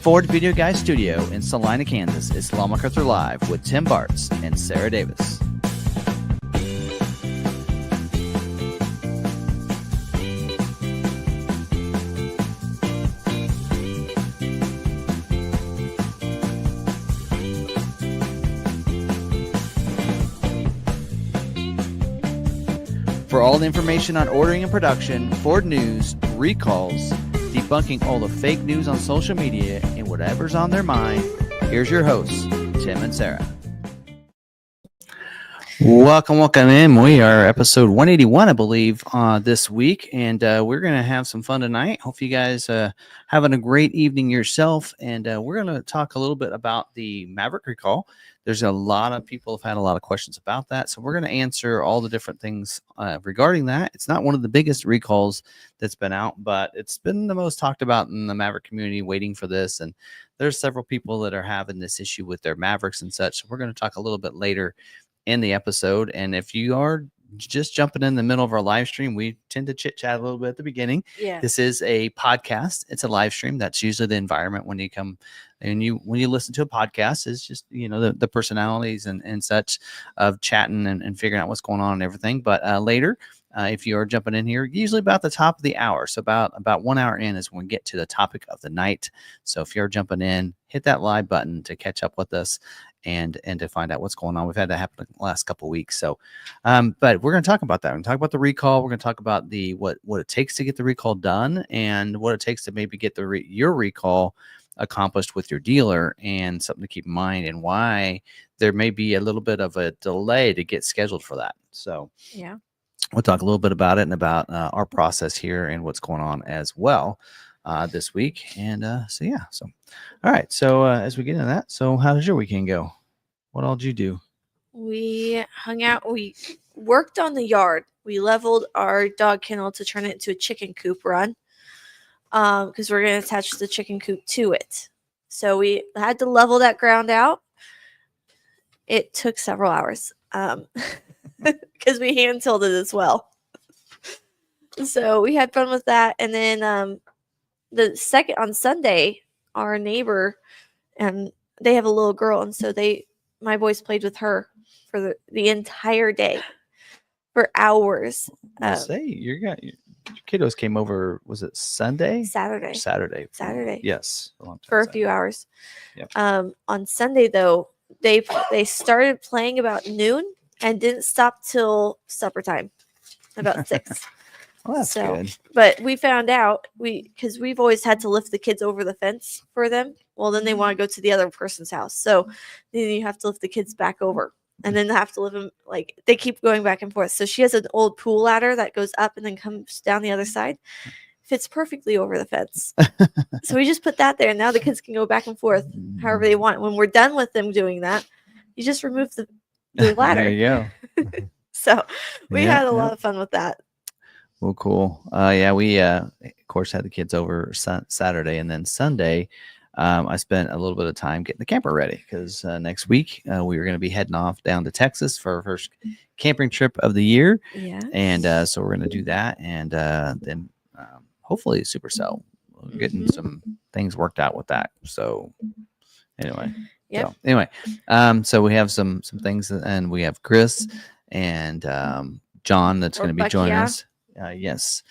Ford Video Guy Studio in Salina, Kansas, it's McArthur Live with Tim Bartz and Sarah Davis. For all the information on ordering and production, Ford news, recalls, debunking all the fake news on social media, and whatever's on their mind, here's your hosts, Tim and Sarah. Welcome in. We are episode 181, I believe, this week, and we're going to have some fun tonight. Hope you guys having a great evening yourself, and we're going to talk a little bit about the Maverick recall. There's a lot of people have had a lot of questions about that, so we're going to answer all the different things regarding that. It's not one of the biggest recalls that's been out, but it's been the most talked about in the Maverick community, waiting for this, and there's several people that are having this issue with their Mavericks and such. So we're going to talk a little bit later in the episode, and if you are just jumping in the middle of our live stream, we tend to chit chat a little bit at the beginning. Yeah. This is a podcast. It's a live stream. That's usually the environment when you come and when you listen to a podcast, is just, the personalities and such of chatting and figuring out what's going on and everything. But later, if you are jumping in here, usually about the top of the hour. So about 1 hour in is when we get to the topic of the night. So if you're jumping in, hit that live button to catch up with us and to find out what's going on. We've had that happen the last couple of weeks. So, but we're going to talk about that. We're going to talk about the recall. We're going to talk about what it takes to get the recall done and what it takes to maybe get your recall accomplished with your dealer, and something to keep in mind, and why there may be a little bit of a delay to get scheduled for that. So yeah, we'll talk a little bit about it and about our process here and what's going on as well this week. And so all right, so as we get into that, so how does your weekend go? What all did you do? We hung out. We worked on the yard. We leveled our dog kennel to turn it into a chicken coop run, because we're going to attach the chicken coop to it. So we had to level that ground out. It took several hours because we hand tilled it as well. So we had fun with that. And then on Sunday, our neighbor, they have a little girl, and so my boys played with her for the entire day, for hours. Your kiddos came over, was it Sunday? Saturday. Yes. For a few hours. Yep. On Sunday, though, they started playing about noon and didn't stop till supper time, about 6. Well, that's good. But we found out, because we've always had to lift the kids over the fence for them. Well, then they want to go to the other person's house. So then you have to lift the kids back over. And then they have to live them, they keep going back and forth. So she has an old pool ladder that goes up and then comes down the other side. Fits perfectly over the fence. So we just put that there, and now the kids can go back and forth however they want. When we're done with them doing that, you just remove the ladder. There you go. So we had a lot of fun with that. Well, cool. We of course had the kids over Saturday, and then Sunday I spent a little bit of time getting the camper ready, because next week we were going to be heading off down to Texas for our first camping trip of the year. Yeah. And so we're going to do that, and then hopefully supercell. We're getting some things worked out with that. So anyway. Yeah. So anyway, so we have some things, and we have Chris and John that's going to be joining us. Yes.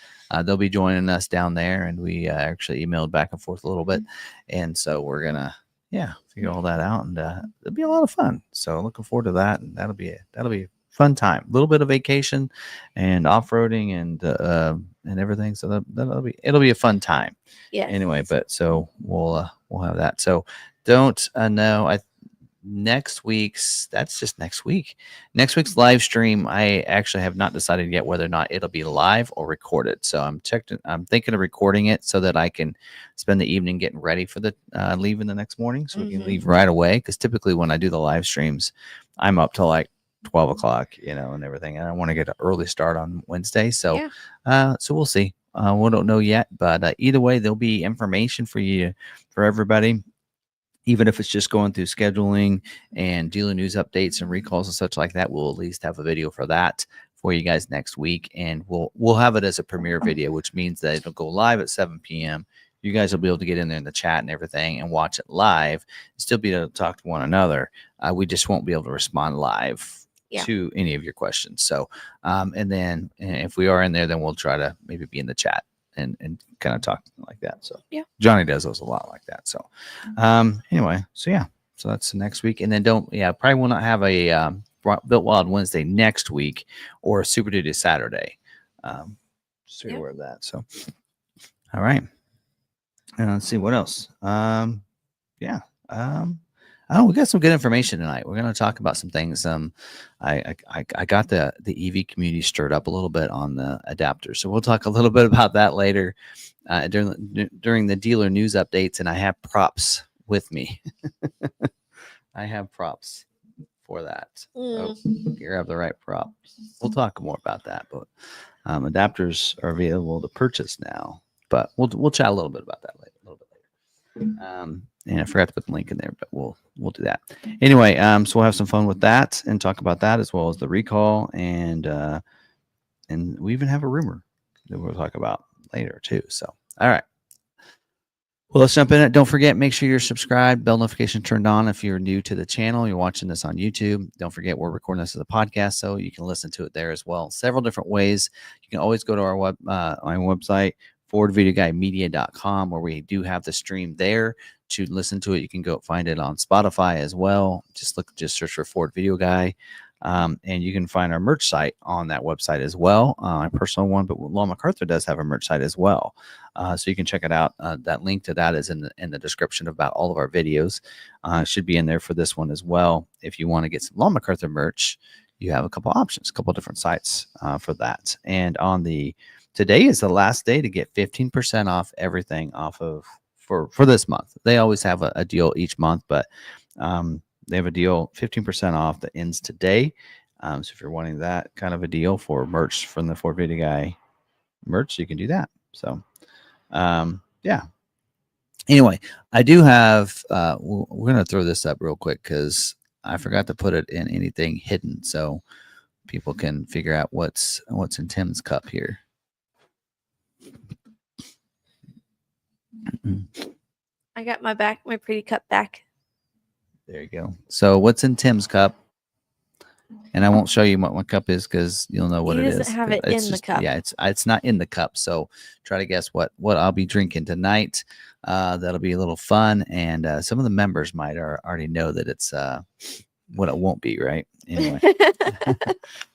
They'll be joining us down there, and we actually emailed back and forth a little bit, and so we're gonna figure all that out, and it'll be a lot of fun. So looking forward to that, and that'll be a fun time. A little bit of vacation and off-roading and everything. So it'll be a fun time. Yeah. Anyway, but so we'll have that. So don't know. Next week's live stream, I actually have not decided yet whether or not it'll be live or recorded. So I'm thinking of recording it so that I can spend the evening getting ready for the leaving the next morning, so we can leave right away. Because typically when I do the live streams, I'm up till 12 o'clock, and everything, and I want to get an early start on Wednesday. So so we'll see. We don't know yet, but either way, there'll be information for everybody. Even if it's just going through scheduling and dealer news updates and recalls and such like that, we'll at least have a video for that for you guys next week. And we'll have it as a premiere video, which means that it'll go live at 7 p.m. you guys will be able to get in there in the chat and everything and watch it live and still be able to talk to one another. We just won't be able to respond live to any of your questions. So, and then if we are in there, then we'll try to maybe be in the chat and kind of talk like that. So Johnny does those a lot like that. So, anyway, so yeah, so that's the next week. And then probably will not have a, Built Wild Wednesday next week or a Super Duty Saturday. So you're aware of that. So, all right. And let's see what else. Oh, we got some good information tonight. We're going to talk about some things. I got the EV community stirred up a little bit on the adapters, so we'll talk a little bit about that later during the dealer news updates. And I have props with me. I have props for that. Oh, grab the right prop. We'll talk more about that, but adapters are available to purchase now. But we'll chat a little bit about that later. And I forgot to put the link in there, but we'll do that anyway. So we'll have some fun with that and talk about that as well as the recall, and we even have a rumor that we'll talk about later too. So all right. Well, let's jump in it. Don't forget, make sure you're subscribed, bell notification turned on if you're new to the channel. You're watching this on YouTube. Don't forget, we're recording this as a podcast, so you can listen to it there as well. Several different ways. You can always go to our website, FordVideoGuyMedia.com, where we do have the stream there to listen to it. You can go find it on Spotify as well. Just search for Ford Video Guy. And you can find our merch site on that website as well. My personal one, but McArthur does have a merch site as well. So you can check it out. That link to that is in the description about all of our videos. Should be in there for this one as well. If you want to get some McArthur merch, you have a couple options, a couple different sites for that. And today is the last day to get 15% off everything off of for this month. They always have a deal each month, but they have a deal 15% off that ends today. So if you're wanting that kind of a deal for merch from the Ford Video Guy merch, you can do that. So yeah. Anyway, I do have we're gonna throw this up real quick because I forgot to put it in anything hidden so people can figure out what's in Tim's cup here. I got my pretty cup back. There you go. So what's in Tim's cup? And I won't show you what my cup is because you'll know what it is. He doesn't have it in the cup. Yeah, it's not in the cup. So try to guess what I'll be drinking tonight. That'll be a little fun. And some of the members might already know that it's what it won't be, right? Anyway.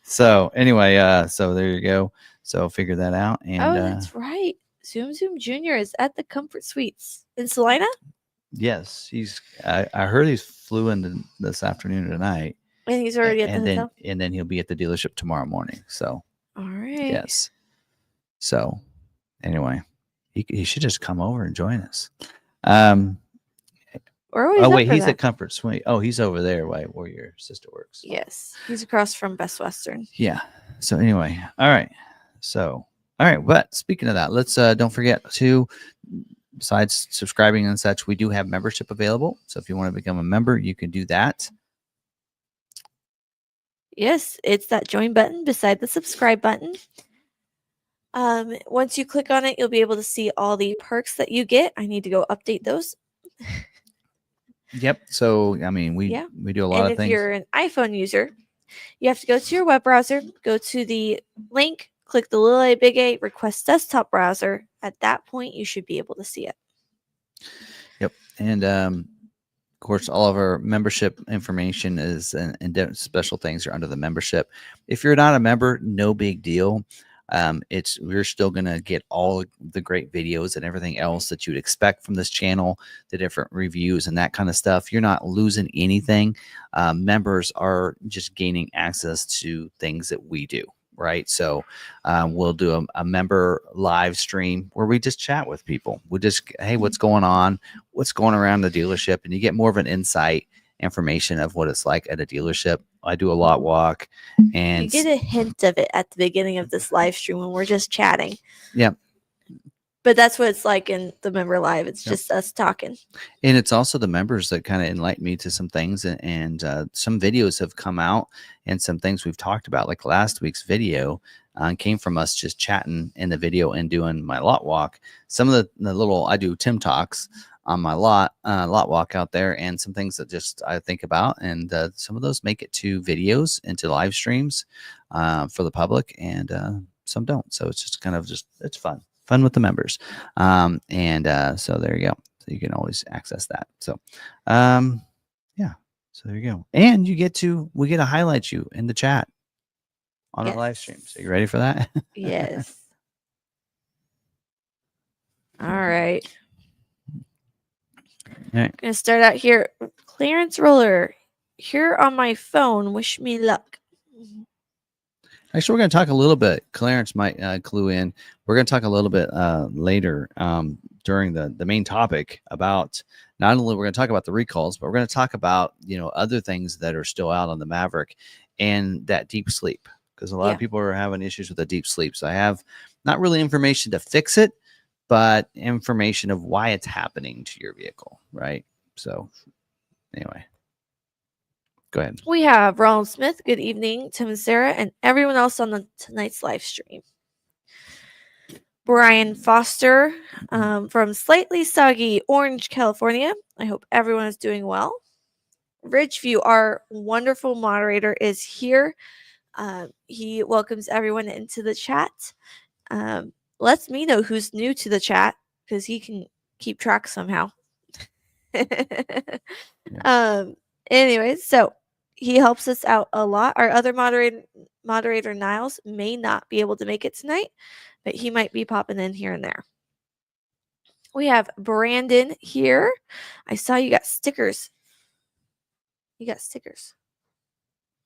So anyway, so there you go. So figure that out. And that's right. Zoom Jr. is at the Comfort Suites in Salina. Yes, I heard he's flew in this afternoon or tonight. And he's already at the hotel. And then he'll be at the dealership tomorrow morning. So all right. Yes. So anyway, he should just come over and join us. He's at Comfort Suite. Oh, he's over there where your sister works. Yes. He's across from Best Western. Yeah. So anyway, all right. So all right, but speaking of that, let's don't forget to, besides subscribing and such, we do have membership available. So if you want to become a member, you can do that. Yes, it's that join button beside the subscribe button. Once you click on it, you'll be able to see all the perks that you get. I need to go update those. Yep. So, I mean, we do a lot of things. If you're an iPhone user, you have to go to your web browser, go to the link, click the little A, big A, request desktop browser. At that point, you should be able to see it. Yep. And of course, all of our membership information is and special things are under the membership. If you're not a member, no big deal. We're still going to get all the great videos and everything else that you'd expect from this channel, the different reviews and that kind of stuff. You're not losing anything. Members are just gaining access to things that we do. Right. So we'll do a member live stream where we just chat with people. We just, hey, what's going on? What's going around the dealership? And you get more of an insight information of what it's like at a dealership. I do a lot walk and you get a hint of it at the beginning of this live stream when we're just chatting. Yeah. But that's what it's like in the member live. It's Yep. just us talking. And it's also the members that kind of enlighten me to some things, and some videos have come out, and some things we've talked about, like last week's video came from us just chatting in the video and doing my lot walk. Some of the little, I do Tim talks on my lot walk out there, and some things that just I think about, and some of those make it to videos, into live streams for the public, and some don't. So it's just kind of it's fun with the members. So there you go. So you can always access that. So, yeah. So there you go. And we get to highlight you in the chat on our live stream. So you ready for that? Yes. All right. All right. Gonna start out here. Clearance roller. Here on my phone. Wish me luck. Actually, we're going to talk a little bit. Clarence might clue in. We're going to talk a little bit later during the main topic about, not only we're going to talk about the recalls, but we're going to talk about other things that are still out on the Maverick and that deep sleep, because a lot of people are having issues with the deep sleep. So I have not really information to fix it, but information of why it's happening to your vehicle, right? So anyway. Go ahead. We have Ronald Smith. Good evening, Tim and Sarah, and everyone else on tonight's live stream. Brian Foster from slightly soggy Orange, California. I hope everyone is doing well. Ridgeview, our wonderful moderator, is here. He welcomes everyone into the chat. Lets me know who's new to the chat because he can keep track somehow. Anyways, so he helps us out a lot. Our other moderator Niles may not be able to make it tonight, but he might be popping in here and there. We have Brandon here. I saw you got stickers. You got stickers.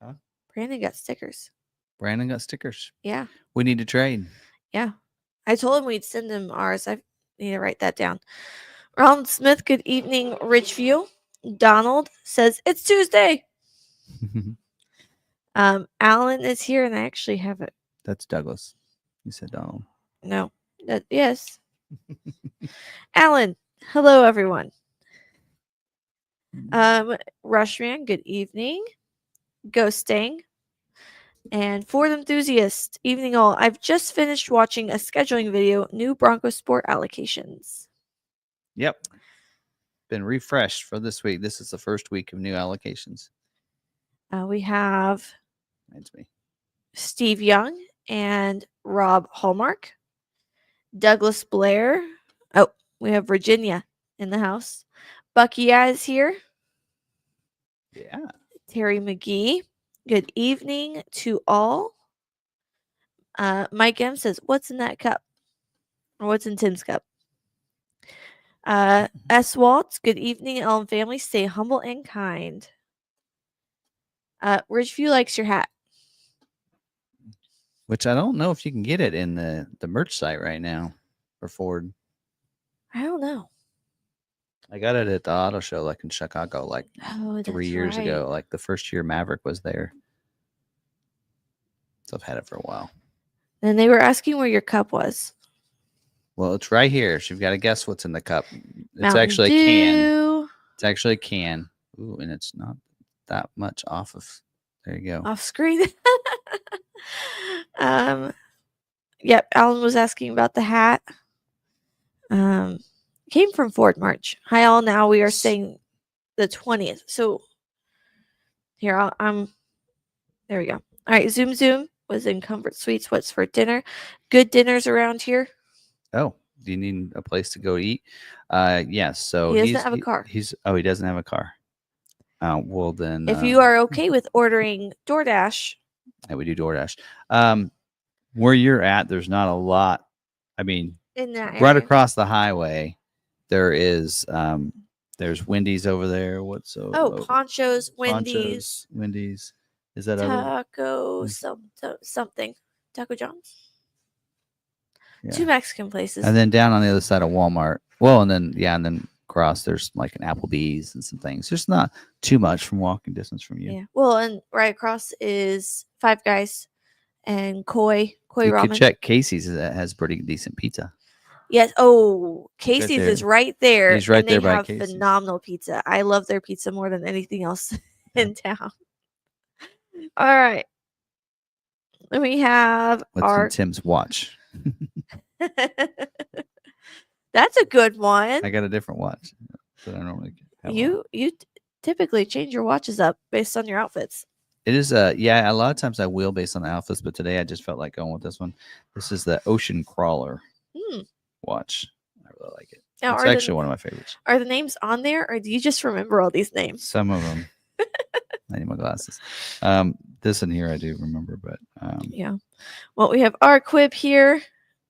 Huh? Brandon got stickers. Brandon got stickers. Yeah. We need to trade. Yeah. I told him we'd send him ours. I need to write that down. Ronald Smith, good evening, Ridgeview. Donald says it's Tuesday. Alan is here, and I actually have it. That's Douglas. You said Donald. No. Yes. Alan, hello, everyone. Rushman, good evening. Ghosting. And Ford Enthusiast, evening all. I've just finished watching a scheduling video, new Bronco Sport allocations. Yep. Been refreshed for this week. This is the first week of new allocations. We have That's me. Steve Young and Rob Hallmark. Douglas Blair. Oh, we have Virginia in the house. Bucky is here. Yeah. Terry McGee. Good evening to all. Mike M says, what's in that cup? Or what's in Tim's cup? S. Waltz, good evening, Elm family. Stay humble and kind. Ridgeview likes your hat. Which I don't know if you can get it in the merch site right now for Ford. I don't know. I got it at the auto show like in Chicago like 3 years ago. Like the first year Maverick was there. So I've had it for a while. And they were asking where your cup was. Well, it's right here. So you've got to guess what's in the cup. It's Mountain actually Dew. a can. It's actually a can. Ooh, and it's not that much off of. There you go. Off screen. Yep. Alan was asking about the hat. Came from Ford March. Hi all. Now we are saying the 20th. So here there we go. All right. Zoom was in Comfort Suites. What's for dinner? Good dinners around here. Oh, do you need a place to go eat? Yes. So he doesn't have a car. He doesn't have a car. Well then, if you are okay with ordering DoorDash, yeah, we do DoorDash. Where you're at, there's not a lot. I mean, in that right area. across the highway, there is there's Wendy's over there. What's Ponchos, Wendy's. Wendy's. Is that Taco something? Taco John's. Yeah. 2 Mexican places. And then down on the other side of Walmart. Well, and then across there's like an Applebee's and some things. Just not too much from walking distance from you. Yeah. Well, and right across is Five Guys and Koi you Ramen. could check Casey's. That has pretty decent pizza. Yes. Oh, He's right Casey's there. is right there. He's right and there they by have Casey's. phenomenal pizza. I love their pizza more than anything else Yep. in town. All right. Then we have What's in Tim's watch? That's a good one. I got a different watch that I normally have on. You typically change your watches up based on your outfits. It is yeah, a lot of times I will based on the outfits, but today I just felt like going with this one. This is the Ocean Crawler watch. I really like it. Now, It's actually one of my favorites. Are the names on there, or do you just remember all these names? Some of them. I need my glasses. This in here I do remember, but yeah. Well, we have our quib here.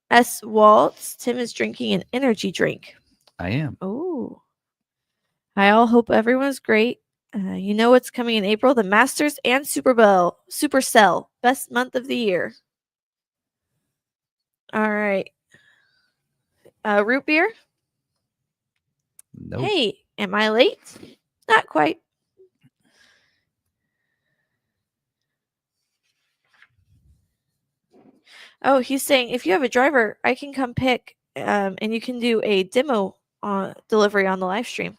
S. Waltz. Tim is drinking an energy drink. I am. Oh. I all hope everyone's great. You know what's coming in April? The Masters and Supercell. Best month of the year. All right. Root beer? Nope. Hey, am I late? Not quite. Oh, he's saying if you have a driver, I can come pick, and you can do a demo delivery on the live stream.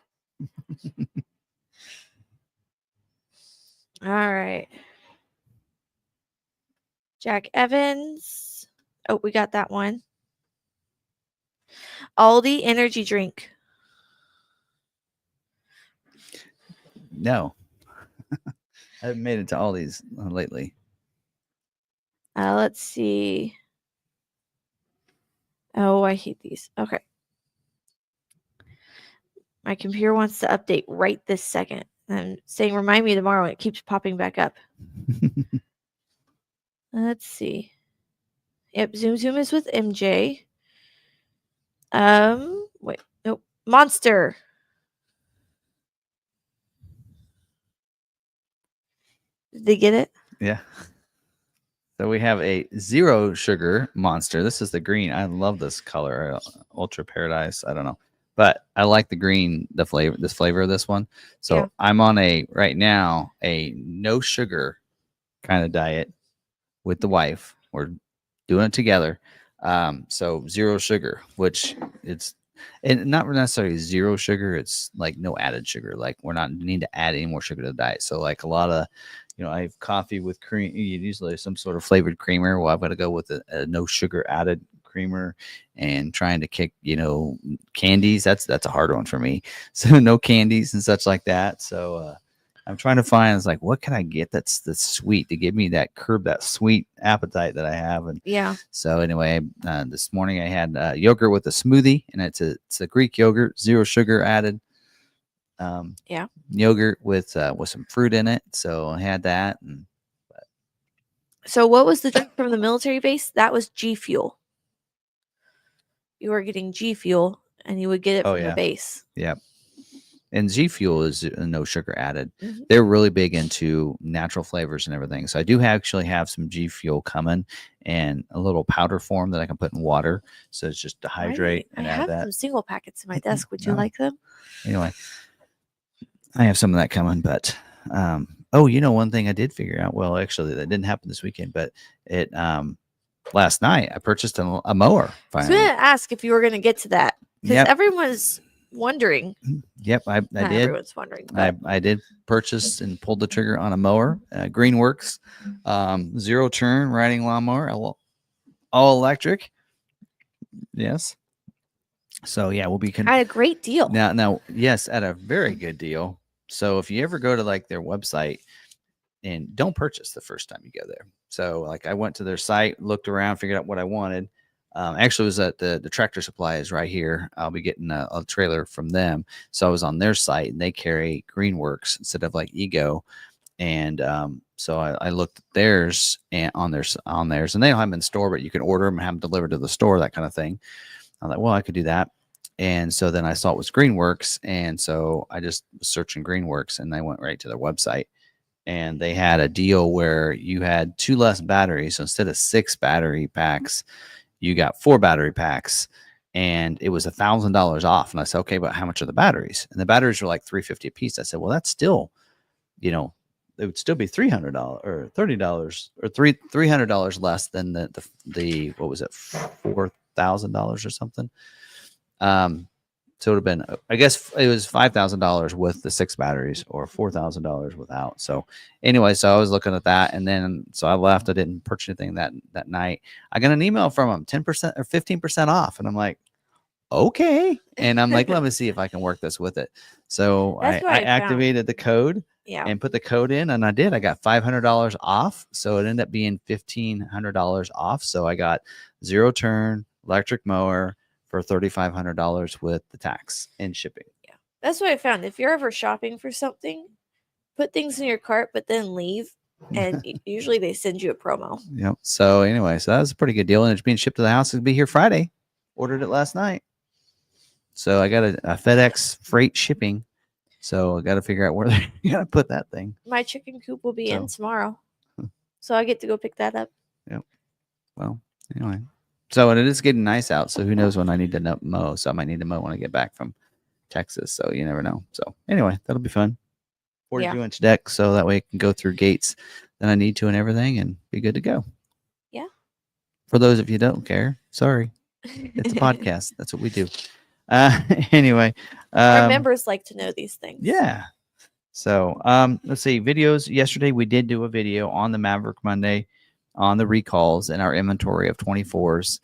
All right. Jack Evans. Oh, we got that one. Aldi energy drink. No. I haven't made it to Aldi's lately. Let's see. Oh, I hate these. Okay. My computer wants to update right this second. I'm saying remind me tomorrow, and it keeps popping back up. Let's see. Yep, Zoom is with MJ. Wait, nope. Monster. Did they get it? Yeah. So we have a 0 sugar Monster. This is the green. I love this color, Ultra Paradise. I don't know, but I like the green, this flavor of this one. So yeah. I'm on right now a no sugar kind of diet with the wife. We're doing it together. So 0 sugar, which it's and not necessarily 0 sugar. It's like no added sugar. Like we're not need to add any more sugar to the diet. So like a lot of, I have coffee with cream. Usually some sort of flavored creamer. Well, I've got to go with a no sugar added creamer, and trying to kick, candies. That's a hard one for me. So no candies and such like that. So I'm trying to find, it's like, what can I get that's sweet to give me that sweet appetite that I have. And yeah. So anyway, this morning I had yogurt with a smoothie, and it's a Greek yogurt, 0 sugar added. Yeah. Yogurt with some fruit in it. So I had that. So what was the drink from the military base? That was G Fuel. You were getting G Fuel, and you would get it from the base. Yeah. And G Fuel is no sugar added. Mm-hmm. They're really big into natural flavors and everything. So I do actually have some G Fuel coming, and a little powder form that I can put in water. So it's just to hydrate and add that. I have some single packets in my desk. Would you like them? Anyway, I have some of that coming, but one thing I did figure out. Well, actually, that didn't happen this weekend, but it last night I purchased a mower. Finally. I was going to ask if you were going to get to that, because everyone's wondering. Yep, I did. Everyone's wondering. I did purchase and pulled the trigger on a mower, Greenworks, 0 turn riding lawnmower, all electric. Yes. So yeah, we'll be at a great deal. Now, yes, at a very good deal. So if you ever go to like their website, and don't purchase the first time you go there. So like I went to their site, looked around, figured out what I wanted. Actually, it was at the Tractor Supply is right here. I'll be getting a trailer from them. So I was on their site, and they carry Greenworks instead of like Ego. And so I looked at theirs and on theirs, and they don't have them in store, but you can order them and have them delivered to the store, that kind of thing. I was like, well, I could do that. And so then I saw it was Greenworks. And so I just was searching Greenworks, and I went right to their website. And they had a deal where you had 2 less batteries. So instead of 6 battery packs, you got 4 battery packs, and it was $1,000 off. And I said, okay, but how much are the batteries? And the batteries were like $350 a piece. I said, well, that's still, it would still be $300 or $30 or $300 less than the what was it, $4,000 $1,000 or something. So it would have been, I guess it was $5,000 with the 6 batteries or $4,000 without. So anyway, so I was looking at that, and then so I left. I didn't purchase anything that night. I got an email from them, 10% or 15% off, and I'm like, okay. And I'm like, let me see if I can work this with it. So That's what I I found. activated the code Yeah. and put the code in, and I did. I got $500 off. So it ended up being $1,500 off. So I got 0 turn electric mower for $3,500 with the tax and shipping. Yeah. That's what I found. If you're ever shopping for something, put things in your cart, but then leave. And usually they send you a promo. Yep. So anyway, so that was a pretty good deal. And it's being shipped to the house. It'll be here Friday. Ordered it last night. So I got a FedEx freight shipping. So I got to figure out where they're going to put that thing. My chicken coop will be in tomorrow. So I get to go pick that up. Yep. Well, anyway. So, and it is getting nice out. So who knows when I need to mow. So I might need to mow when I get back from Texas. So you never know. So anyway, that'll be fun. 42-inch deck. So that way it can go through gates that I need to and everything and be good to go. Yeah. For those of you who don't care, sorry. It's a podcast. That's what we do. Anyway. Our members like to know these things. Yeah. So let's see. Videos. Yesterday we did do a video on the Maverick Monday on the recalls and our inventory of 24s.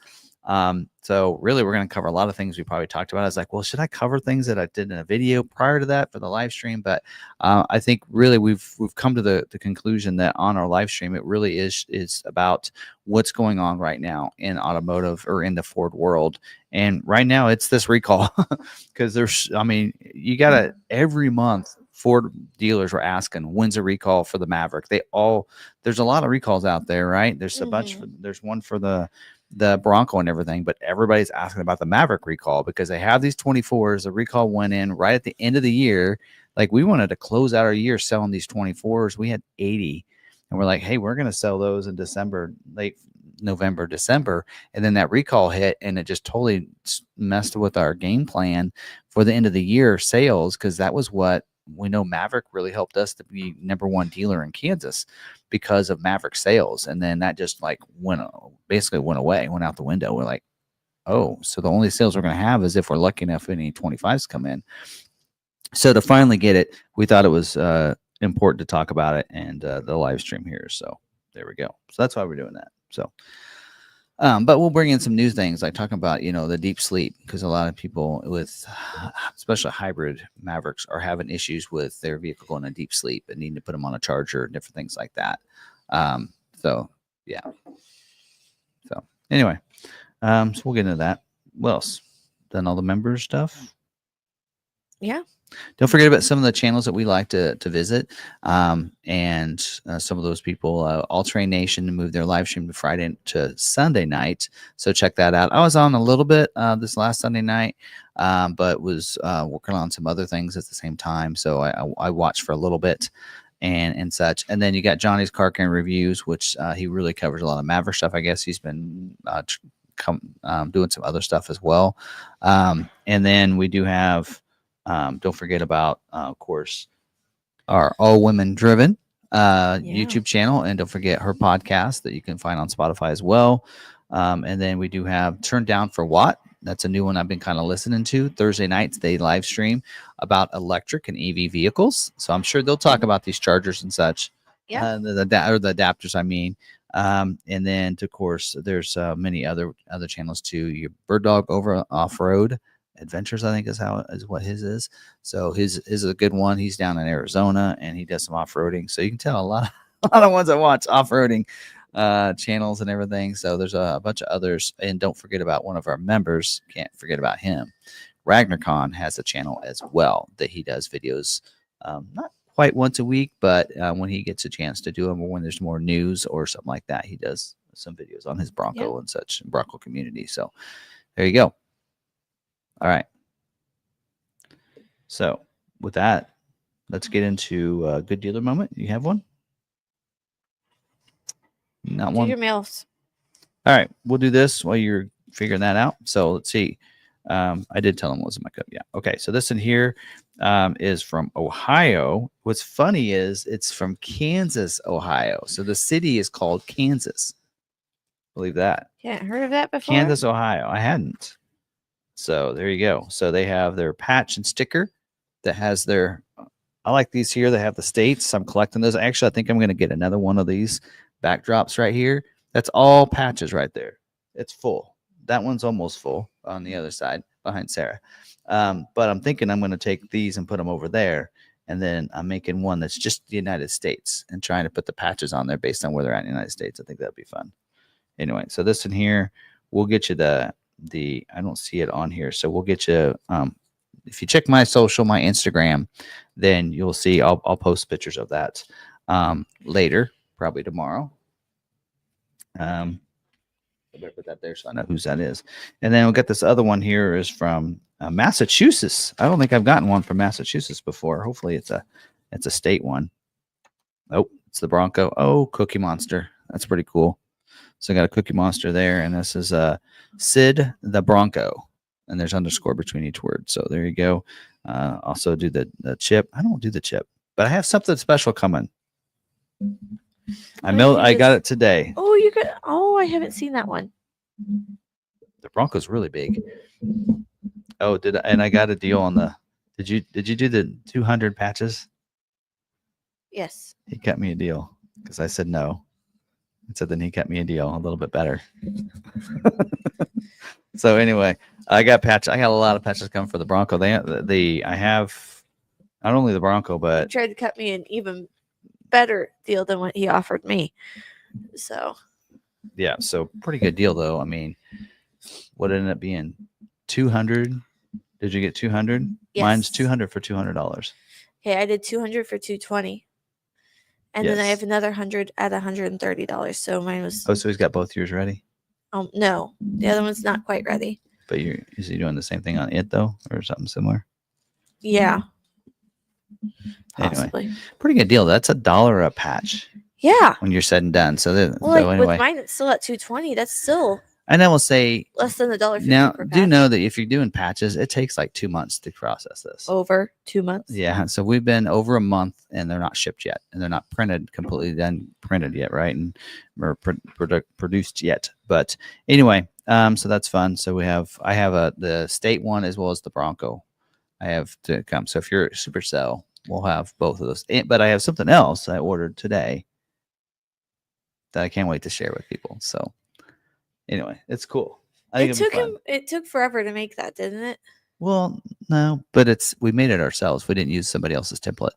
So really we're going to cover a lot of things we probably talked about. I was like, well, should I cover things that I did in a video prior to that for the live stream? But I think really we've come to the conclusion that on our live stream, it really is about what's going on right now in automotive or in the Ford world. And right now it's this recall because you got to every month Ford dealers were asking, when's a recall for the Maverick? There's a lot of recalls out there, right? There's a bunch. There's one for the Bronco and everything, but everybody's asking about the Maverick recall because they have these 24s. The recall went in right at the end of the year. Like we wanted to close out our year selling these 24s. We had 80 and we're like, hey, we're going to sell those in December, late November, December. And then that recall hit and it just totally messed with our game plan for the end of the year sales. Cause that was what we know Maverick really helped us to be #1 dealer in Kansas because of Maverick sales. And then that just like basically went away, went out the window. We're like, oh, so the only sales we're going to have is if we're lucky enough any 25s come in. So to finally get it, we thought it was important to talk about it and the live stream here. So there we go. So that's why we're doing that. So, but we'll bring in some new things like talking about, the deep sleep, because a lot of people with especially hybrid Mavericks are having issues with their vehicle going in deep sleep and needing to put them on a charger and different things like that. So yeah. So anyway, so we'll get into that. What else? Done all the members stuff? Yeah. Don't forget about some of the channels that we like to visit. And some of those people, All Train Nation moved their live stream to Friday to Sunday night. So check that out. I was on a little bit this last Sunday night, but was working on some other things at the same time. So I watched for a little bit and such. And then you got Johnny's Car Care Reviews, which he really covers a lot of Maverick stuff. I guess he's been doing some other stuff as well. And then we do have... don't forget about, of course, our All Women Driven YouTube channel. And don't forget her podcast that you can find on Spotify as well. And then we do have Turned Down for What. That's a new one I've been kind of listening to. Thursday nights, they live stream about electric and EV vehicles. So I'm sure they'll talk about these chargers and such. Yeah. The adapters, I mean. And then, of course, there's many other channels too. Your Bird Dog over Off-Road Adventures, I think is what his is. So his is a good one. He's down in Arizona and he does some off-roading. So you can tell a lot of ones I watch off-roading channels and everything. So there's a bunch of others. And don't forget about one of our members. Can't forget about him. RagnarCon has a channel as well that he does videos, not quite once a week, but when he gets a chance to do them or when there's more news or something like that, he does some videos on his Bronco and such, Bronco community. So there you go. All right. So with that, let's get into a good dealer moment. You have one? Not one. Do your mails. All right. We'll do this while you're figuring that out. So let's see. I did tell him what was in my cup. Yeah. Okay. So this in here is from Ohio. What's funny is it's from Kansas, Ohio. So the city is called Kansas. Believe that. Yeah, heard of that before? Kansas, Ohio. I hadn't. So there you go. So they have their patch and sticker that has their. I like these here. They have the states. I'm collecting those. Actually, I think I'm going to get another one of these backdrops right here. That's all patches right there. It's full. That one's almost full on the other side behind Sarah. But I'm thinking I'm going to take these and put them over there. And then I'm making one that's just the United States and trying to put the patches on there based on where they're at in the United States. I think that'd be fun. Anyway, so this in here, we'll get you the I don't see it on here. So we'll get you if you check my social, my Instagram, then you'll see I'll post pictures of that later, probably tomorrow. I better put that there so I know whose that is. And then we'll get this other one here is from Massachusetts. I don't think I've gotten one from Massachusetts before. Hopefully it's a state one. Oh, it's the Bronco. Oh, Cookie Monster. That's pretty cool. So I got a Cookie Monster there, and this is Sid the Bronco, and there's underscore between each word. So there you go. Also do the chip. I don't do the chip, but I have something special coming. I got it today. Oh, you got. Oh, I haven't seen that one. The Bronco's really big. Oh, and I got a deal on the. Did you do the 200 patches? Yes. He cut me a deal because I said no. And so then he cut me a deal a little bit better. So anyway, I got a lot of patches coming for the Bronco. I have not only the Bronco, but he tried to cut me an even better deal than what he offered me. So yeah, so pretty good deal though. I mean, what ended up being 200? Did you get 200? Yes. Mine's 200 for $200. Okay, I did 200 for $220. And then I Yes. have another 100 at $130. So mine was. Oh, so he's got both yours ready? No, the other one's not quite ready. But is he doing the same thing on it though, or something similar? Yeah. Anyway, Possibly. pretty good deal. That's $1 a patch. Yeah. When you're said and done. So Well, anyway, with mine it's still at $220. That's still. And I will say less than $1.50 now. per patch. Do know that if you're doing patches, it takes like 2 months to process this. Over 2 months. Yeah, so we've been over a month, and they're not shipped yet, and they're not completely done printed yet, right? And or produced yet. But anyway, so that's fun. So I have the state one as well as the Bronco. I have to come. So if you're Supercell, we'll have both of those. But I have something else I ordered today that I can't wait to share with people. So anyway, it's cool. It took forever to make that, didn't it? Well, no, but we made it ourselves. We didn't use somebody else's template.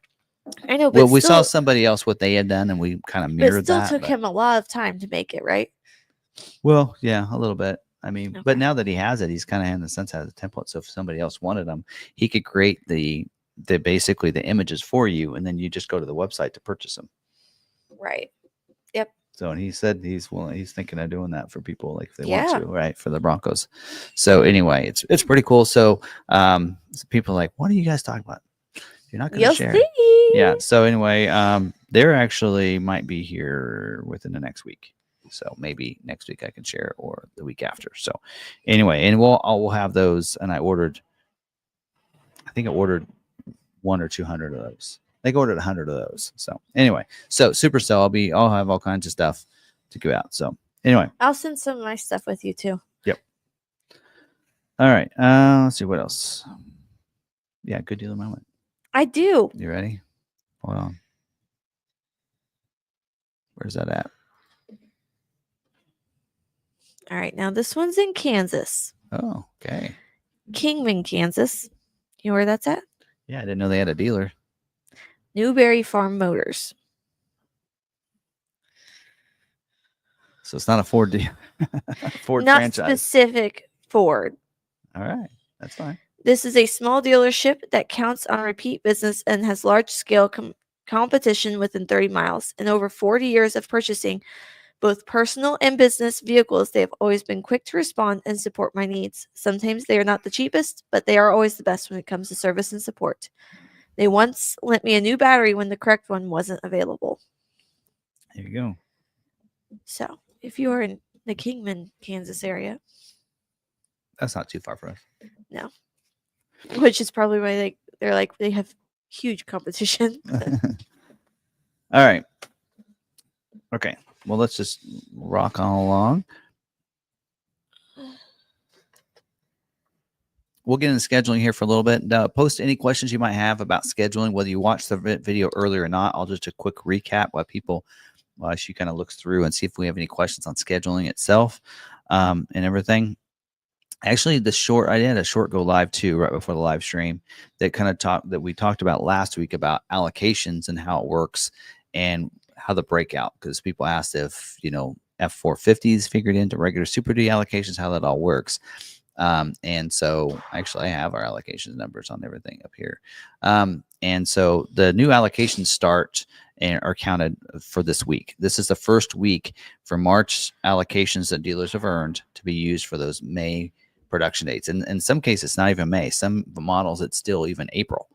I know, but we saw somebody else what they had done, and we kind of mirrored that. It still took him a lot of time to make it, right? Well, yeah, a little bit. I mean, Okay. But now that he has it, he's kind of in the sense has a template. So if somebody else wanted them, he could create basically the images for you, and then you just go to the website to purchase them. Right. Yep. So, and he said he's thinking of doing that for people like if they want to, right, for the Broncos. So anyway, it's pretty cool. So people are like, what are you guys talking about? You're not going to share. See. Yeah. So anyway, they're actually might be here within the next week. So maybe next week I can share or the week after. So anyway, and we'll have those. And I ordered 1 or 200 of those. They ordered 100 of those. So anyway, so Supercell, I'll have all kinds of stuff to go out. So anyway, I'll send some of my stuff with you too. Yep. All right. Let's see what else. Yeah, good deal of moment. I do. You ready? Hold on. Where's that at? All right. Now this one's in Kansas. Oh, okay. Kingman, Kansas. You know where that's at? Yeah, I didn't know they had a dealer. Newberry Farm Motors. So it's not a Ford deal. Ford Not franchise. specific Ford. All right. That's fine. This is a small dealership that counts on repeat business and has large-scale competition within 30 miles. In over 40 years of purchasing both personal and business vehicles, they have always been quick to respond and support my needs. Sometimes they are not the cheapest, but they are always the best when it comes to service and support. They once lent me a new battery when the correct one wasn't available. There you go. So, if you are in the Kingman, Kansas area. That's not too far for us. No. Which is probably why they have huge competition. All right. Okay. Well, let's just rock on along. we'll get into scheduling here for a little bit. Post any questions you might have about scheduling, whether you watched the video earlier or not. I'll just a quick recap while she kind of looks through and see if we have any questions on scheduling itself and everything. Actually, I did a short go live too right before the live stream that we talked about last week about allocations and how it works and how the breakout, because people asked if F450s figured into regular Super Duty allocations, how that all works. And so actually I have our allocations numbers on everything up here. And so the new allocations start and are counted for this week. This is the first week for March allocations that dealers have earned to be used for those May production dates. And in some cases, it's not even May. Some models, it's still even April.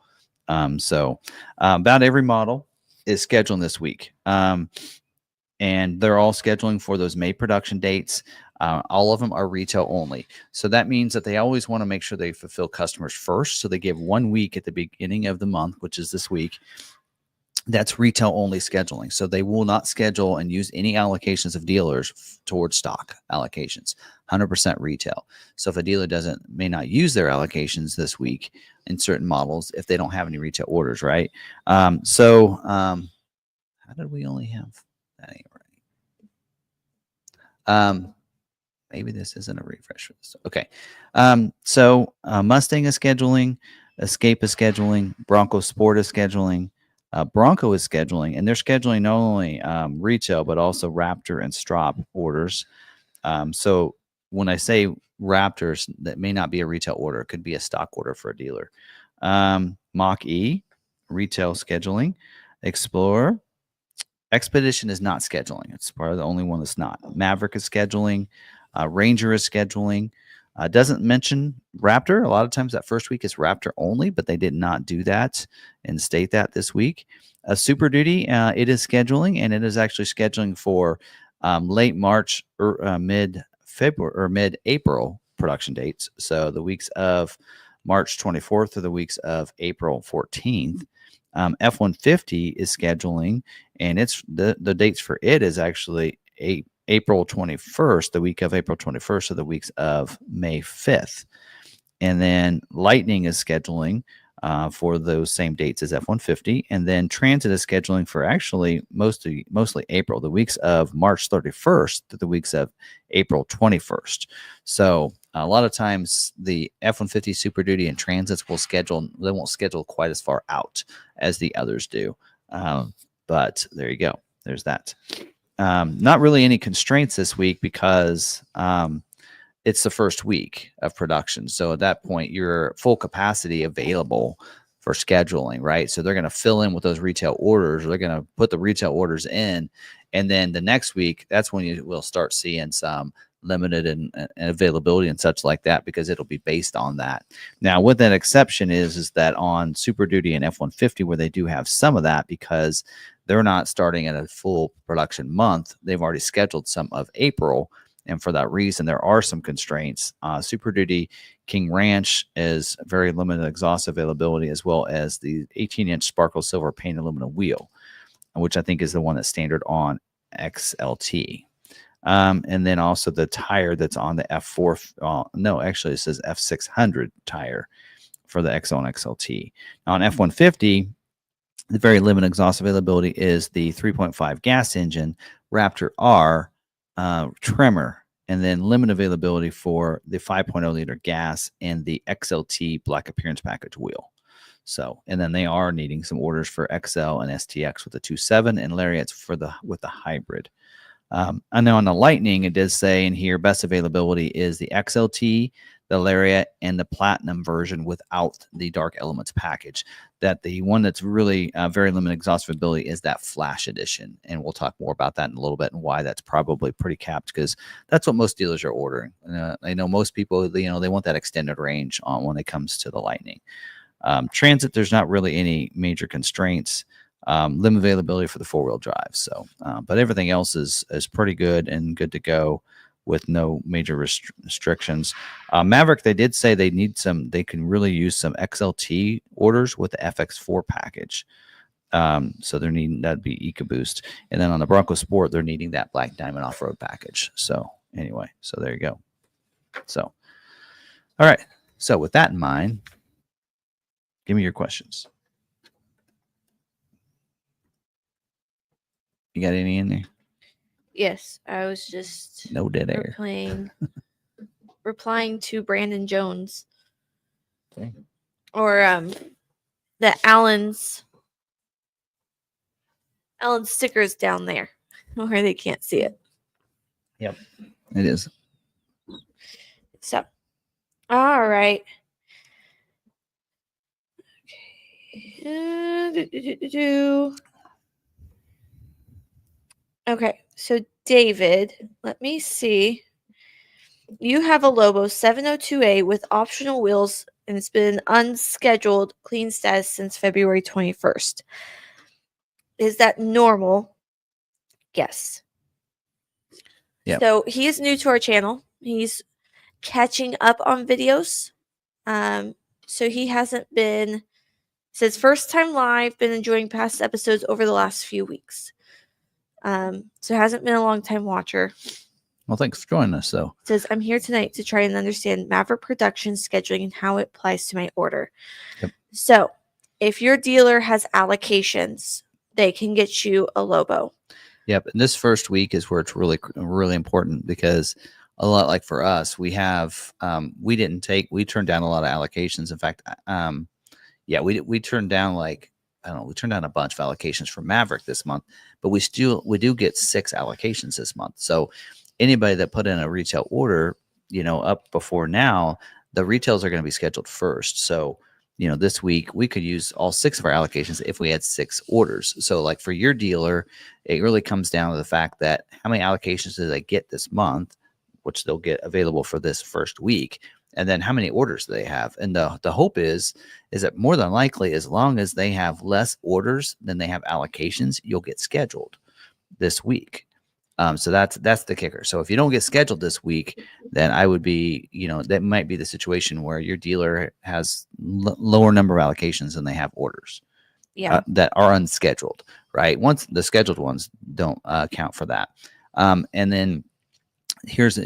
So about every model is scheduling this week. And they're all scheduling for those May production dates. All of them are retail only. So that means that they always want to make sure they fulfill customers first. So they give 1 week at the beginning of the month, which is this week. That's retail only scheduling. So they will not schedule and use any allocations of dealers towards stock allocations, 100% retail. So if a dealer may not use their allocations this week in certain models, if they don't have any retail orders, right? How did we only have that? Ain't right. Maybe this isn't a refresh for this. Okay. Mustang is scheduling, Escape is scheduling, Bronco Sport is scheduling, Bronco is scheduling, and they're scheduling not only retail, but also Raptor and Strop orders. So when I say Raptors, that may not be a retail order. It could be a stock order for a dealer. Mach-e, retail scheduling, Explorer. Expedition is not scheduling. It's probably the only one that's not. Maverick is scheduling. Ranger is scheduling. Doesn't mention Raptor. A lot of times that first week is Raptor only, but they did not do that and state that this week. Super Duty, it is scheduling, and it is actually scheduling for late March or mid-February or mid-April production dates. So the weeks of March 24th or the weeks of April 14th. F-150 is scheduling, and it's the dates for it is actually April 21st, the week of April 21st, or the weeks of May 5th. And then Lightning is scheduling for those same dates as F-150. And then Transit is scheduling for actually mostly April, the weeks of March 31st to the weeks of April 21st. So a lot of times the F-150 Super Duty and Transits won't schedule quite as far out as the others do. But there you go. There's that. Not really any constraints this week because it's the first week of production. So at that point, you're full capacity available for scheduling, right? So they're going to fill in with those retail orders. They're going to put the retail orders in. And then the next week, that's when you will start seeing some limited and availability and such like that, because it'll be based on that. Now, what that exception is that on Super Duty and F-150, where they do have some of that, because they're not starting at a full production month, they've already scheduled some of April. And for that reason, there are some constraints. Super Duty King Ranch is very limited exhaust availability, as well as the 18-inch Sparkle Silver paint aluminum wheel, which I think is the one that's standard on XLT. And then also the tire that's on the F4. No, actually, it says F600 tire for the XL and XLT. Now on F-150, the very limited exhaust availability is the 3.5 gas engine Raptor R trimmer, and then limited availability for the 5.0 liter gas and the XLT black appearance package wheel. So, and then they are needing some orders for XL and STX with the 2.7 and Lariats with the hybrid. I know on the Lightning, it does say in here, best availability is the XLT, the Lariat, and the Platinum version without the Dark Elements package. That the one that's really very limited exhaust availability is that Flash Edition. And we'll talk more about that in a little bit and why that's probably pretty capped, because that's what most dealers are ordering. I know most people, they want that extended range on when it comes to the Lightning. Transit, there's not really any major constraints. Limit availability for the four-wheel drive. So, but everything else is pretty good and good to go with no major restrictions. Maverick, they did say they can really use some XLT orders with the FX4 package. So they're needing, that'd be EcoBoost. And then on the Bronco Sport, they're needing that Black Diamond off-road package. So anyway, so there you go. So, all right. So with that in mind, give me your questions. You got any in there? Yes, I was just No dead air. replying to Brandon Jones. Okay. Or the Allen's stickers down there where they can't see it. Yep. It is. So, all right. Okay, so David, let me see. You have a Lobo 702A with optional wheels, and it's been unscheduled clean status since February 21st. Is that normal? Yes. Yep. So he is new to our channel. He's catching up on videos. So he hasn't been, says first time live, been enjoying past episodes over the last few weeks. So hasn't been a long time watcher. Well, thanks for joining us, though. Says, I'm here tonight to try and understand Maverick production scheduling and how it applies to my order. Yep. So if your dealer has allocations, they can get you a Lobo. Yep. And this first week is where it's really, really important because a lot like for us, we have, we turned down a lot of allocations. In fact, we turned down we turned down a bunch of allocations for Maverick this month, but we do get 6 allocations this month. So anybody that put in a retail order, up before now, the retails are going to be scheduled first. So, this week we could use all 6 of our allocations if we had 6 orders. So like for your dealer, it really comes down to the fact that how many allocations do they get this month, which they'll get available for this first week. And then how many orders do they have? And the hope is that more than likely, as long as they have less orders than they have allocations, you'll get scheduled this week. So that's the kicker. So if you don't get scheduled this week, then I would be, that might be the situation where your dealer has lower number of allocations than they have orders. Yeah. That are unscheduled, right? Once the scheduled ones don't count for that. And then here's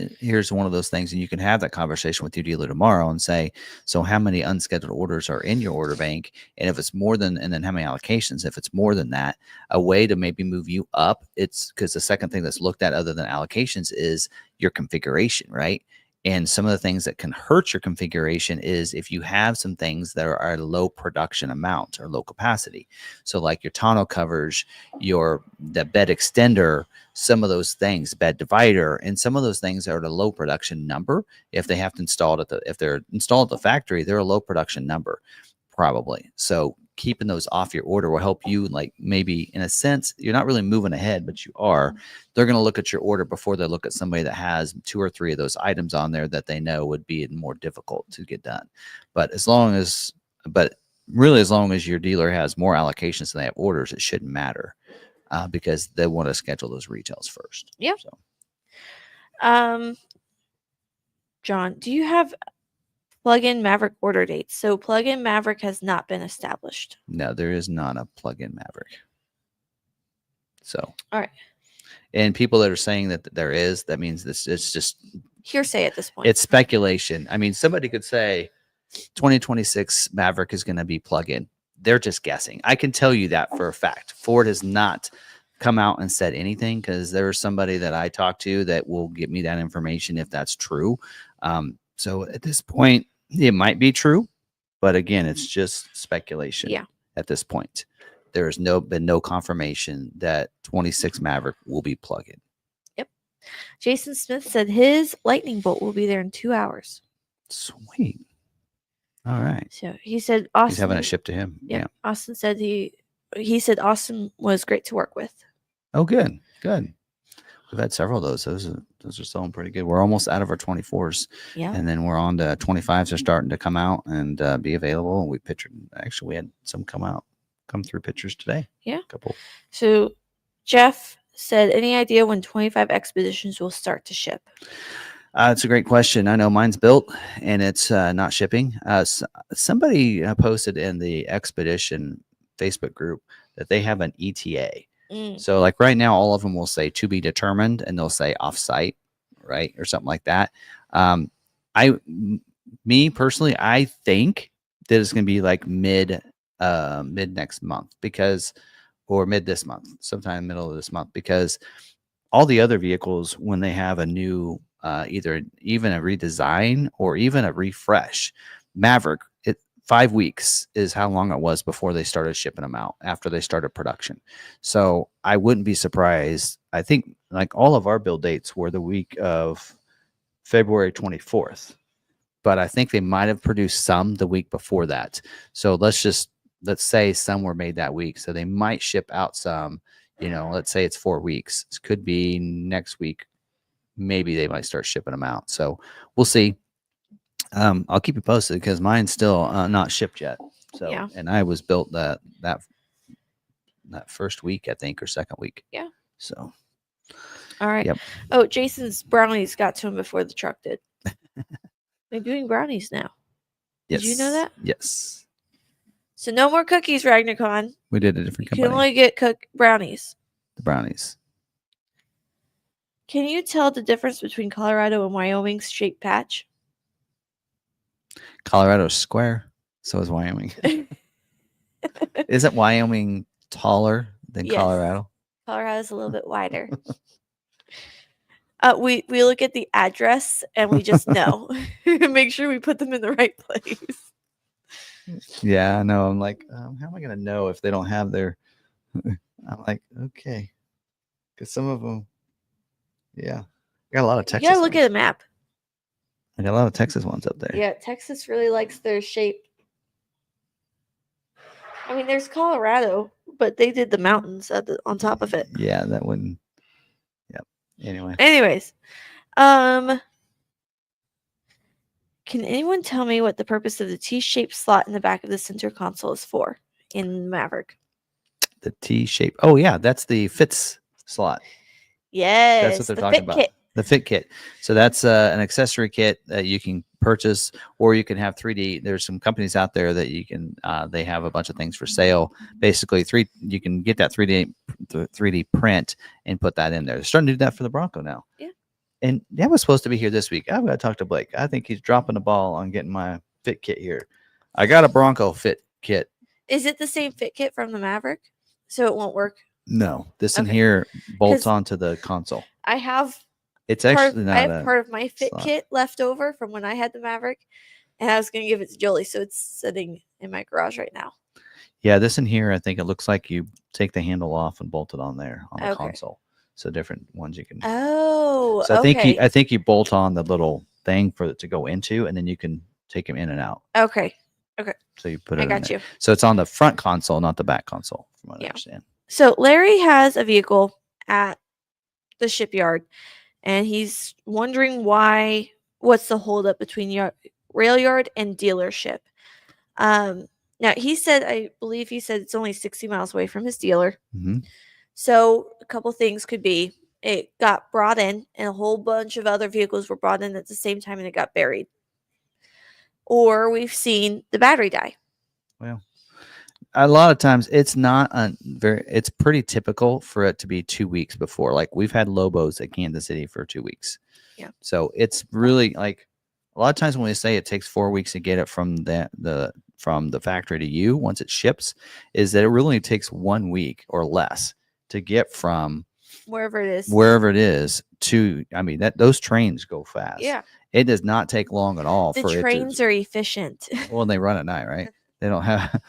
one of those things, and you can have that conversation with your dealer tomorrow and say, so how many unscheduled orders are in your order bank? And if it's more than, and then how many allocations, if it's more than that, a way to maybe move you up, it's because the second thing that's looked at other than allocations is your configuration, right? And some of the things that can hurt your configuration is if you have some things that are low production amount or low capacity. So like your tonneau covers, the bed extender, some of those things, bed divider, and some of those things are at a low production number. If they have to install it if they're installed at the factory, they're a low production number probably. So keeping those off your order will help you, like maybe in a sense, you're not really moving ahead, but you are. They're going to look at your order before they look at somebody that has 2 or 3 of those items on there that they know would be more difficult to get done. But really, as long as your dealer has more allocations than they have orders, it shouldn't matter because they want to schedule those retails first. Yeah. So. John, do you have plug-in Maverick order dates? So plug-in Maverick has not been established. No, there is not a plug-in Maverick. So. All right. And people that are saying that there is, that means it's just hearsay at this point. It's speculation. I mean, somebody could say 2026 Maverick is going to be plug-in. They're just guessing. I can tell you that for a fact. Ford has not come out and said anything because there's somebody that I talked to that will give me that information if that's true. So at this point, it might be true, but again, it's just speculation. Yeah. At this point, there has been no confirmation that 26 Maverick will be plug-in. Yep. Jason Smith said his lightning bolt will be there in 2 hours. Sweet. All right. So he said Austin. He's having it shipped to him. Yep. Yeah. Austin said he said Austin was great to work with. Oh, good. Good. We've had several of those. Those are selling pretty good. We're almost out of our 24s. Yeah. And then we're on to 25s are starting to come out and be available. And we had some come through pictures today. Yeah. A couple. So Jeff said, any idea when 25 expeditions will start to ship? It's a great question. I know mine's built and it's not shipping. Somebody posted in the Expedition Facebook group that they have an ETA. So like right now, all of them will say to be determined and they'll say off-site, right? Or something like that. me personally, I think that it's going to be like mid next month or mid this month, sometime middle of this month, because all the other vehicles, when they have a new either even a redesign or even a refresh, Maverick, 5 weeks is how long it was before they started shipping them out after they started production. So I wouldn't be surprised. I think like all of our build dates were the week of February 24th, but I think they might have produced some the week before that. So let's say some were made that week. So they might ship out some, let's say it's 4 weeks. It could be next week. Maybe they might start shipping them out. So we'll see. I'll keep you posted because mine's still not shipped yet. So, Yeah. and I was built that first week, I think, or second week. Yeah. So, all right. Yep. Oh, Jason's brownies got to him before the truck did. They're doing brownies now. yes. Did you know that? Yes. So no more cookies, Ragnarcon. We did a different You company. can only get brownies. The brownies. Can you tell the difference between Colorado and Wyoming's shaped patch? Colorado's square. So is Wyoming. Isn't Wyoming taller than Yes. Colorado? Colorado's a little bit wider. We look at the address and we just know. Make sure we put them in the right place. Yeah, I know. I'm like, how am I going to know if they don't have their... I'm like, okay. Because some of them, yeah. I got a lot of Texas You gotta look ones. at a map. I got a lot of Texas ones up there. Yeah, Texas really likes their shape. I mean, there's Colorado, but they did the mountains on top of it. Yeah, that wouldn't... Yep. Anyway. Anyways, can anyone tell me what the purpose of the T-shaped slot in the back of the center console is for in Maverick? The T-shape. Oh, yeah. That's the fits slot. Yes. That's what they're the talking fit about. Kit. The fit kit. So that's an accessory kit that you can purchase, or you can have 3D. There's some companies out there that you can, they have a bunch of things for sale. Basically, you can get that 3D print and put that in there. They're starting to do that for the Bronco now. Yeah. And that was supposed to be here this week. I've got to talk to Blake. I think he's dropping the ball on getting my fit kit here. I got a Bronco fit kit. Is it the same fit kit from the Maverick? So it won't work? No, this in Okay. here bolts onto the console. I have It's actually not. I have part of my fit slot. kit left over from when I had the Maverick, and I was going to give it to Jolie, so it's sitting in my garage right now. Yeah, this in here, I think it looks like you take the handle off and bolt it on there on the console. So different ones you can. Oh, so I okay. think you bolt on the little thing for it to go into, and then you can take them in and out. Okay. So you put it. I got you. So it's on the front console, not the back console, from what I understand. So Larry has a vehicle at the shipyard, and he's wondering what's the holdup between rail yard and dealership. Now I believe he said it's only 60 miles away from his dealer. Mm-hmm. So a couple things could be it got brought in, and a whole bunch of other vehicles were brought in at the same time, and it got buried. Or we've seen the battery die. Well, a lot of times it's not it's pretty typical for it to be 2 weeks before. Like we've had Lobos at Kansas City for 2 weeks. Yeah. So it's really like a lot of times when we say it takes 4 weeks to get it from the factory to you once it ships, is that it really takes 1 week or less to get from wherever it is to, I mean, those trains go fast. Yeah. It does not take long at all. The trains are efficient. Well, they run at night, right? They don't have,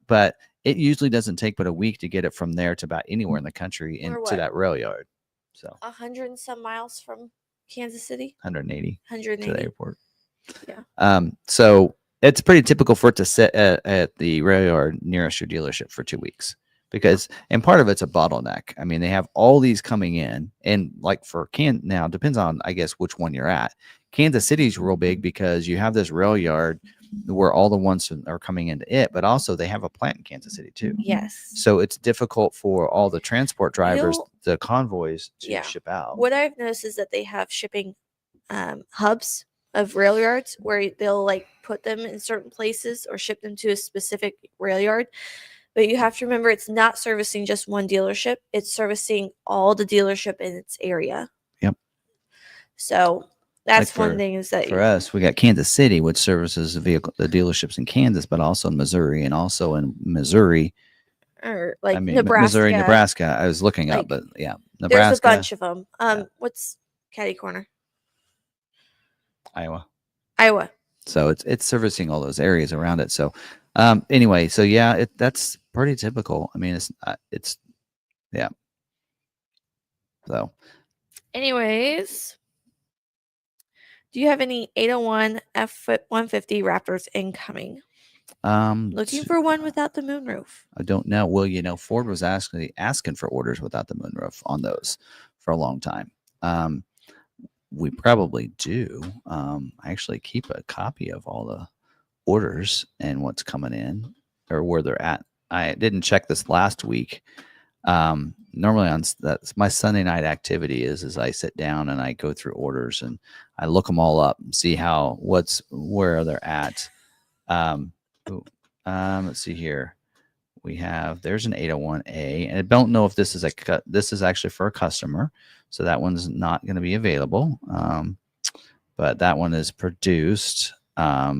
but it usually doesn't take but a week to get it from there to about anywhere in the country into that rail yard. So 100 and some miles from Kansas City. 180 to the airport. Yeah. So it's pretty typical for it to sit at the rail yard nearest your dealership for 2 weeks. And part of it's a bottleneck. I mean, they have all these coming in, and like for now, depends on, I guess, which one you're at. Kansas City's real big because you have this rail yard where all the ones are coming into it, but also they have a plant in Kansas City too. Yes. So it's difficult for all the transport drivers, the convoys to ship out. What I've noticed is that they have shipping hubs of rail yards where they'll like put them in certain places or ship them to a specific rail yard. But you have to remember, it's not servicing just one dealership. It's servicing all the dealership in its area. Yep. So That's for one thing is that for us, we got Kansas City, which services the dealerships in Kansas, but also in Missouri, and also in Missouri. or like I mean, Nebraska. Missouri, Nebraska. I was looking up, Like, but yeah, there's a Nebraska, bunch of them. yeah. What's Caddy Corner? Iowa. Iowa. So it's servicing all those areas around it. So anyway, so yeah, that's pretty typical. I mean, it's yeah. So Anyways, do you have any 801 F-150 Raptors incoming? Looking for one without the moonroof. I don't know. Well, you know, Ford was asking for orders without the moonroof on those for a long time. We probably do. I actually keep a copy of all the orders and what's coming in or where they're at. I didn't check this last week. Normally that's my Sunday night activity is I sit down and I go through orders and I look them all up and see where they're at. Let's see here. There's an 801A, and I don't know if this is actually for a customer, so that one's not going to be available. But that one is produced, but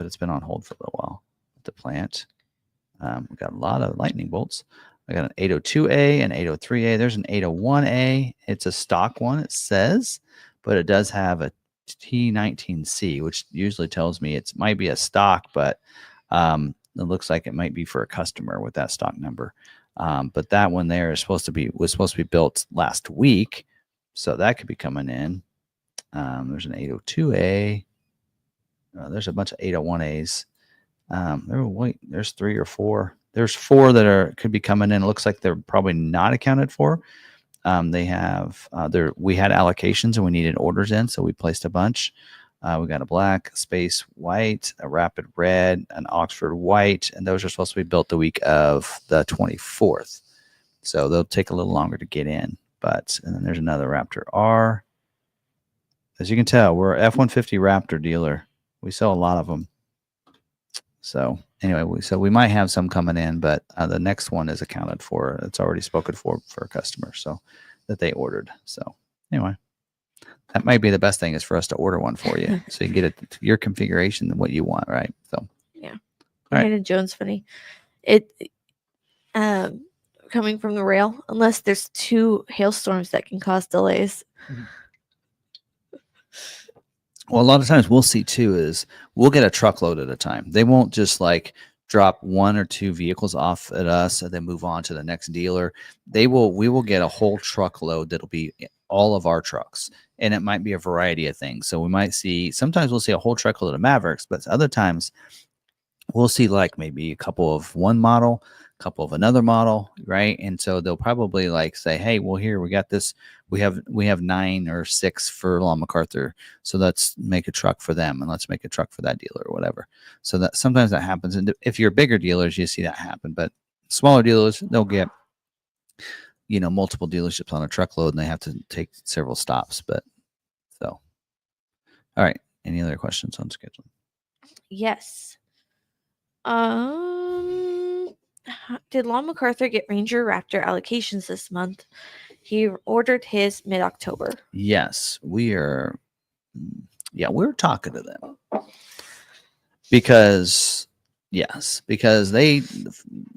it's been on hold for a little while at the plant. We got a lot of lightning bolts. I got an 802A and 803A. There's an 801A. It's a stock one, it says, but it does have a T19C, which usually tells me it might be a stock, but it looks like it might be for a customer with that stock number. But that one there was supposed to be built last week, so that could be coming in. There's an 802A. There's a bunch of 801As. There's 3 or 4. There's 4 that could be coming in. It looks like they're probably not accounted for. We had allocations and we needed orders in, so we placed a bunch. We got a black, space white, a rapid red, an Oxford white, and those are supposed to be built the week of the 24th. So they'll take a little longer to get in. And then there's another Raptor R. As you can tell, we're an F-150 Raptor dealer. We sell a lot of them. So anyway, we might have some coming in, but the next one is accounted for. It's already spoken for a customer, so that they ordered. So anyway, that might be the best thing is for us to order one for you, so you can get it to your configuration and what you want, right? So yeah, all right. and Jones funny. It coming from the rail, unless there's 2 hailstorms that can cause delays. Well, a lot of times we'll see too is we'll get a truckload at a time. They won't just like drop 1 or 2 vehicles off at us and then move on to the next dealer. We will get a whole truckload that'll be all of our trucks, and it might be a variety of things. So sometimes we'll see a whole truckload of Mavericks, but other times we'll see like maybe a couple of one model, a couple of another model, right? And so they'll probably like say, hey, well, here we got this. We have 9 or 6 for McArthur, so let's make a truck for them, and let's make a truck for that dealer or whatever. So that sometimes that happens, and if you're bigger dealers, you see that happen. But smaller dealers, they'll get multiple dealerships on a truckload, and they have to take several stops. But so, all right. Any other questions on scheduling? Yes. Did Lon McArthur get Ranger Raptor allocations this month? He ordered his mid-October. Yes, we're talking to them because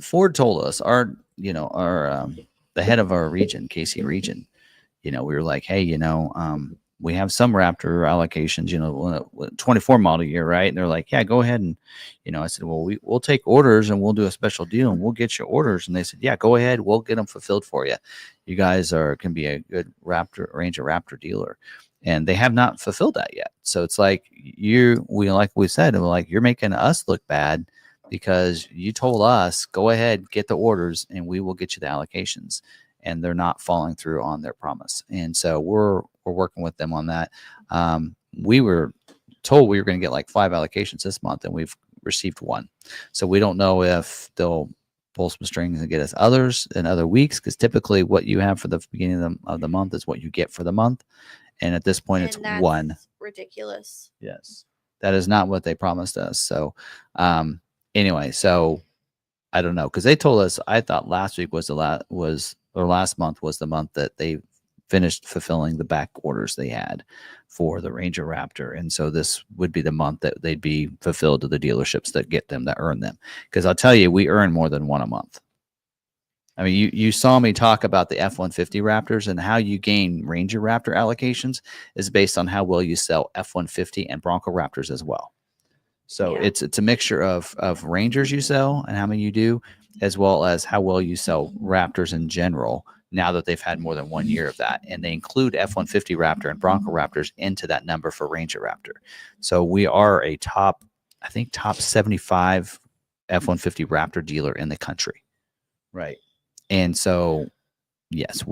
Ford told us the head of our region, KC region, we were like, hey, we have some Raptor allocations, 24 model year, right? And they're like, yeah, go ahead. And, I said, well, we'll take orders and we'll do a special deal and we'll get you orders. And they said, yeah, go ahead. We'll get them fulfilled for you. You guys can be a good Ranger Raptor dealer. And they have not fulfilled that yet. So it's like like we said, you're making us look bad because you told us, go ahead, get the orders and we will get you the allocations. And they're not following through on their promise. And so we're working with them on that. We were told we were going to get like 5 allocations this month, and we've received 1. So we don't know if they'll pull some strings and get us others in other weeks, because typically what you have for the beginning of the month is what you get for the month. And at this point, it's 1. Ridiculous. Yes. That is not what they promised us. So anyway, so I don't know, because they told us, I thought last week last month was the month that they finished fulfilling the back orders they had for the Ranger Raptor. And so this would be the month that they'd be fulfilled to the dealerships that get them, that earn them. Because I'll tell you, we earn more than one a month. I mean, you saw me talk about the F-150 Raptors, and how you gain Ranger Raptor allocations is based on how well you sell F-150 and Bronco Raptors as well. So Yeah. it's a mixture of Rangers you sell and how many you do, as well as how well you sell Raptors in general, now that they've had more than 1 year of that. And they include F-150 Raptor and Bronco Raptors into that number for Ranger Raptor. So we are a top 75 F-150 Raptor dealer in the country. Right. And so, yes,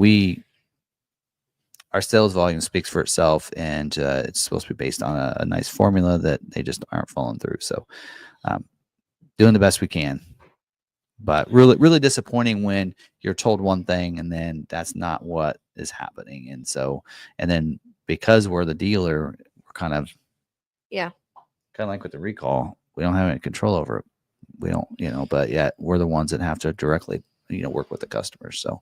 our sales volume speaks for itself, and it's supposed to be based on a nice formula that they just aren't following through. So, doing the best we can, but really, really disappointing when you're told one thing and then that's not what is happening. And so, and then because we're the dealer, we're kind of like with the recall, we don't have any control over it. We don't, but yet we're the ones that have to directly, work with the customers. So,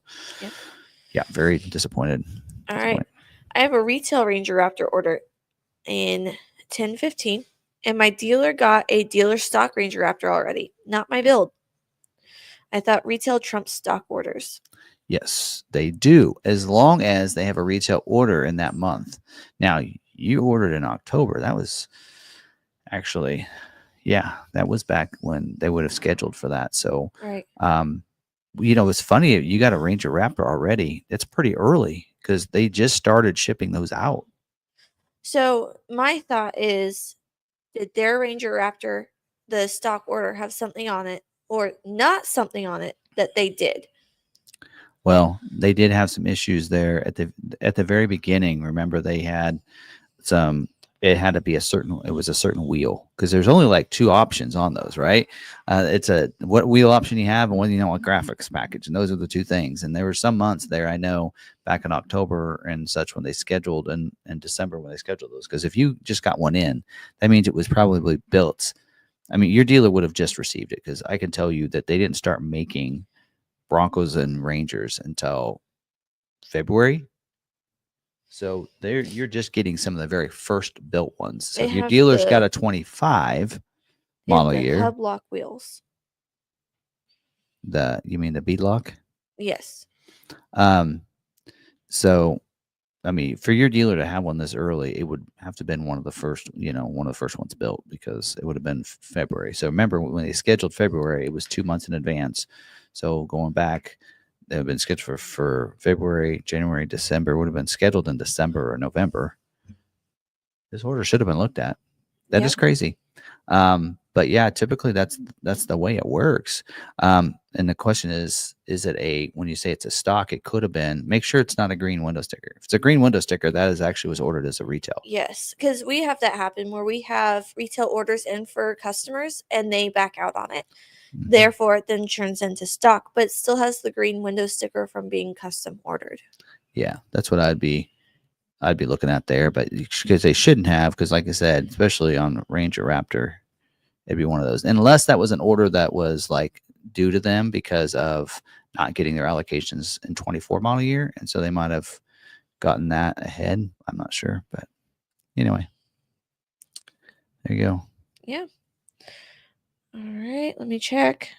yeah, very disappointed. All right. I have a retail Ranger Raptor order in 1015, and my dealer got a dealer stock Ranger Raptor already, not my build. I thought retail trumps stock orders. Yes, they do, as long as they have a retail order in that month. Now, you ordered in October. That was actually, that was back when they would have scheduled for that. So, right. It's funny, you got a Ranger Raptor already. It's pretty early because they just started shipping those out. So my thought is, did their Ranger Raptor, the stock order, have something on it or not something on it that they did? Well, they did have some issues there at the very beginning. Remember, they had it had to be it was a certain wheel, because there's only like two options on those, right? It's what wheel option you have and what graphics package. And those are the two things. And there were some months there, I know, back in October and such, when they scheduled, and December when they scheduled those. Because if you just got one in, that means it was probably built. I mean, your dealer would have just received it, because I can tell you that they didn't start making Broncos and Rangers until February. So you're just getting some of the very first built ones. So if your dealer's got a 25 model year, hub lock wheels. You mean the beadlock? Yes. So, I mean, for your dealer to have one this early, it would have to have been one of the first ones built, because it would have been February. So remember, when they scheduled February, it was 2 months in advance. So going back, they have been scheduled for February, January, December. Would have been scheduled in December or November. This order should have been looked at. That is crazy. But yeah, typically that's the way it works. And the question is it when you say it's a stock, it could have been, make sure it's not a green window sticker. If it's a green window sticker, that is actually was ordered as a retail. Yes, because we have that happen where we have retail orders in for customers and they back out on it. Mm-hmm. Therefore, it then turns into stock, but still has the green window sticker from being custom ordered. Yeah, that's what I'd be looking at there, but because they shouldn't have, because like I said, especially on Ranger Raptor, it'd be one of those, unless that was an order that was like due to them because of not getting their allocations in 24 model year, and so they might have gotten that ahead. I'm not sure, but anyway, there you go. Yeah. All right, let me check.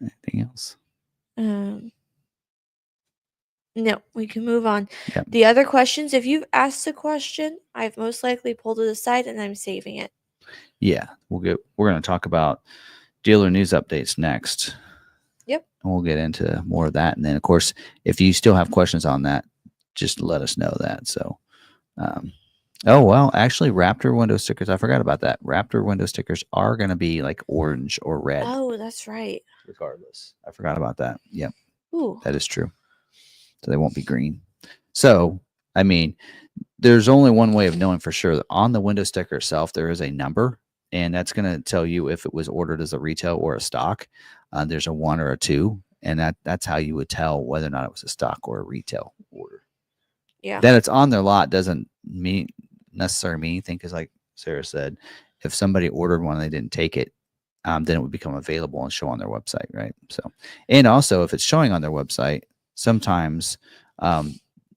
Anything else? No, we can move on. Yep. The other questions, if you've asked a question, I've most likely pulled it aside and I'm saving it. Yeah, we're going to talk about dealer news updates next. Yep. And we'll get into more of that. And then, of course, if you still have questions on that, just let us know that. So, actually, Raptor window stickers, I forgot about that. Raptor window stickers are going to be like orange or red. Oh, that's right. Regardless. I forgot about that. Yep. Ooh. That is true. So they won't be green. So, I mean, there's only one way of knowing for sure. On the window sticker itself, there is a number, and that's going to tell you if it was ordered as a retail or a stock. There's a 1 or a 2, and that's how you would tell whether or not it was a stock or a retail order. Yeah. That it's on their lot doesn't necessarily mean anything, because like Sarah said, if somebody ordered one and they didn't take it, then it would become available and show on their website, right? So, and also if it's showing on their website, sometimes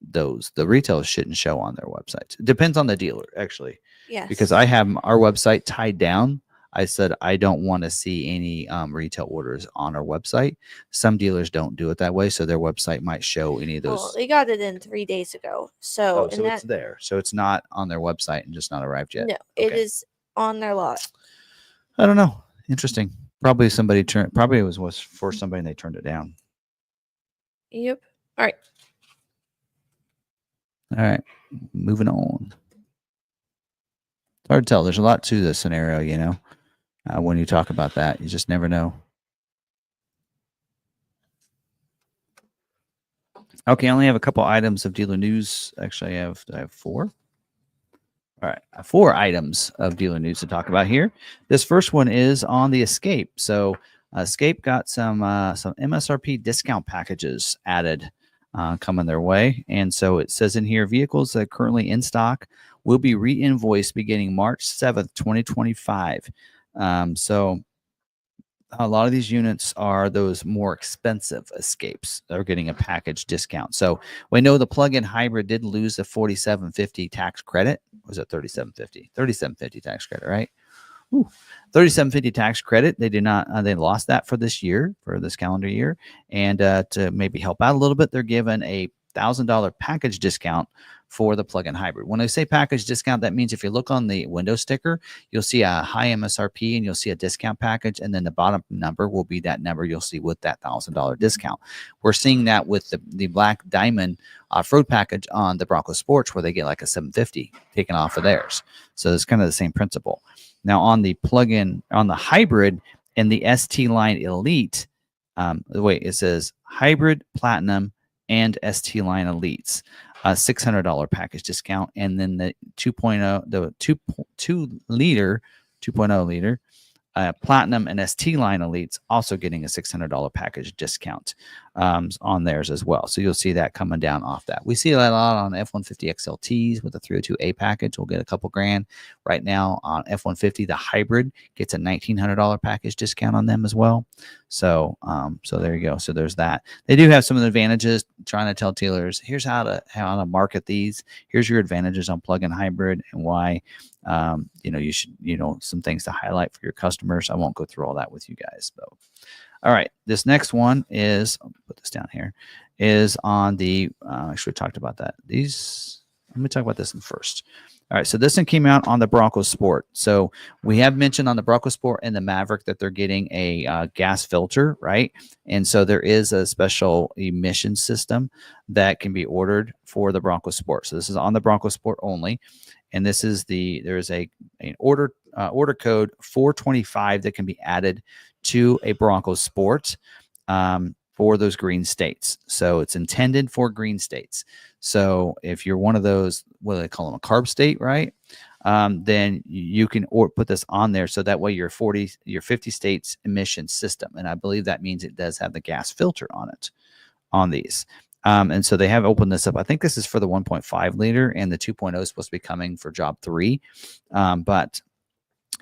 those. The retailers shouldn't show on their websites. It depends on the dealer, actually, Yes. because I have our website tied down. I said I don't want to see any retail orders on our website. Some dealers don't do it that way, so their website might show any of Well, those. they got it in 3 days ago. So, So it's there. So it's not on their website and just not arrived yet. No, it is on their lot. I don't know. Interesting. Probably somebody turned. Probably it was for somebody and they turned it down. Yep. All right. All right. Moving on. It's hard to tell. There's a lot to the scenario, when you talk about that. You just never know. Okay, I only have a couple items of dealer news. Actually, I have 4. All right, 4 items of dealer news to talk about here. This first one is on the Escape. So Escape got some MSRP discount packages added coming their way. And so it says in here, vehicles that are currently in stock will be re-invoiced beginning March 7th, 2025. So a lot of these units are those more expensive Escapes that are getting a package discount. So we know the plug-in hybrid did lose the $47.50 tax credit. Was it $37.50? $37.50 tax credit, right? Ooh, $37.50 tax credit. They did not. They lost that for this year, for this calendar year, and to maybe help out a little bit, they're given a $1,000 package discount for the plug-in hybrid. When I say package discount, that means if you look on the window sticker, you'll see a high MSRP and you'll see a discount package, and then the bottom number will be that number you'll see with that $1,000 discount. We're seeing that with the Black Diamond off-road package on the Bronco Sports, where they get like a $750 taken off of theirs. So it's kind of the same principle. Now on the plug-in, on the hybrid and the ST line Elite, it says hybrid, platinum, and ST line Elites, $600 package discount, and then the 2.0, the 2.0 liter platinum and ST line Elites also getting a $600 package discount on theirs as well. So you'll see that coming down off that. We see that a lot on F-150 XLTs with the 302A package. We'll get a couple grand. Right now on F-150, the hybrid gets a $1,900 package discount on them as well. So so there you go. So there's that. They do have some of the advantages. Trying to tell dealers, here's how to market these. Here's your advantages on plug-in hybrid and why you should, some things to highlight for your customers. I won't go through all that with you guys though. All right, this next one is, I'll put this down here, is on the, actually we talked about that. Let me talk about this one first. All right, so this one came out on the Bronco Sport. So we have mentioned on the Bronco Sport and the Maverick that they're getting a gas filter, right? And so there is a special emission system that can be ordered for the Bronco Sport. So this is on the Bronco Sport only. And this is there's an order code 425 that can be added to a Bronco Sport for those green states. So it's intended for green states. So if you're one of those, what do they call them, a carb state, right? Then you can put this on there. So that way your 50 states emission system. And I believe that means it does have the gas filter on it, on these. And so they have opened this up. I think this is for the 1.5 liter, and the 2.0 is supposed to be coming for job 3. But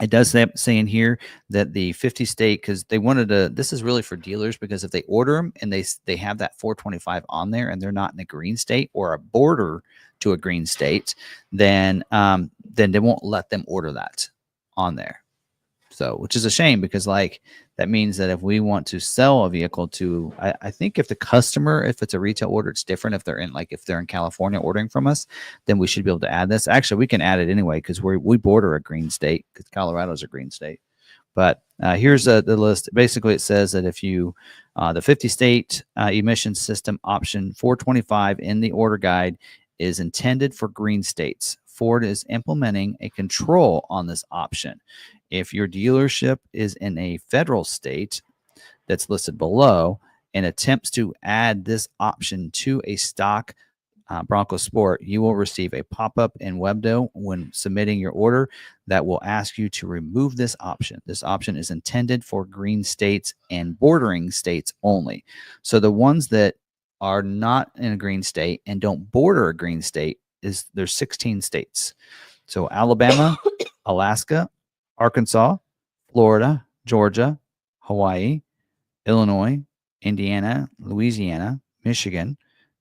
it does say in here that the 50 state, because they wanted to, this is really for dealers, because if they order them and they have that 425 on there and they're not in a green state or a border to a green state, then they won't let them order that on there. So, which is a shame, because that means that if we want to sell a vehicle to, I think if the customer, if it's a retail order, it's different. If they're in California ordering from us, then we should be able to add this. Actually, we can add it anyway, because we border a green state, because Colorado's a green state. But here's the list. Basically, it says that if you, the 50 state emission system option 425 in the order guide is intended for green states. Ford is implementing a control on this option. If your dealership is in a federal state that's listed below and attempts to add this option to a stock Bronco Sport, you will receive a pop-up in Webdo when submitting your order that will ask you to remove this option. This option is intended for green states and bordering states only. So the ones that are not in a green state and don't border a green state, there's 16 states. So Alabama, Alaska, Arkansas, Florida, Georgia, Hawaii, Illinois, Indiana, Louisiana, Michigan,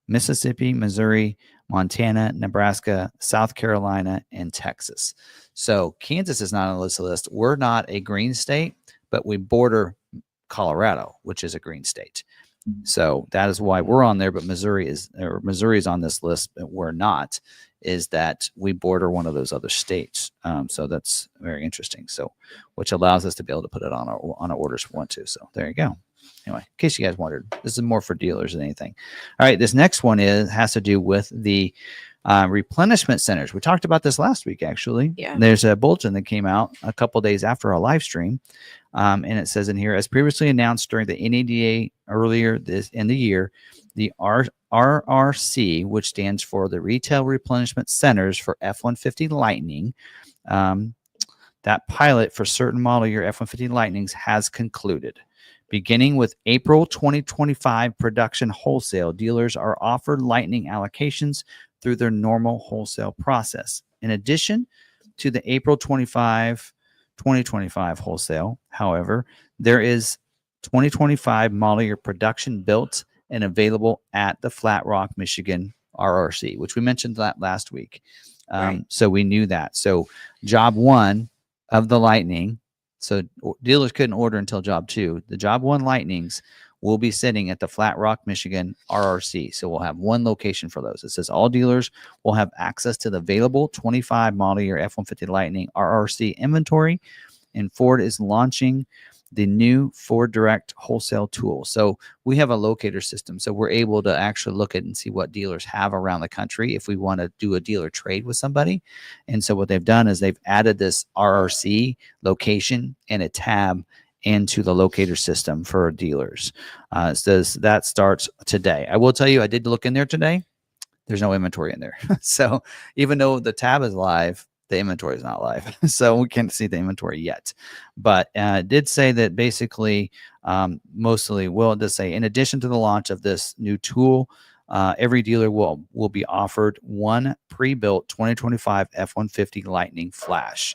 Mississippi, Missouri, Montana, Nebraska, South Carolina, and Texas. So Kansas is not on the list. We're not a green state, but we border Colorado, which is a green state. So that is why we're on there, but Missouri is on this list, but we're not, is that we border one of those other states. So that's very interesting. So, which allows us to be able to put it on our orders if we want to. So there you go. Anyway, in case you guys wondered, this is more for dealers than anything. All right, this next one has to do with the replenishment centers. We talked about this last week, actually. Yeah. There's a bulletin that came out a couple days after our live stream. And it says in here, as previously announced during the NADA earlier in the year, the RRC, which stands for the Retail Replenishment Centers for F-150 Lightning, that pilot for certain model year F-150 Lightnings has concluded. Beginning with April 2025 production wholesale, dealers are offered Lightning allocations through their normal wholesale process. In addition to the April 2025 wholesale, however, there is 2025 model year production built and available at the Flat Rock, Michigan RRC, which we mentioned that last week. Right. So we knew that. So job 1 of the Lightning, so dealers couldn't order until job 2. The job 1 Lightnings will be sitting at the Flat Rock, Michigan RRC. So we'll have one location for those. It says all dealers will have access to the available 25 model year F-150 Lightning RRC inventory, and Ford is launching the new Ford Direct wholesale tool. So we have a locator system. So we're able to actually look at and see what dealers have around the country if we want to do a dealer trade with somebody. And so what they've done is they've added this RRC location and a tab into the locator system for dealers. It says that starts today. I will tell you, I did look in there today. There's no inventory in there. So even though the tab is live, the inventory is not live. So we can't see the inventory yet. But it did say that basically, mostly, well, it does say, in addition to the launch of this new tool, every dealer will be offered one pre-built 2025 F-150 Lightning Flash.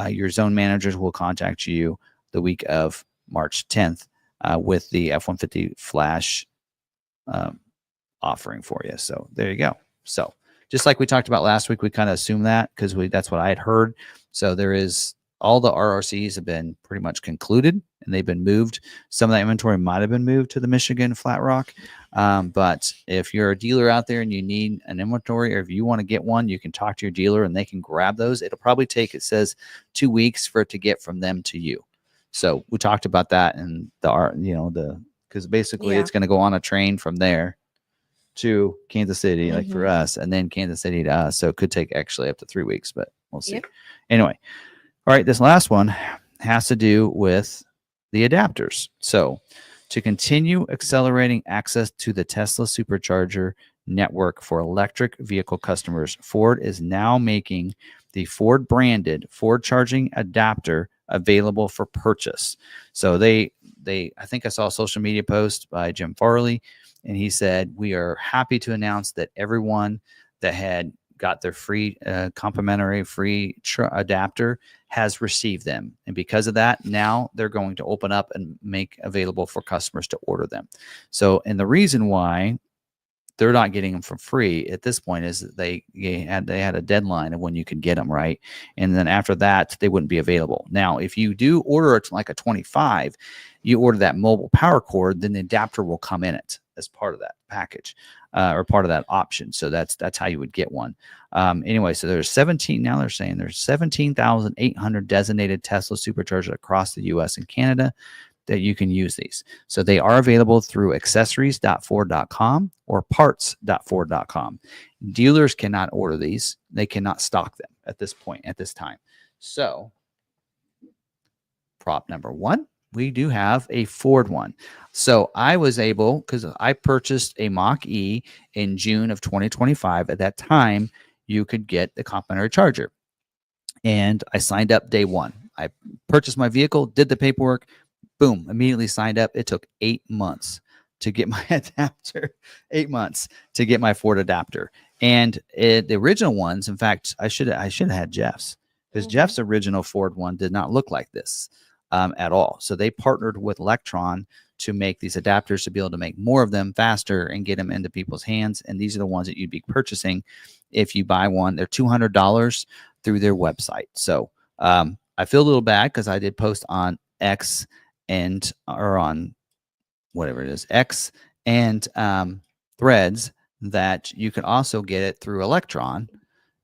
Your zone managers will contact you the week of March 10th with the F-150 Flash offering for you. So there you go. So just like we talked about last week, we kind of assumed that because that's what I had heard. So there is, all the RRCs have been pretty much concluded and they've been moved. Some of that inventory might have been moved to the Michigan Flat Rock. But if you're a dealer out there and you need an inventory, or if you want to get one, you can talk to your dealer and they can grab those. It'll probably take, it says, 2 weeks for it to get from them to you. So we talked about that and because basically it's going to go on a train from there to Kansas City, like for us, and then Kansas City to us. So it could take actually up to 3 weeks, but we'll see. Yep. Anyway. All right. This last one has to do with the adapters. So to continue accelerating access to the Tesla supercharger network for electric vehicle customers, Ford is now making the Ford branded Ford charging adapter available for purchase. So I think I saw a social media post by Jim Farley, and he said, we are happy to announce that everyone that had got their free complimentary free adapter has received them. And because of that, now they're going to open up and make available for customers to order them. So, and the reason why they're not getting them for free at this point is that they had a deadline of when you could get them, right? And then after that, they wouldn't be available. Now, if you do order it like a 25, you order that mobile power cord, then the adapter will come in it as part of that package or part of that option. So that's how you would get one. Anyway, so there's 17, now they're saying there's 17,800 designated Tesla superchargers across the US and Canada that you can use these. So they are available through accessories.ford.com or parts.ford.com. Dealers cannot order these. They cannot stock them at this point, at this time. So prop number 1, we do have a Ford one. So I was able, because I purchased a Mach-E in June of 2025. At that time, you could get the complimentary charger. And I signed up day 1. I purchased my vehicle, did the paperwork, boom, immediately signed up. It took 8 months to get my adapter, 8 months to get my Ford adapter. And the original ones, in fact, I should have had Jeff's, because Jeff's original Ford one did not look like this. at all. So they partnered with Lectron to make these adapters to be able to make more of them faster and get them into people's hands. And these are the ones that you'd be purchasing if you buy one. They're $200 through their website. So I feel a little bad because I did post on X or on whatever it is, X and Threads, that you can also get it through Lectron.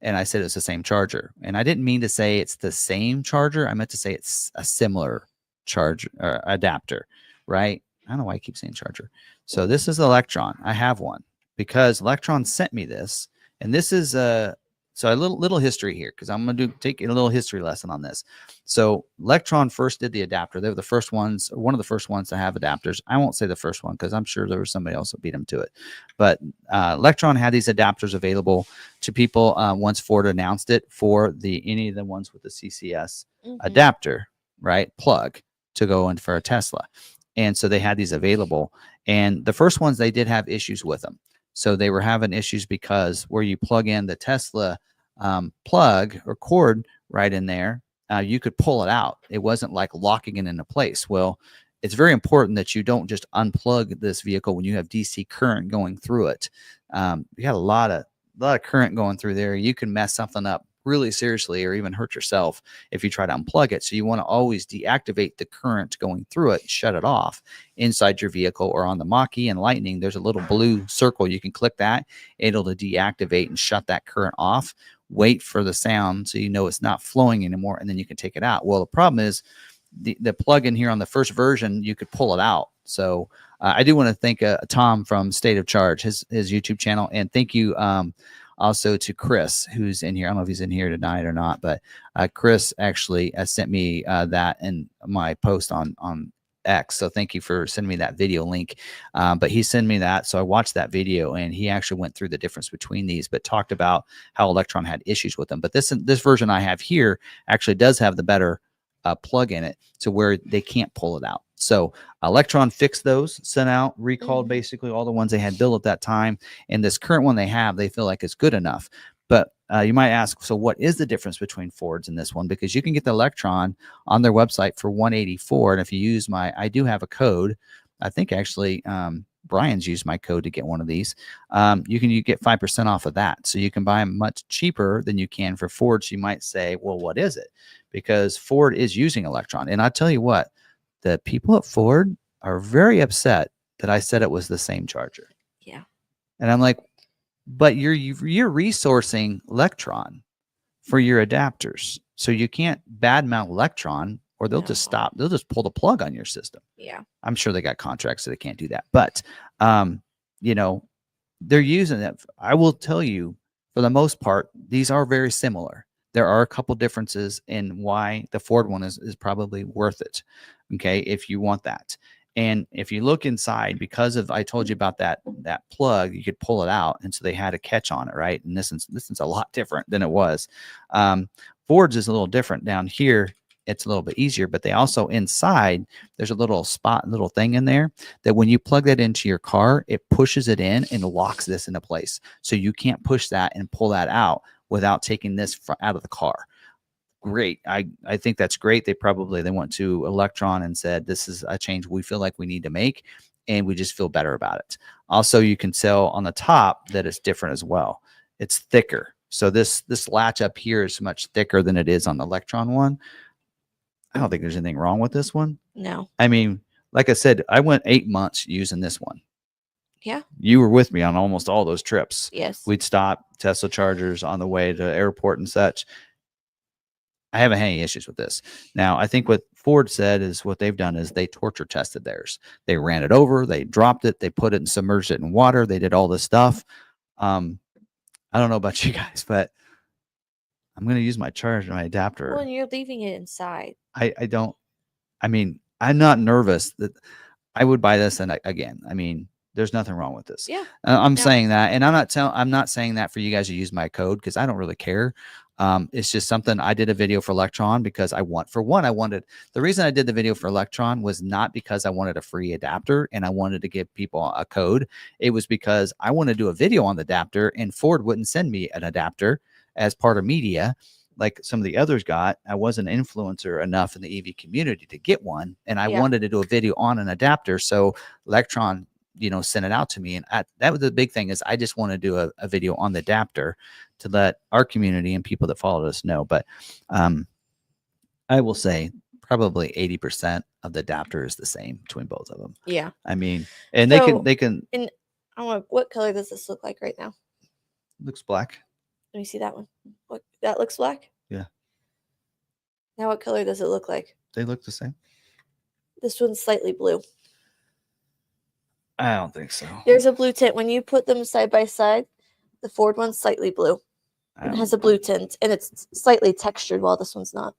And I said it's the same charger. And I didn't mean to say it's the same charger. I meant to say it's a similar charger or adapter, right? I don't know why I keep saying charger. So this is Lectron. I have one because Lectron sent me this. And this is so a little history here, because I'm going to take a little history lesson on this. So Lectron first did the adapter. They were the first ones, one of the first ones to have adapters. I won't say the first one because I'm sure there was somebody else that beat them to it. But Lectron had these adapters available to people once Ford announced it for any of the ones with the CCS adapter, right? Plug to go in for a Tesla. And so they had these available. And the first ones, they did have issues with them. So they were having issues because where you plug in the Tesla plug or cord right in there, you could pull it out. It wasn't like locking it into place. Well, it's very important that you don't just unplug this vehicle when you have DC current going through it. You got a lot of current going through there. You can mess something up really seriously or even hurt yourself if you try to unplug it. So you want to always deactivate the current going through it, shut it off inside your vehicle. Or on the mach-e and Lightning, there's a little blue circle. You can click that. It'll deactivate and shut that current off. Wait for the sound so you know it's not flowing anymore, and then you can take it out. Well, the problem is the plug-in here on the first version, you could pull it out. So I do want to thank Tom from State of Charge, his YouTube channel, and thank you also to Chris, who's in here. I don't know if he's in here tonight or not, but Chris actually sent me that in my post on X. So thank you for sending me that video link. But he sent me that. So I watched that video, and he actually went through the difference between these, but talked about how Lectron had issues with them. But this version I have here actually does have the better plug in it to where they can't pull it out. So Lectron fixed those, sent out, recalled basically all the ones they had built at that time. And this current one they have, they feel like it's good enough. But you might ask, so what is the difference between Ford's and this one? Because you can get the Lectron on their website for $184. And if you use I do have a code. I think actually Brian's used my code to get one of these. You get 5% off of that. So you can buy them much cheaper than you can for Ford. So you might say, well, what is it? Because Ford is using Lectron. And I tell you what, the people at Ford are very upset that I said it was the same charger. Yeah. And I'm like, but you're resourcing Lectron for your adapters. So you can't badmouth Lectron, or they'll just stop. They'll just pull the plug on your system. Yeah. I'm sure they got contracts so they can't do that. But, they're using it. I will tell you, for the most part, these are very similar. There are a couple differences in why the Ford one is probably worth it. Okay, if you want that. And if you look inside, because of I told you about that plug, you could pull it out, and so they had a catch on it, right? And this is a lot different than it was. Ford's is a little different. Down here, it's a little bit easier, but they also inside, there's a little thing in there that when you plug that into your car, it pushes it in and locks this into place. So you can't push that and pull that out without taking this out of the car. Great. I think that's great. They went to Lectron and said, this is a change we feel like we need to make, and we just feel better about it. Also, you can tell on the top that it's different as well. It's thicker. So this latch up here is much thicker than it is on the Lectron one. I don't think there's anything wrong with this one. No. I mean, like I said, I went 8 months using this one. Yeah. You were with me on almost all those trips. Yes. We'd stop Tesla chargers on the way to airport and such. I haven't had any issues with this. Now, I think what Ford said is what they've done is they torture tested theirs. They ran it over, they dropped it, they put it and submerged it in water. They did all this stuff. I don't know about you guys, but I'm going to use my charger, my adapter. Well, you're leaving it inside. I'm not nervous that I would buy this. And again, there's nothing wrong with this. Yeah. I'm saying that, and I'm not saying that for you guys to use my code, because I don't really care. It's just something I did a video for Lectron because the reason I did the video for Lectron was not because I wanted a free adapter and I wanted to give people a code. It was because I wanted to do a video on the adapter, and Ford wouldn't send me an adapter as part of media like some of the others got. I wasn't an influencer enough in the EV community to get one, and I wanted to do a video on an adapter. So Lectron, sent it out to me, and that was the big thing, is I just want to do a video on the adapter to let our community and people that followed us know. But I will say probably 80% of the adapter is the same between both of them. Yeah. I mean, and they can. And what color does this look like right now? Looks black. Let me see that one. What, that looks black? Yeah. Now what color does it look like? They look the same. This one's slightly blue. I don't think so. There's a blue tint. When you put them side by side, the Ford one's slightly blue. It has a blue tint, and it's slightly textured while this one's not.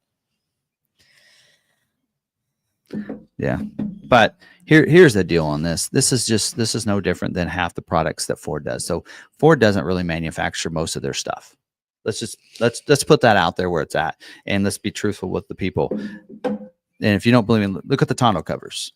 Yeah. But here's the deal on this. This is no different than half the products that Ford does. So Ford doesn't really manufacture most of their stuff. Let's put that out there where it's at, and let's be truthful with the people. And if you don't believe me, look at the tonneau covers.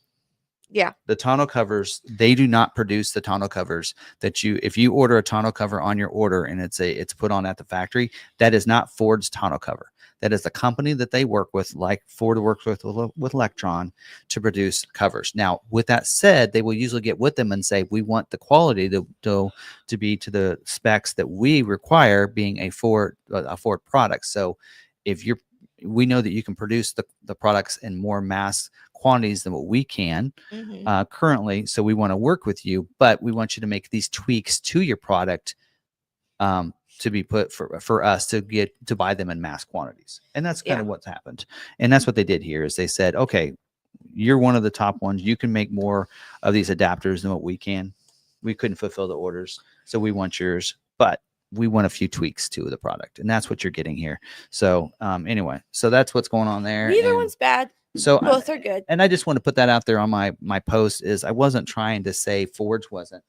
Yeah. The tonneau covers, they do not produce the tonneau covers that if you order a tonneau cover on your order and it's put on at the factory, that is not Ford's tonneau cover. That is the company that they work with, like Ford works with Lectron, to produce covers. Now, with that said, they will usually get with them and say, we want the quality to be to the specs that we require, being a Ford product. So we know that you can produce the products in more mass quantities than what we can currently. So we want to work with you, but we want you to make these tweaks to your product to be put for us to get to buy them in mass quantities. And that's kind of what's happened. And that's what they did here, is they said, okay, you're one of the top ones. You can make more of these adapters than what we can. We couldn't fulfill the orders, so we want yours, but we want a few tweaks to the product, and that's what you're getting here. So anyway, so that's what's going on there. Neither one's bad. So both are good. And I just want to put that out there on my post, is I wasn't trying to say Ford's wasn't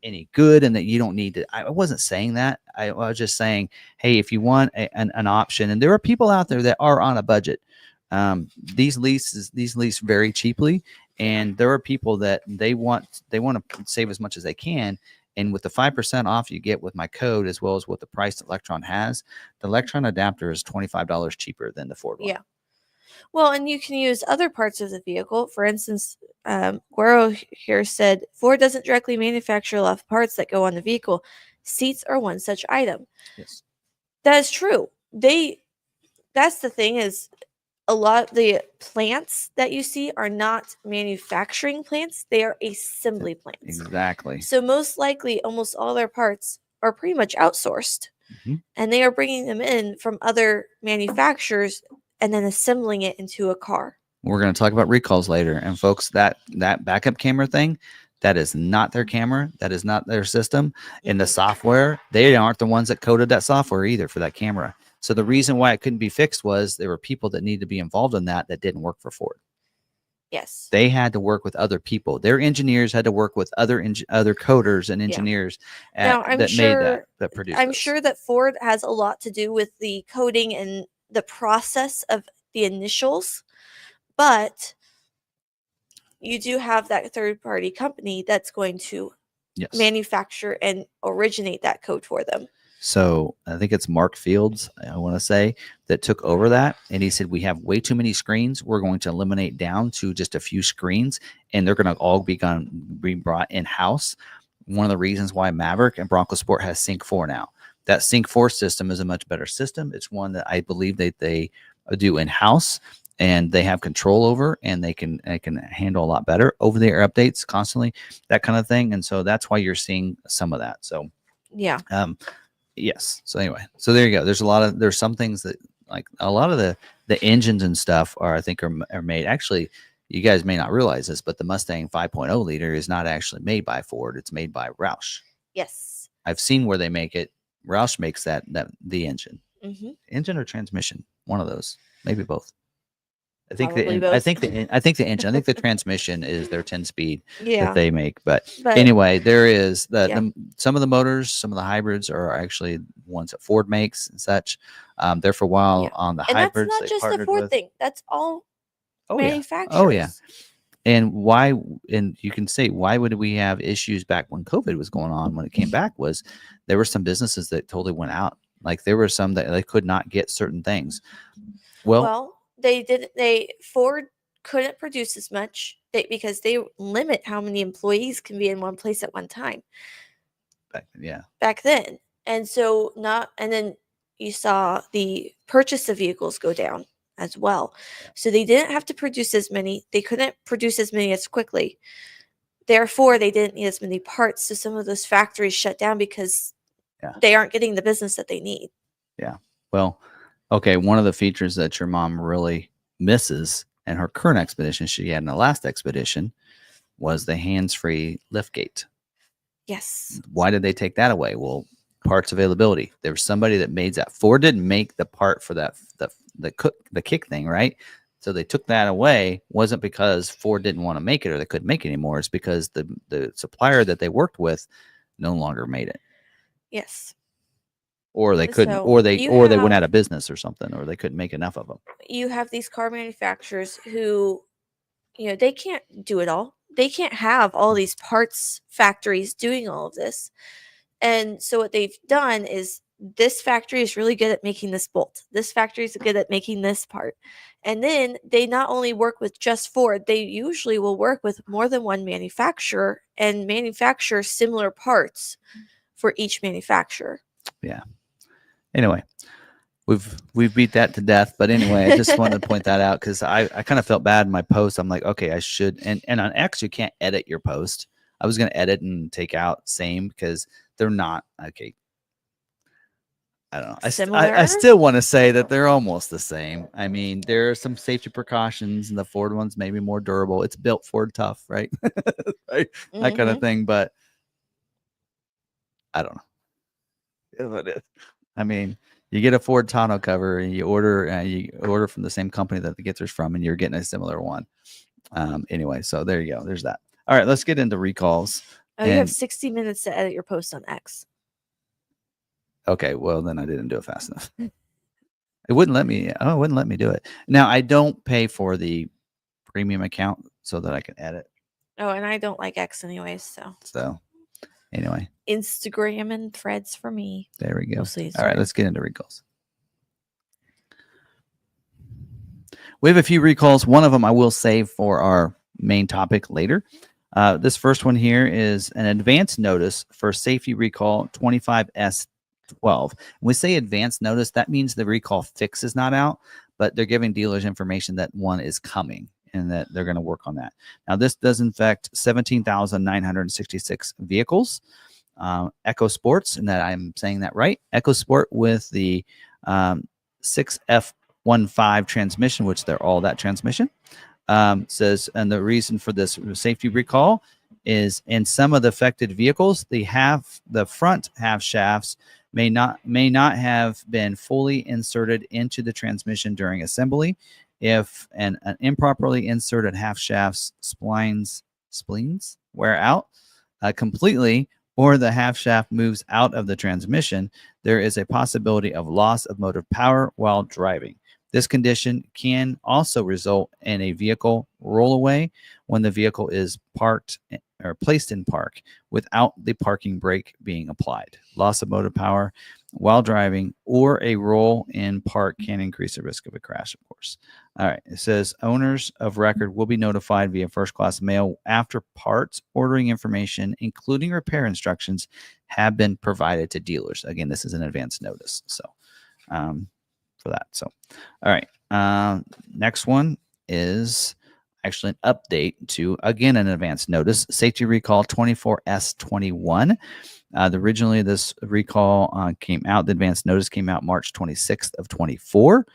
any good and that you don't need to. I wasn't saying that. I was just saying, hey, if you want an option, and there are people out there that are on a budget. These lease very cheaply, and there are people that they want to save as much as they can. And with the 5% off you get with my code, as well as with the price that Lectron has, the Lectron adapter is $25 cheaper than the Ford one. Yeah. Well, and you can use other parts of the vehicle. For instance, Guero here said, Ford doesn't directly manufacture a lot of parts that go on the vehicle. Seats are one such item. Yes. That is true. That's the thing, is a lot of the plants that you see are not manufacturing plants. They are assembly plants. Exactly. So most likely, almost all their parts are pretty much outsourced. Mm-hmm. And they are bringing them in from other manufacturers and then assembling it into a car. We're going to talk about recalls later. And folks, that backup camera thing, that is not their camera. That is not their system. In the software, they aren't the ones that coded that software either for that camera. So the reason why it couldn't be fixed was there were people that needed to be involved in that didn't work for Ford. Yes. They had to work with other people. Their engineers had to work with other coders and engineers that produced I'm those. sure that Ford has a lot to do with the coding and the process of the initials, but you do have that third-party company that's going to manufacture and originate that code for them. So I think it's Mark Fields, I want to say, that took over that. And he said, we have way too many screens. We're going to eliminate down to just a few screens, and they're going to all be brought in-house. One of the reasons why Maverick and Bronco Sport has Sync 4 now. That Sync 4 system is a much better system. It's one that I believe that they do in-house, and they have control over, and they can handle a lot better over-the-air updates constantly, that kind of thing. And so that's why you're seeing some of that. So yeah. Yes. So anyway, so there you go. There's some things that, like, a lot of the engines and stuff are made. Actually, you guys may not realize this, but the Mustang 5.0 liter is not actually made by Ford. It's made by Roush. Yes. I've seen where they make it. Roush makes the engine. Mm-hmm. Engine or transmission, one of those, maybe both. I think Probably the engine. I think the transmission is their 10-speed that they make. But anyway, there is some of the motors, some of the hybrids are actually ones that Ford makes and such. There for a while on the hybrids. That's not just a Ford thing. That's all manufacturers. Oh yeah. And why? And you can say, why would we have issues back when COVID was going on? When it came back, was there were some businesses that totally went out Like there were some that they could not get certain things. Well, Ford couldn't produce as much because they limit how many employees can be in one place at one time back then. And so and then you saw the purchase of vehicles go down as well. So they didn't have to produce as many. They couldn't produce as many as quickly. Therefore, they didn't need as many parts. So some of those factories shut down because they aren't getting the business that they need. Yeah. Well, okay. One of the features that your mom really misses in her current expedition, she had in the last expedition, was the hands-free liftgate. Yes. Why did they take that away? Well, parts availability. There was somebody that made that. Ford didn't make the part for that the kick thing, right? So they took that away. Wasn't because Ford didn't want to make it or they couldn't make it anymore. It's because the supplier that they worked with no longer made it. Yes. Or they couldn't, or they went out of business or something, or they couldn't make enough of them. You have these car manufacturers who, they can't do it all. They can't have all these parts factories doing all of this. And so what they've done is this factory is really good at making this bolt. This factory is good at making this part. And then they not only work with just Ford, they usually will work with more than one manufacturer and manufacture similar parts for each manufacturer. Yeah. Anyway, we've beat that to death. But anyway, I just wanted to point that out because I kind of felt bad in my post. I'm like, okay, I should. And on X, you can't edit your post. I was going to edit and take out same because they're not. Okay. I don't know. I still want to say that they're almost the same. I mean, there are some safety precautions, and the Ford one's maybe more durable. It's built Ford tough, right? Right? Mm-hmm. That kind of thing. But I don't know. It is. I mean, you get a Ford tonneau cover, and you order from the same company that the Gitzer's from, and you're getting a similar one. Anyway, so there you go. There's that. All right, let's get into recalls. Oh, you have 60 minutes to edit your post on X. Okay, well then I didn't do it fast enough. It wouldn't let me. Oh, it wouldn't let me do it. Now I don't pay for the premium account so that I can edit. Oh, and I don't like X anyways, so anyway, Instagram and Threads for me. There we go. All right, let's get into recalls. We have a few recalls. One of them I will save for our main topic later. This first one here is an advance notice for safety recall 25S12. When we say advance notice, that means the recall fix is not out, but they're giving dealers information that one is coming and that they're going to work on that. Now, this does infect 17,966 vehicles. EcoSports, and that I'm saying that right. EcoSport with the 6F15 transmission, which they're all that transmission. Says, and the reason for this safety recall is in some of the affected vehicles, the front half shafts may not have been fully inserted into the transmission during assembly. If an improperly inserted half shaft's spleens wear out completely, or the half shaft moves out of the transmission, there is a possibility of loss of motive power while driving. This condition can also result in a vehicle rollaway when the vehicle is parked or placed in park without the parking brake being applied. Loss of motive power while driving or a roll in park can increase the risk of a crash, of course. All right. It says owners of record will be notified via first-class mail after parts ordering information, including repair instructions, have been provided to dealers. Again, this is an advance notice. So, for that. So, all right. Next one is actually an update to, again, an advance notice, safety recall 24S21. Originally, this recall came out, the advance notice came out March 26th of 24.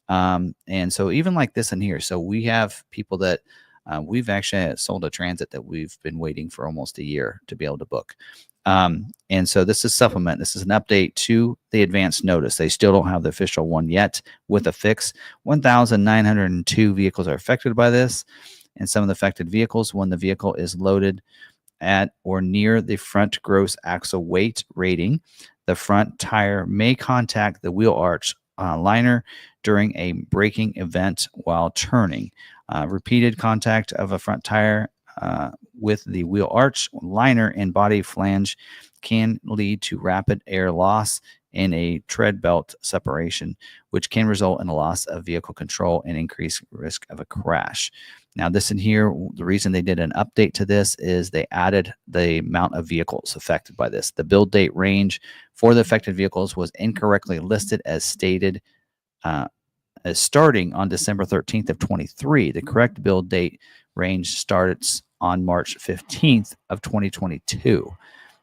And so even like this in here, so we have people that we've actually sold a transit that we've been waiting for almost a year to be able to book. And so this is supplement. This is an update to the advance notice. They still don't have the official one yet with a fix. 1,902 vehicles are affected by this. And some of the affected vehicles, when the vehicle is loaded at or near the front gross axle weight rating, the front tire may contact the wheel arch liner during a braking event while turning. Repeated contact of a front tire with the wheel arch liner and body flange can lead to rapid air loss in a tread belt separation, which can result in a loss of vehicle control and increased risk of a crash. Now, this in here, the reason they did an update to this is they added the amount of vehicles affected by this. The build date range for the affected vehicles was incorrectly listed as stated as starting on December 13th of 23. The correct build date range starts on March 15th of 2022.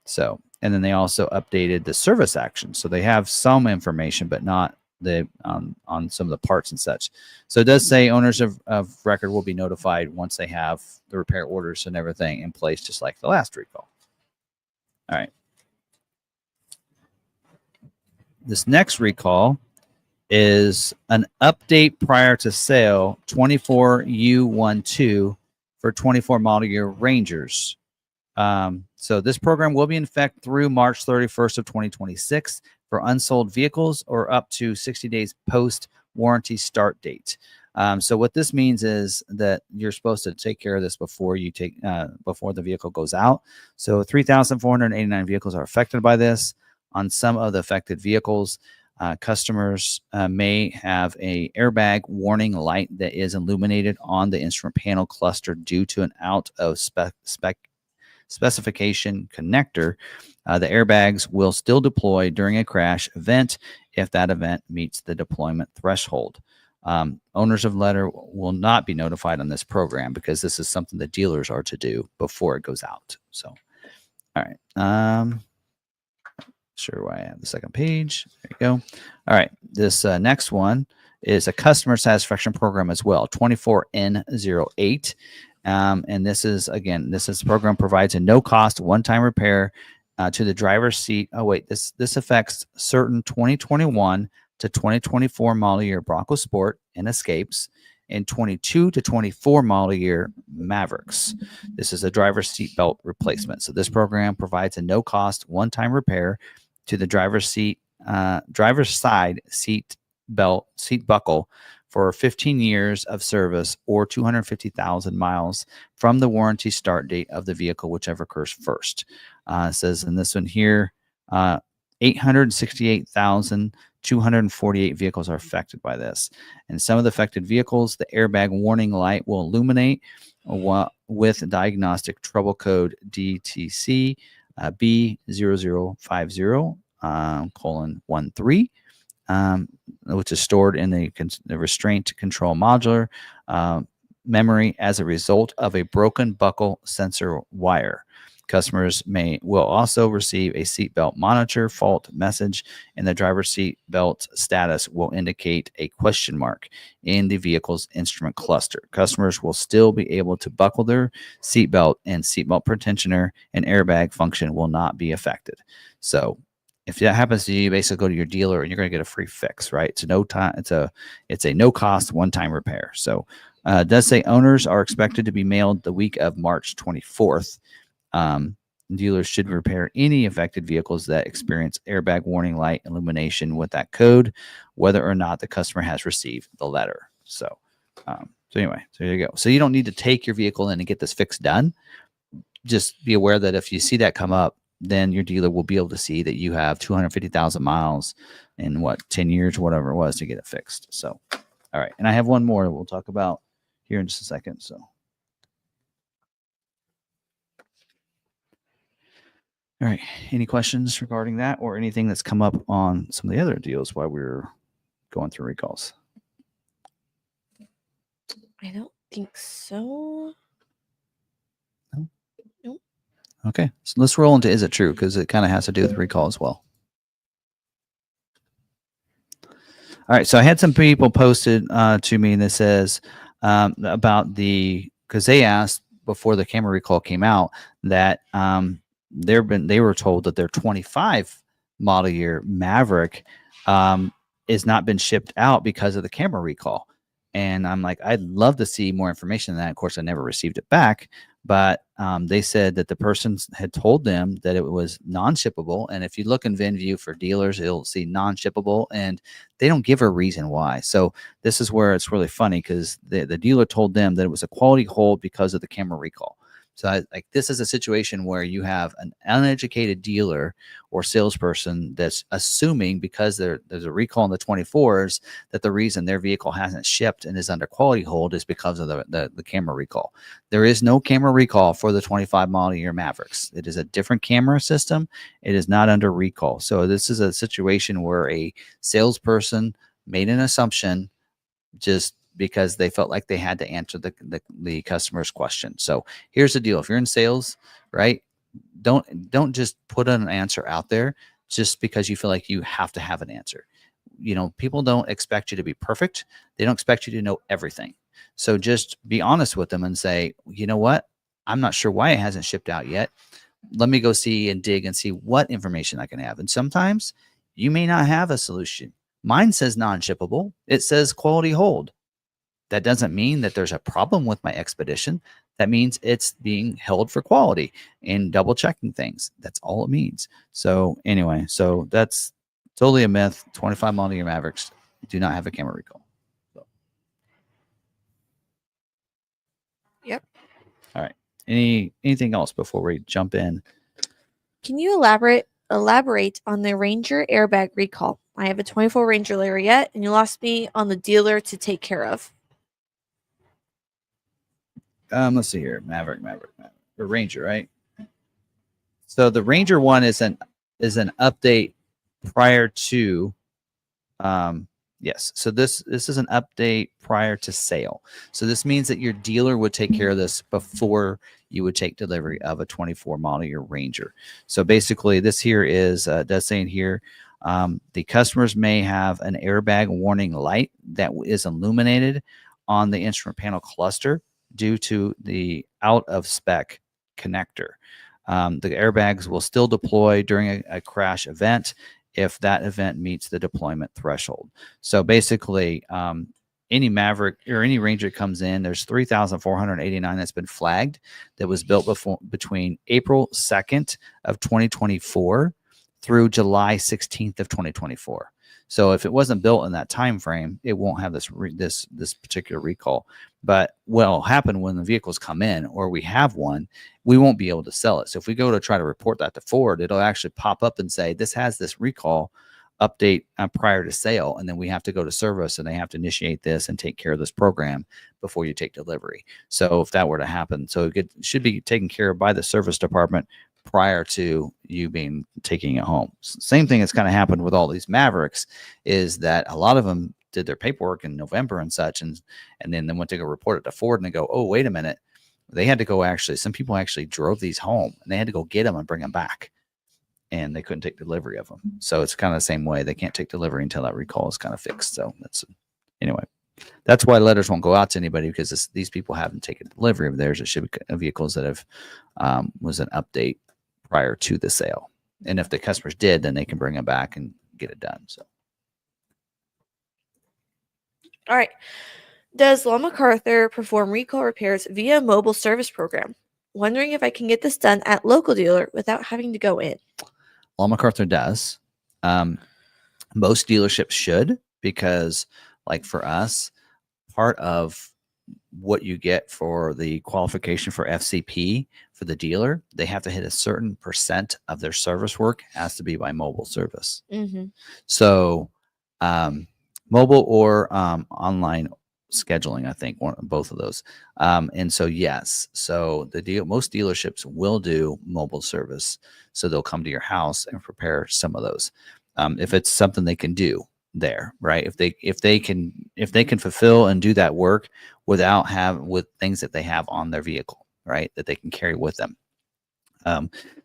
So, and then they also updated the service action. So they have some information, but not the on some of the parts and such. So it does say owners of record will be notified once they have the repair orders and everything in place, just like the last recall. All right. This next recall is an update prior to sale 24U12 for 24 model year Rangers. So this program will be in effect through March 31st of 2026 for unsold vehicles or up to 60 days post warranty start date. So what this means is that you're supposed to take care of this before you take before the vehicle goes out. So 3,489 vehicles are affected by this. On some of the affected vehicles, customers may have a airbag warning light that is illuminated on the instrument panel cluster due to an out of specification connector. The airbags will still deploy during a crash event if that event meets the deployment threshold. Owners of letter will not be notified on this program because this is something the dealers are to do before it goes out. So, all right. Sure why I have the second page. There you go. All right. This next one is a customer satisfaction program as well, 24N08. And this is, again, this program provides a no-cost one-time repair to the driver's seat. Oh, wait, this affects certain 2021 to 2024 model year Bronco Sport and Escapes and 22 to 24 model year Mavericks. This is a driver's seat belt replacement. So this program provides a no-cost one-time repair to the driver's side seat buckle for 15 years of service or 250,000 miles from the warranty start date of the vehicle, whichever occurs first. It says in this one here, 868,248 vehicles are affected by this. And some of the affected vehicles, the airbag warning light will illuminate with diagnostic trouble code DTC B0050:13, which is stored in the restraint control modular memory as a result of a broken buckle sensor wire. Customers will also receive a seatbelt monitor fault message, and the driver's seat belt status will indicate a question mark in the vehicle's instrument cluster. Customers will still be able to buckle their seatbelt, and seatbelt pretensioner and airbag function will not be affected. So if that happens to you, you basically go to your dealer and you're going to get a free fix, right? It's a no cost one-time repair. So it does say owners are expected to be mailed the week of March 24th. Dealers should repair any affected vehicles that experience airbag warning light illumination with that code, whether or not the customer has received the letter. So anyway, so there you go. So you don't need to take your vehicle in and get this fix done. Just be aware that if you see that come up, then your dealer will be able to see that you have 250,000 miles in 10 years, whatever it was, to get it fixed. So, all right. And I have one more we'll talk about here in just a second. So, all right. Any questions regarding that or anything that's come up on some of the other deals while we're going through recalls? I don't think so. No? Nope. Okay. So let's roll into Is It True? Because it kind of has to do with recall as well. All right. So I had some people posted to me that says about because they asked before the camera recall came out that they were told that their 25 model year Maverick is not been shipped out because of the camera recall. And I'm like, I'd love to see more information on that. Of course, I never received it back, but they said that the person had told them that it was non-shippable. And if you look in VinView for dealers, it'll see non-shippable, and they don't give a reason why. So this is where it's really funny because the dealer told them that it was a quality hold because of the camera recall. So like this is a situation where you have an uneducated dealer or salesperson that's assuming because there's a recall in the 24s that the reason their vehicle hasn't shipped and is under quality hold is because of the camera recall. There is no camera recall for the 25 model year Mavericks. It is a different camera system. It is not under recall. So this is a situation where a salesperson made an assumption just because they felt like they had to answer the customer's question. So here's the deal. If you're in sales, right, don't just put an answer out there just because you feel like you have to have an answer. People don't expect you to be perfect. They don't expect you to know everything. So just be honest with them and say, you know what? I'm not sure why it hasn't shipped out yet. Let me go see and dig and see what information I can have. And sometimes you may not have a solution. Mine says non-shippable. It says quality hold. That doesn't mean that there's a problem with my expedition. That means it's being held for quality and double checking things. That's all it means. So anyway, so that's totally a myth. 25 model year Mavericks do not have a camera recall. So. Yep. All right. Anything else before we jump in? Can you elaborate on the Ranger airbag recall? I have a 24 Ranger Lariat, and you lost me on the dealer to take care of. Let's see here. Maverick. The Ranger, right? So the Ranger one is an update prior to yes. So this is an update prior to sale. So this means that your dealer would take care of this before you would take delivery of a 24 model year Ranger. So basically this here is does say in here the customers may have an airbag warning light that is illuminated on the instrument panel cluster due to the out of spec connector. The airbags will still deploy during a crash event if that event meets the deployment threshold. So basically, any Maverick or any Ranger comes in, there's 3,489 that's been flagged that was built between April 2nd of 2024 through July 16th of 2024. So if it wasn't built in that time frame, it won't have this particular recall. But what will happen when the vehicles come in or we have one, we won't be able to sell it. So if we go to try to report that to Ford, it'll actually pop up and say, this has this recall update prior to sale. And then we have to go to service and they have to initiate this and take care of this program before you take delivery. So if that were to happen, so it should be taken care of by the service department prior to you taking it home. Same thing that's kind of happened with all these Mavericks is that a lot of them did their paperwork in November and such, and then they went to go report it to Ford and they go, oh, wait a minute. They had to go some people actually drove these home and they had to go get them and bring them back and they couldn't take delivery of them. So it's kind of the same way. They can't take delivery until that recall is kind of fixed. So that's why letters won't go out to anybody because these people haven't taken delivery of theirs. It should be vehicles that have was an update prior to the sale. And if the customers did, then they can bring them back and get it done. So. All right. Does McArthur perform recall repairs via mobile service program? Wondering if I can get this done at local dealer without having to go in. McArthur does. Most dealerships should, because like for us, part of what you get for the qualification for FCP for the dealer, they have to hit a certain % of their service work has to be by mobile service. Mm-hmm. So mobile or online scheduling, I think both of those. And so, yes, so most dealerships will do mobile service. So they'll come to your house and prepare some of those. If it's something they can do there, right? If they can fulfill and do that work with things that they have on their vehicle, right? That they can carry with them.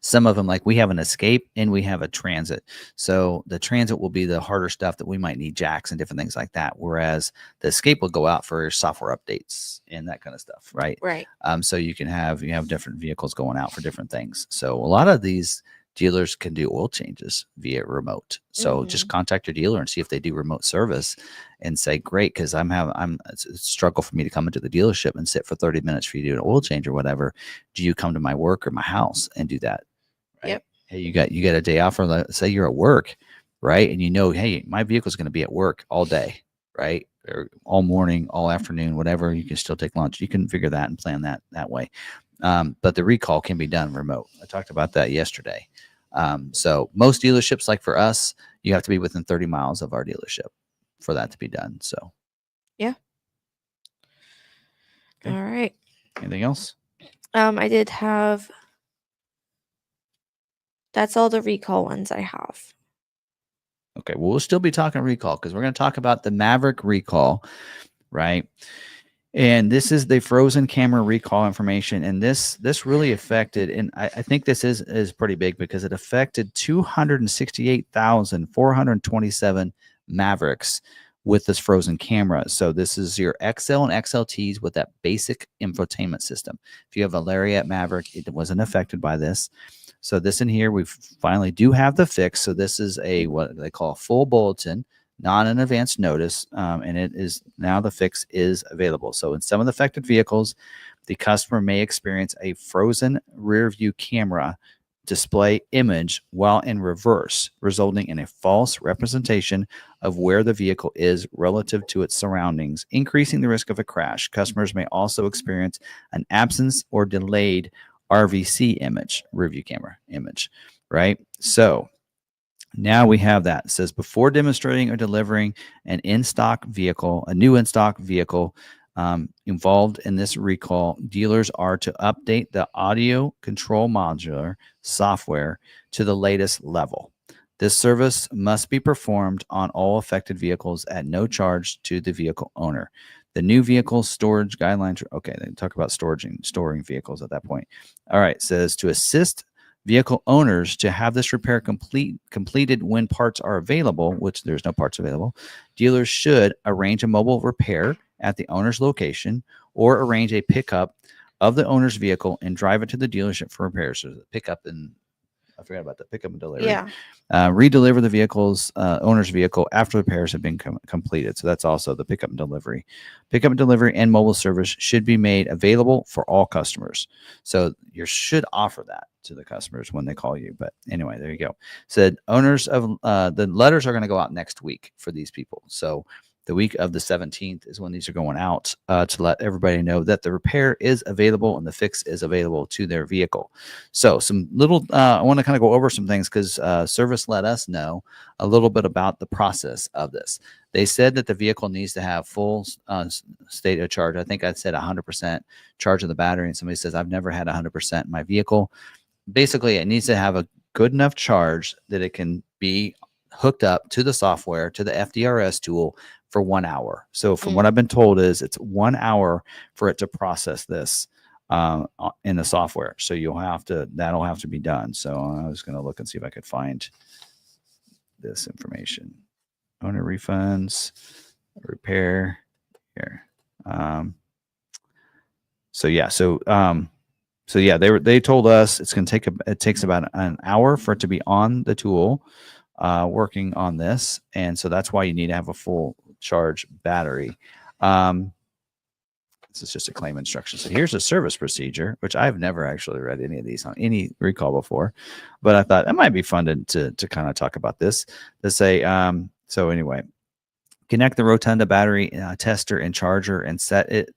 Some of them, like we have an Escape and we have a Transit. So the Transit will be the harder stuff that we might need jacks and different things like that. Whereas the Escape will go out for software updates and that kind of stuff. Right. Right. So you have different vehicles going out for different things. So a lot of these dealers can do oil changes via remote. So just contact your dealer and see if they do remote service and say, great, because it's a struggle for me to come into the dealership and sit for 30 minutes for you to do an oil change or whatever. Do you come to my work or my house and do that? Right? Yep. Hey, you got a day off, or say you're at work, right? And hey, my vehicle's going to be at work all day, right? Or all morning, all afternoon, whatever. You can still take lunch. You can figure that and plan that way. But the recall can be done remote. I talked about that yesterday. So most dealerships, like for us, you have to be within 30 miles of our dealership for that to be done. So Yeah. Okay. All right. Anything else? I did have. That's all the recall ones I have. Okay, well, we'll still be talking recall because we're going to talk about the Maverick recall, right? And this is the frozen camera recall information, and this really affected, and I think this is pretty big because it affected 268,427 Mavericks with this frozen camera. So this is your XL and XLTs with that basic infotainment system. If you have a Lariat Maverick, it wasn't affected by this. So this in here, we finally do have the fix. So this is a what they call a full bulletin, not an advance notice, and it is now the fix is available. So in some of the affected vehicles, the customer may experience a frozen rear view camera display image while in reverse, resulting in a false representation of where the vehicle is relative to its surroundings, increasing the risk of a crash. Customers may also experience an absence or delayed RVC image, rear view camera image, right? So now we have that. It says before demonstrating or delivering an in-stock vehicle, a new in-stock vehicle involved in this recall, dealers are to update the audio control modular software to the latest level. This service must be performed on all affected vehicles at no charge to the vehicle owner. The new vehicle storage guidelines. Okay, they talk about storing vehicles at that point. All right, it says to assist vehicle owners to have this repair completed when parts are available, which there's no parts available. Dealers should arrange a mobile repair at the owner's location or arrange a pickup of the owner's vehicle and drive it to the dealership for repairs. So the pickup and I forgot about the pickup and delivery. Yeah. Redeliver the vehicle's owner's vehicle after repairs have been completed. So that's also the pickup and delivery. Pickup and delivery and mobile service should be made available for all customers. So you should offer that to the customers when they call you. But anyway, there you go. Said owners of the letters are going to go out next week for these people. So the week of the 17th is when these are going out to let everybody know that the repair is available and the fix is available to their vehicle. So some little, I want to kind of go over some things because service let us know a little bit about the process of this. They said that the vehicle needs to have full state of charge. I think I said 100% charge of the battery, and somebody says, I've never had 100% in my vehicle. Basically, it needs to have a good enough charge that it can be hooked up to the software, to the FDRS tool for 1 hour. So from what I've been told is it's 1 hour for it to process this in the software. So that'll have to be done. So I was going to look and see if I could find this information. Owner refunds, repair here. They told us it's going to it takes about an hour for it to be on the tool working on this. And so that's why you need to have a full charge battery. This is just a claim instruction. So here's a service procedure, which I've never actually read any of these on any recall before, but I thought it might be fun to kind of talk about this. To say, so anyway, connect the Rotunda battery tester and charger and set it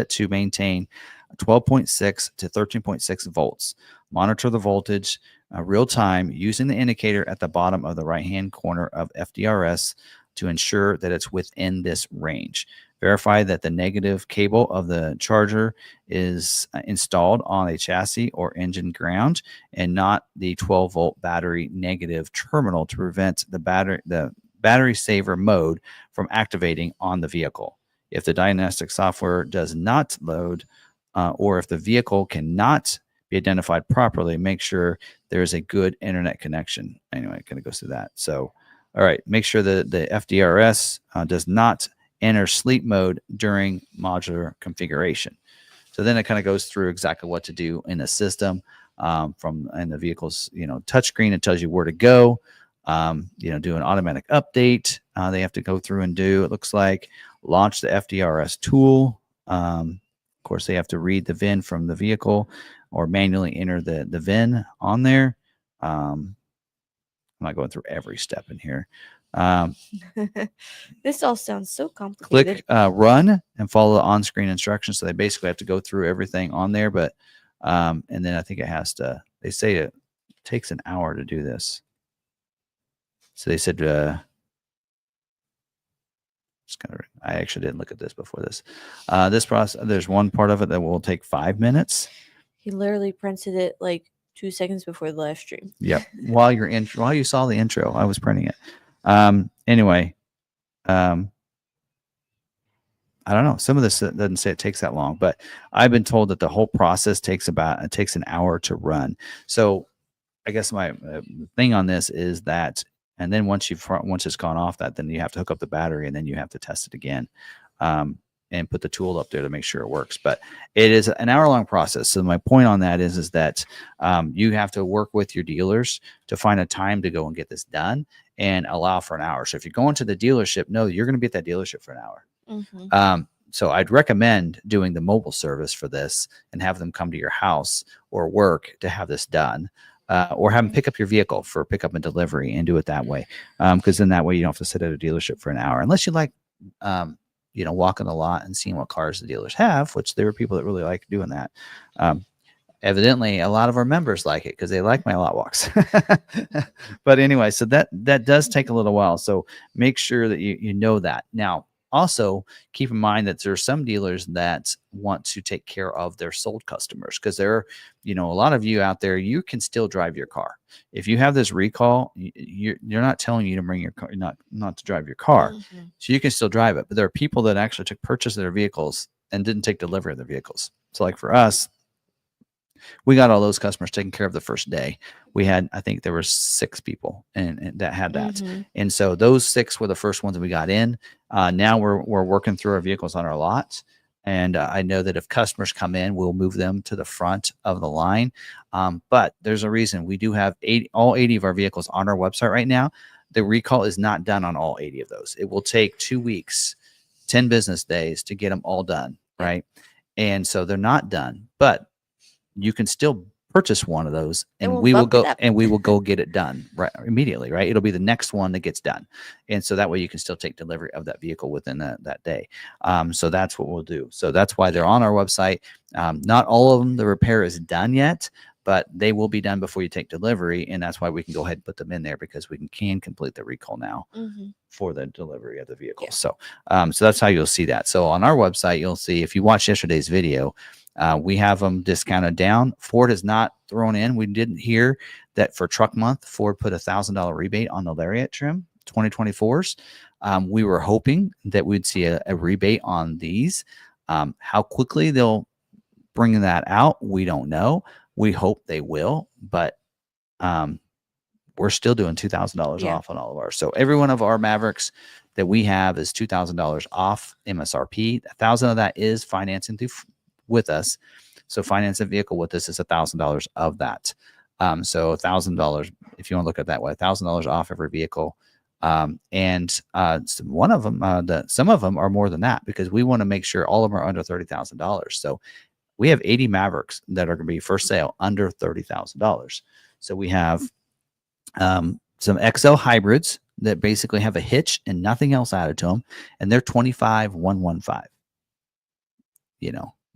to maintain 12.6 to 13.6 volts. Monitor the voltage real time using the indicator at the bottom of the right-hand corner of FDRS to ensure that it's within this range. Verify that the negative cable of the charger is installed on a chassis or engine ground and not the 12-volt battery negative terminal to prevent the battery saver mode from activating on the vehicle. If the diagnostic software does not load or if the vehicle cannot be identified properly, make sure there's a good internet connection. Anyway, it kind of goes through that. So, all right, make sure that the FDRS does not enter sleep mode during modular configuration. So then it kind of goes through exactly what to do in the system in the vehicle's touchscreen. It tells you where to go. Do an automatic update. They have to go through and do. It looks like launch the FDRS tool. Of course, they have to read the VIN from the vehicle or manually enter the VIN on there. I'm not going through every step in here. This all sounds so complicated. Click run and follow the on-screen instructions. So they basically have to go through everything on there, but And then I think it has to. They say it takes an hour to do this. So they said. I actually didn't look at this before this. This process, there's one part of it that will take 5 minutes. He literally printed it like 2 seconds before the live stream. Yep. While you saw the intro, I was printing it. Anyway, I don't know. Some of this doesn't say it takes that long, but I've been told that the whole process takes an hour to run. So I guess my thing on this is that, and then once it's gone off that, then you have to hook up the battery and then you have to test it again. And put the tool up there to make sure it works. But it is an hour-long process. So my point on that is that you have to work with your dealers to find a time to go and get this done and allow for an hour. So if you're going to the dealership, no, you're going to be at that dealership for an hour. Mm-hmm. So I'd recommend doing the mobile service for this and have them come to your house or work to have this done. Or have them pick up your vehicle for pickup and delivery and do it that way. Because then that way you don't have to sit at a dealership for an hour. Unless you like walking the lot and seeing what cars the dealers have, which there are people that really like doing that. Evidently, a lot of our members like it because they like my lot walks. But anyway, so that does take a little while. So make sure that you know that. Now, also keep in mind that there are some dealers that want to take care of their sold customers because there are, a lot of you out there, you can still drive your car. If you have this recall, you're not telling you to bring your car, not to drive your car. Mm-hmm. So you can still drive it. But there are people that actually took purchase of their vehicles and didn't take delivery of their vehicles. So like for us, we got all those customers taken care of the first day. We had, I think there were 6 people and that had that. Mm-hmm. And so those 6 were the first ones that we got in. Now we're working through our vehicles on our lot. And I know that if customers come in, we'll move them to the front of the line. But there's a reason we do have all 80 of our vehicles on our website right now. The recall is not done on all 80 of those. It will take 2 weeks, 10 business days to get them all done. Right. And so they're not done, but you can still purchase one of those and we will go get it done right immediately. Right. It'll be the next one that gets done. And so that way you can still take delivery of that vehicle within that day. So that's what we'll do. So that's why they're on our website. Not all of them, the repair is done yet, but they will be done before you take delivery. And that's why we can go ahead and put them in there because we can complete the recall now for the delivery of the vehicle. Yeah. So that's how you'll see that. So on our website, you'll see, if you watch yesterday's video, we have them discounted down. Ford has not thrown in. We didn't hear that for truck month, Ford put $1,000 rebate on the Lariat trim 2024s. We were hoping that we'd see a rebate on these. How quickly they'll bring that out, we don't know. We hope they will, but we're still doing $2,000 off on all of ours. So every one of our Mavericks that we have is $2,000 off MSRP. $1,000 of that is financing with us. So finance a vehicle with us is $1,000 of that. So $1,000, if you want to look at it that way, $1,000 off every vehicle. And one of them, some of them are more than that because we want to make sure all of them are under $30,000. So we have 80 Mavericks that are going to be for sale under $30,000. So we have some XL hybrids that basically have a hitch and nothing else added to them, and they're $25,115.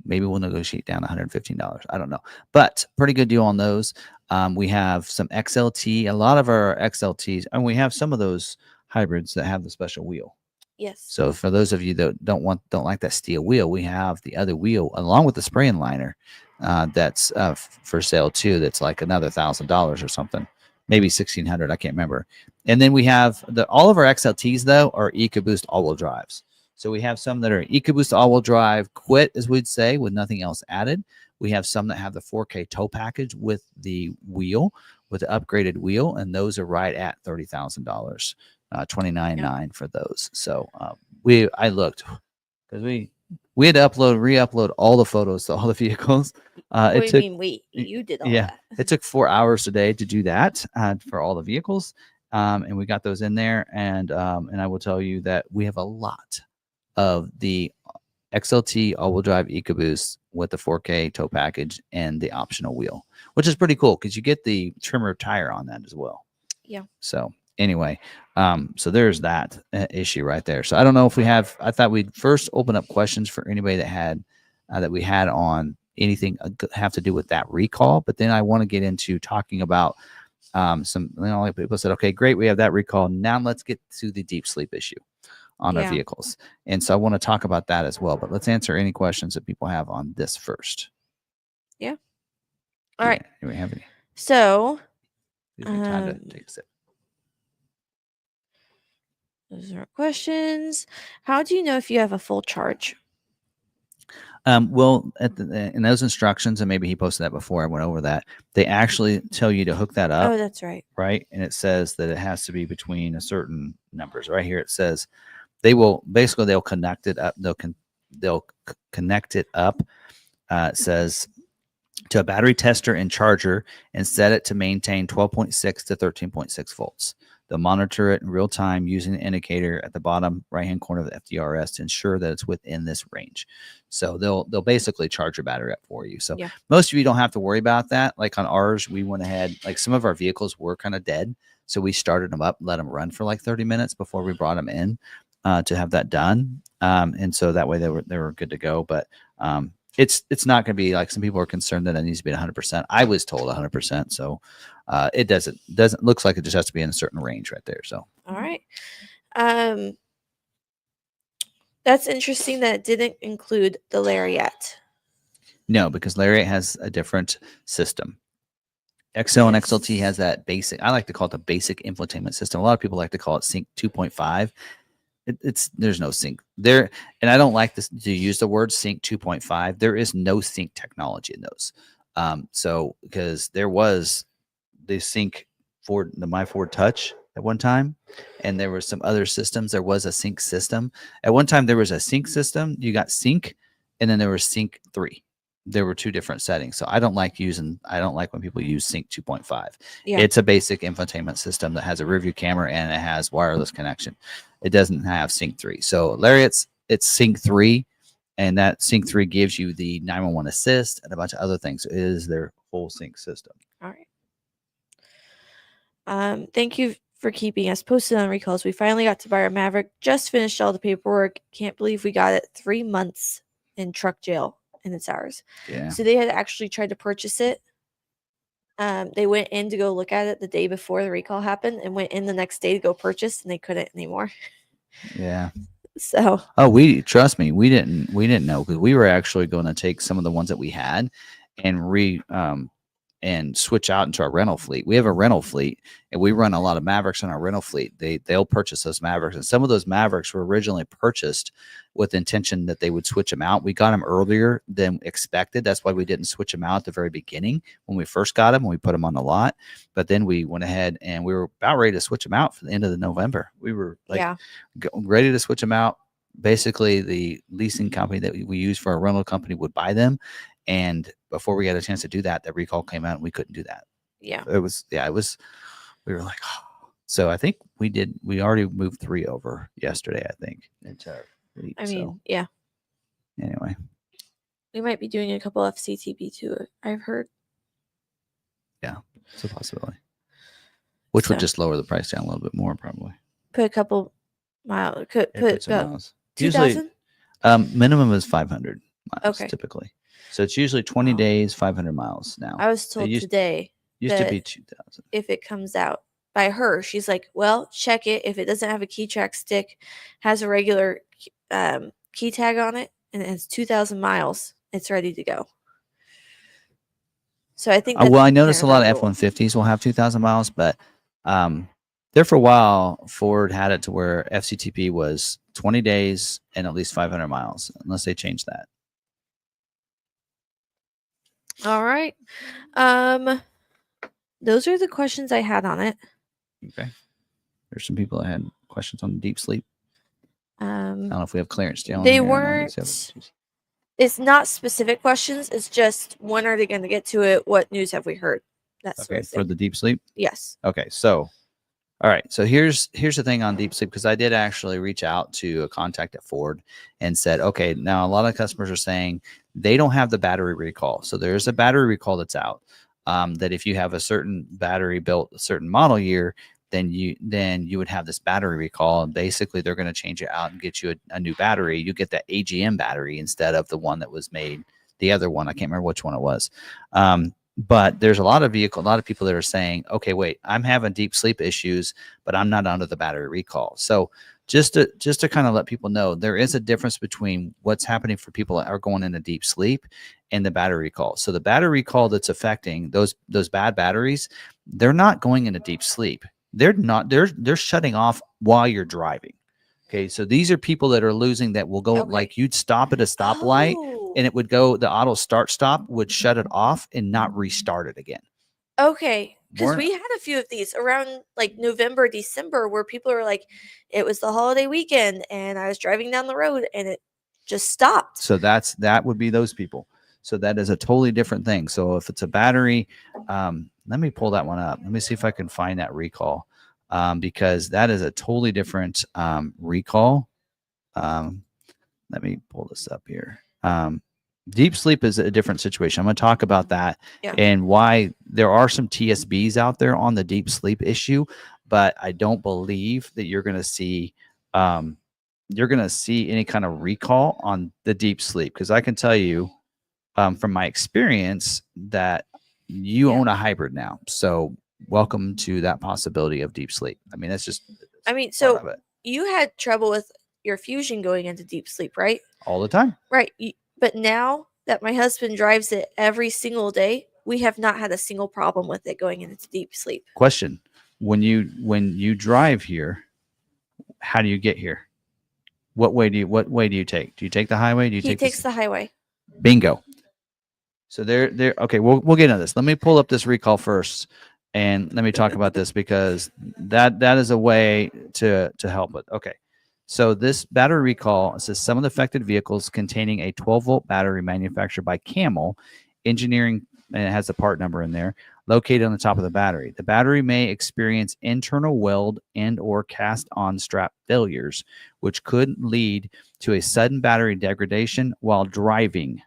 Maybe we'll negotiate down $115. I don't know, but pretty good deal on those. We have some XLT, a lot of our XLTs, and we have some of those hybrids that have the special wheel. Yes. So for those of you that don't like that steel wheel, we have the other wheel along with the spraying liner that's for sale too. That's like another $1,000 or something, maybe $1,600. I can't remember. And then we have all of our XLTs though are EcoBoost all-wheel drives. So we have some that are EcoBoost all-wheel drive quit, as we'd say, with nothing else added. We have some that have the 4K tow package with the wheel, with the upgraded wheel, and those are right at $30,000, $29,900 for those. So I looked because we had to re-upload all the photos to all the vehicles. You did all that? It took 4 hours today to do that for all the vehicles, and we got those in there. And I will tell you that we have a lot of the XLT all-wheel drive EcoBoost with the 4K tow package and the optional wheel, which is pretty cool because you get the trimmer tire on that as well. Yeah. So anyway, so there's that issue right there. So I don't know if we have. I thought we'd first open up questions for anybody that had that we had on anything have to do with that recall. But then I want to get into talking about some, like people said, okay, great, we have that recall. Now let's get to the deep sleep issue on our vehicles. And so I want to talk about that as well. But let's answer any questions that people have on this first. Yeah. All right. Do we have any? So, time to take a sip. Those are questions. How do you know if you have a full charge? Well, in those instructions, and maybe he posted that before I went over that, they actually tell you to hook that up. Oh, that's right. Right. And it says that it has to be between a certain numbers. Right here it says they'll connect it up. They'll connect it up. It says to a battery tester and charger and set it to maintain 12.6 to 13.6 volts. They'll monitor it in real time using the indicator at the bottom right-hand corner of the FDRS to ensure that it's within this range. So they'll basically charge your battery up for you. So most of you don't have to worry about that. Like on ours, we went ahead, like some of our vehicles were kind of dead. So we started them up, let them run for like 30 minutes before we brought them in to have that done. And so that way they were good to go. But it's not going to be like some people are concerned that it needs to be 100%. I was told 100%. So it doesn't looks like it just has to be in a certain range right there. So all right. That's interesting that it didn't include the Lariat. No, because Lariat has a different system. XL and XLT has that basic, I like to call it the basic infotainment system. A lot of people like to call it Sync 2.5. There's no sync there, and I don't like to use the word sync 2.5. There is no sync technology in those. So because there was the sync for my Ford Touch at one time, and there were some other systems. There was a sync system at one time. There was a sync system. You got sync, and then there was sync 3. There were 2 different settings. So I don't like when people use sync 2.5. It's a basic infotainment system that has a rear view camera and it has wireless connection. It doesn't have sync 3. So Lariat's it's sync 3, and that sync 3 gives you the 911 assist and a bunch of other things. It is their whole sync system. All right. Thank you for keeping us posted on recalls. We finally got to buy our Maverick. Just finished all the paperwork. Can't believe we got it 3 months in truck jail. And it's ours. Yeah. So they had actually tried to purchase it. They went in to go look at it the day before the recall happened, and went in the next day to go purchase, and they couldn't anymore. Yeah. So. Oh, trust me, we didn't know, because we were actually going to take some of the ones that we had and switch out into our rental fleet. We have a rental fleet, and we run a lot of Mavericks in our rental fleet. They'll purchase those Mavericks, and some of those Mavericks were originally purchased with the intention that they would switch them out. We got them earlier than expected. That's why we didn't switch them out at the very beginning when we first got them, when we put them on the lot. But then we went ahead and we were about ready to switch them out for the end of November. We were ready to switch them out. Basically, the leasing company that we use for our rental company would buy them. And before we had a chance to do that, the recall came out and we couldn't do that. Yeah. We were like, oh. So I think we already moved 3 over yesterday, I think. Yeah. Anyway. We might be doing a couple FCTP too, I've heard. Yeah, it's a possibility. Which would just lower the price down a little bit more, probably. Put a couple miles. Put some miles. 2,000? Minimum is 500 miles typically. So it's usually 20 days, 500 miles now. I was told today. Used to be 2,000. If it comes out by her, she's like, well, check it. If it doesn't have a key track stick, has a regular key tag on it, and it has 2,000 miles, it's ready to go. So I think. I noticed a lot of F-150s will have 2,000 miles, but there for a while, Ford had it to where FCTP was 20 days and at least 500 miles, unless they changed that. All right. Those are the questions I had on it. Okay. There's some people that had questions on deep sleep. I don't know if we have clearance down. They weren't. It's not specific questions. It's just, when are they going to get to it? What news have we heard? That's okay. For the deep sleep. Yes. Okay. So, all right. So here's the thing on deep sleep, because I did actually reach out to a contact at Ford and said, okay, now a lot of customers are saying they don't have the battery recall. So there's a battery recall that's out. That if you have a certain battery built a certain model year, then you would have this battery recall, and basically they're going to change it out and get you a new battery. You get that AGM battery instead of the one that was made the other one. I can't remember which one it was. But there's a lot of people that are saying, okay, wait, I'm having deep sleep issues, but I'm not under the battery recall. So just to kind of let people know, there is a difference between what's happening for people that are going into deep sleep and the battery recall. So the battery recall that's affecting those bad batteries, they're not going into deep sleep. They're shutting off while you're driving. Okay, so these are people that are losing that will go like you'd stop at a stoplight and it would go, the auto stop would shut it off and not restart it again. Okay, because we had a few of these around like November, December, where people are like, it was the holiday weekend and I was driving down the road and it just stopped. So that would be those people. So that is a totally different thing. So if it's a battery, let me pull that one up. Let me see if I can find that recall, because that is a totally different recall. Let me pull this up here. Deep sleep is a different situation. I'm going to talk about that and why there are some TSBs out there on the deep sleep issue, but I don't believe that you're going to see any kind of recall on the deep sleep, because I can tell you from my experience that you own a hybrid now. So welcome to that possibility of deep sleep. I mean, that's just, so you had trouble with your Fusion going into deep sleep, right? All the time. Right. But now that my husband drives it every single day, we have not had a single problem with it going into deep sleep. Question. When you drive here, how do you get here? What way do you take? Do you take the highway? He takes the highway. Bingo. So there. Okay, we'll get into this. Let me pull up this recall first, and let me talk about this, because that is a way to help it. Okay. So this battery recall says some of the affected vehicles containing a 12-volt battery manufactured by Camel Engineering, and it has the part number in there, located on the top of the battery. The battery may experience internal weld and or cast-on strap failures, which could lead to a sudden battery degradation while driving.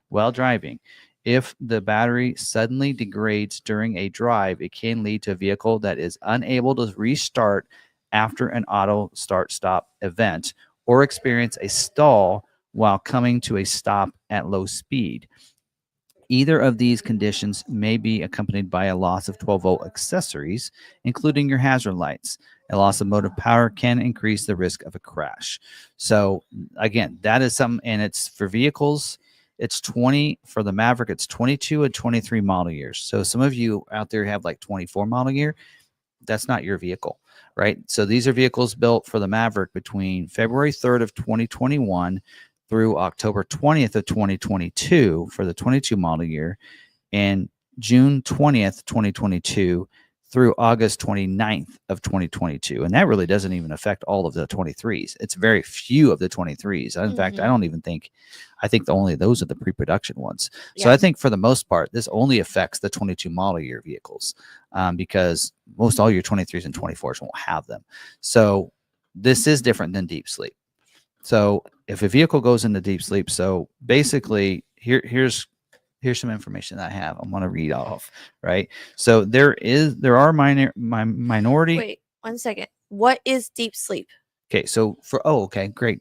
If the battery suddenly degrades during a drive, it can lead to a vehicle that is unable to restart after an auto start-stop event, or experience a stall while coming to a stop at low speed. Either of these conditions may be accompanied by a loss of 12-volt accessories, including your hazard lights. A loss of motive power can increase the risk of a crash. So again, that is something, and it's for vehicles. It's 20 for the Maverick. It's 22 and 23 model years. So some of you out there have like 24 model year. That's not your vehicle, right? So these are vehicles built for the Maverick between February 3rd of 2021 through October 20th of 2022 for the 22 model year, and June 20th, 2022 through August 29th of 2022. And that really doesn't even affect all of the 23s. It's very few of the 23s. In fact, I think only those are the pre-production ones. So I think for the most part, this only affects the 22 model year vehicles, because most all your 23s and 24s won't have them. So this is different than deep sleep. So if a vehicle goes into deep sleep, so basically here's some information that I have. I'm going to read off, right? So there are minority. Wait, 1 second. What is deep sleep? Okay, so okay, great.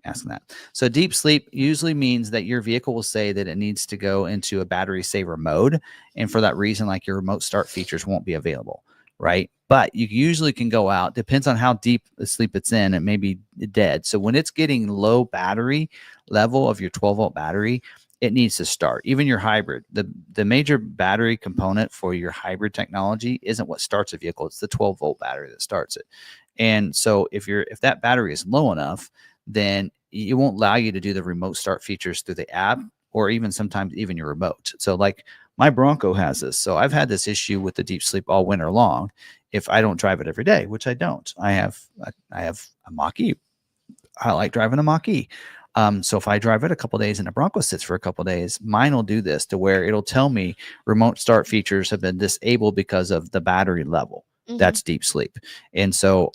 Asking that. So deep sleep usually means that your vehicle will say that it needs to go into a battery saver mode, and for that reason, like your remote start features won't be available, right? But you usually can go out, depends on how deep the sleep it's in, it may be dead. So when it's getting low battery level of your 12-volt battery, it needs to start. Even your hybrid, the major battery component for your hybrid technology isn't what starts a vehicle, it's the 12-volt battery that starts it. And so if that battery is low enough, then it won't allow you to do the remote start features through the app, or even sometimes even your remote. So like my Bronco has this. So I've had this issue with the deep sleep all winter long if I don't drive it every day, which I don't. I have a mach-e. I like driving a mach-e. So if I drive it a couple days and the Bronco sits for a couple days, mine will do this to where it'll tell me remote start features have been disabled because of the battery level. That's deep sleep. And so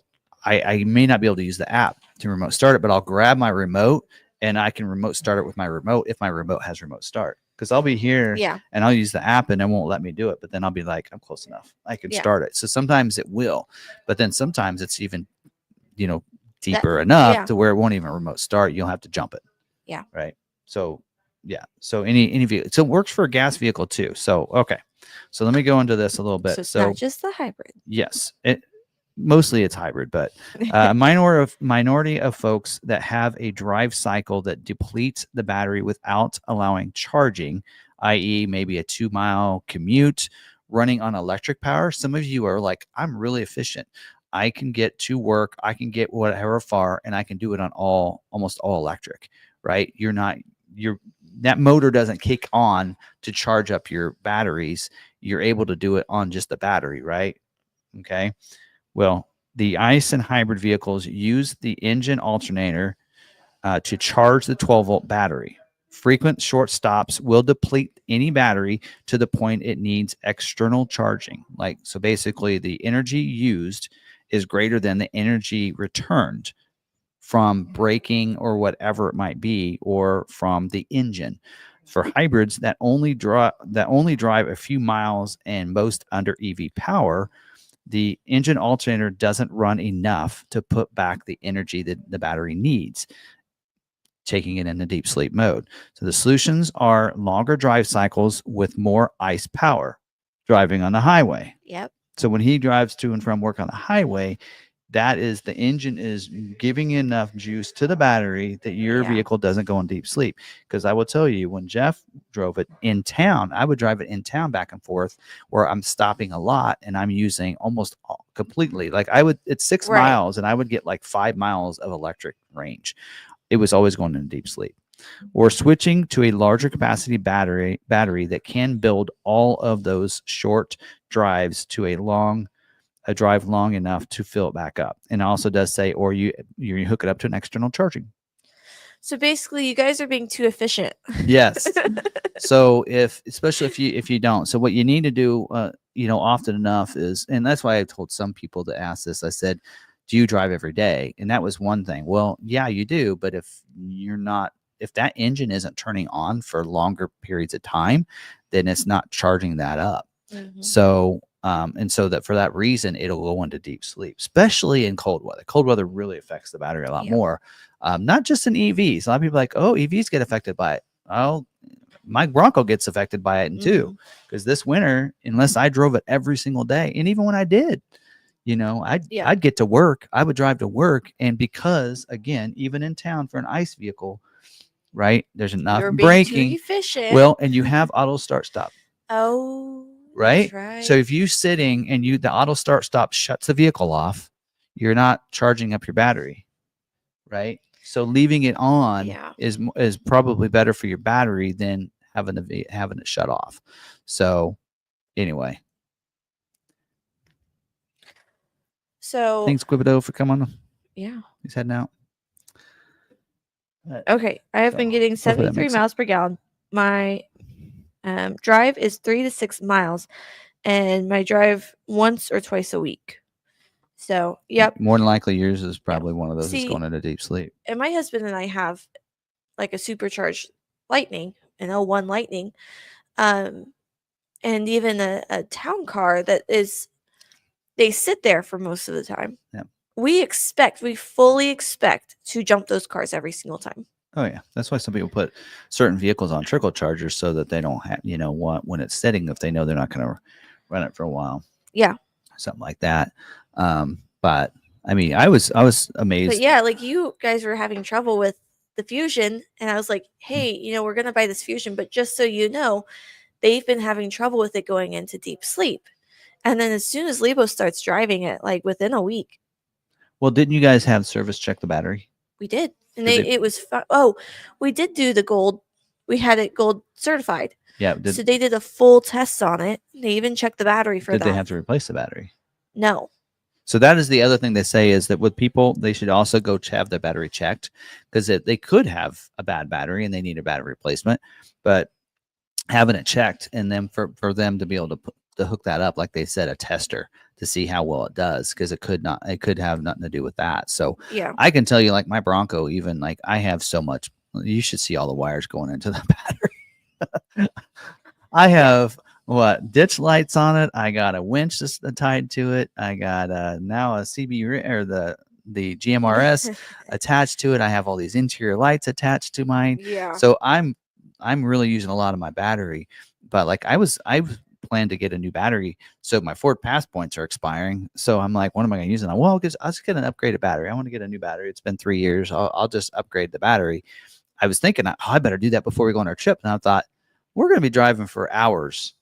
I may not be able to use the app to remote start it, but I'll grab my remote and I can remote start it with my remote if my remote has remote start. Because I'll be here and I'll use the app and it won't let me do it. But then I'll be like, I'm close enough. I can start it. So sometimes it will, but then sometimes it's even, deeper enough to where it won't even remote start. You'll have to jump it. Yeah. Right. So Yeah. So any vehicle. So it works for a gas vehicle too. So okay. So let me go into this a little bit. So it's So not just the hybrid. yes, it mostly it's hybrid, but minority of folks that have a drive cycle that depletes the battery without allowing charging, i.e., maybe a 2-mile commute running on electric power. Some of you are like, I'm really efficient. I can get to work, I can get whatever far, and I can do it on almost all electric, right? You're that motor doesn't kick on to charge up your batteries. You're able to do it on just the battery, right? Okay. Well, the ICE and hybrid vehicles use the engine alternator to charge the 12-volt battery. Frequent short stops will deplete any battery to the point it needs external charging. Like, so basically the energy used is greater than the energy returned from braking or whatever it might be, or from the engine. For hybrids that only drive a few miles and most under EV power, the engine alternator doesn't run enough to put back the energy that the battery needs, taking it into deep sleep mode. So the solutions are longer drive cycles with more ICE power driving on the highway. Yep. So when he drives to and from work on the highway, that is, the engine is giving enough juice to the battery that your vehicle doesn't go in deep sleep. Because I will tell you, when Jeff drove it in town, I would drive it in town back and forth where I'm stopping a lot and I'm using almost completely. Like it's 6 miles and I would get like 5 miles of electric range. It was always going into deep sleep. Or switching to a larger capacity battery that can build all of those short drives to a drive long enough to fill it back up. And it also does say, or you hook it up to an external charging. So basically, you guys are being too efficient. Yes. So especially if you don't, so what you need to do, often enough is, and that's why I told some people to ask this. I said, do you drive every day? And that was one thing. Well, yeah, you do. But if that engine isn't turning on for longer periods of time, then it's not charging that up. Mm-hmm. So, and so that for that reason, it'll go into deep sleep, especially in cold weather. Cold weather really affects the battery a lot more. Not just in EVs. A lot of people are like, oh, EVs get affected by it. Oh, my Bronco gets affected by it too. Because this winter, unless I drove it every single day, and even when I did, I'd get to work. I would drive to work. And because, again, even in town for an ICE vehicle, right, there's enough braking. Too efficient. Well, and you have auto start stop. Oh, right? Right. So if you sitting and the auto start stop shuts the vehicle off, you're not charging up your battery, right? So leaving it on is probably better for your battery than having it shut off. So anyway. So thanks, Quibido, for coming on. Yeah. He's heading out. Okay. I have been getting 73 miles per gallon. My drive is 3 to 6 miles, and my drive once or twice a week. So, yep. More than likely, yours is probably one of those that's going into deep sleep. And my husband and I have like a supercharged Lightning, an 01 Lightning, and even a town car that is, they sit there for most of the time. Yeah. We fully expect to jump those cars every single time. Oh yeah, that's why some people put certain vehicles on trickle chargers so that they don't have, when it's sitting, if they know they're not going to run it for a while. Yeah, something like that. But I mean, I was amazed. But yeah, like you guys were having trouble with the Fusion, and I was like, hey, we're going to buy this Fusion, but just so you know, they've been having trouble with it going into deep sleep. And then as soon as Lebo starts driving it, like within a week. Well, didn't you guys have service check the battery? We did. And it was fun. Oh, we did do the gold. We had it gold certified. Yeah. So they did a full test on it. They even checked the battery for that. Did they have to replace the battery? No. So that is the other thing they say, is that with people, they should also go have their battery checked, because they could have a bad battery and they need a battery replacement. But having it checked, and then for them to be able to hook that up, like they said, a tester to see how well it does, because it could have nothing to do with that. So yeah, I can tell you, like my Bronco, even like I have so much. You should see all the wires going into the battery. I have ditch lights on it. I got a winch that's tied to it. I got now a CB or the GMRS attached to it. I have all these interior lights attached to mine. Yeah. So I'm I'm really using a lot of my battery, but like I planned to get a new battery, so my Ford Pass points are expiring. So I'm like, what am I going to use it on? Well, because I'll just get an upgraded battery. I want to get a new battery. It's been 3 years. I'll just upgrade the battery. I was thinking, I better do that before we go on our trip. And I thought, we're going to be driving for hours.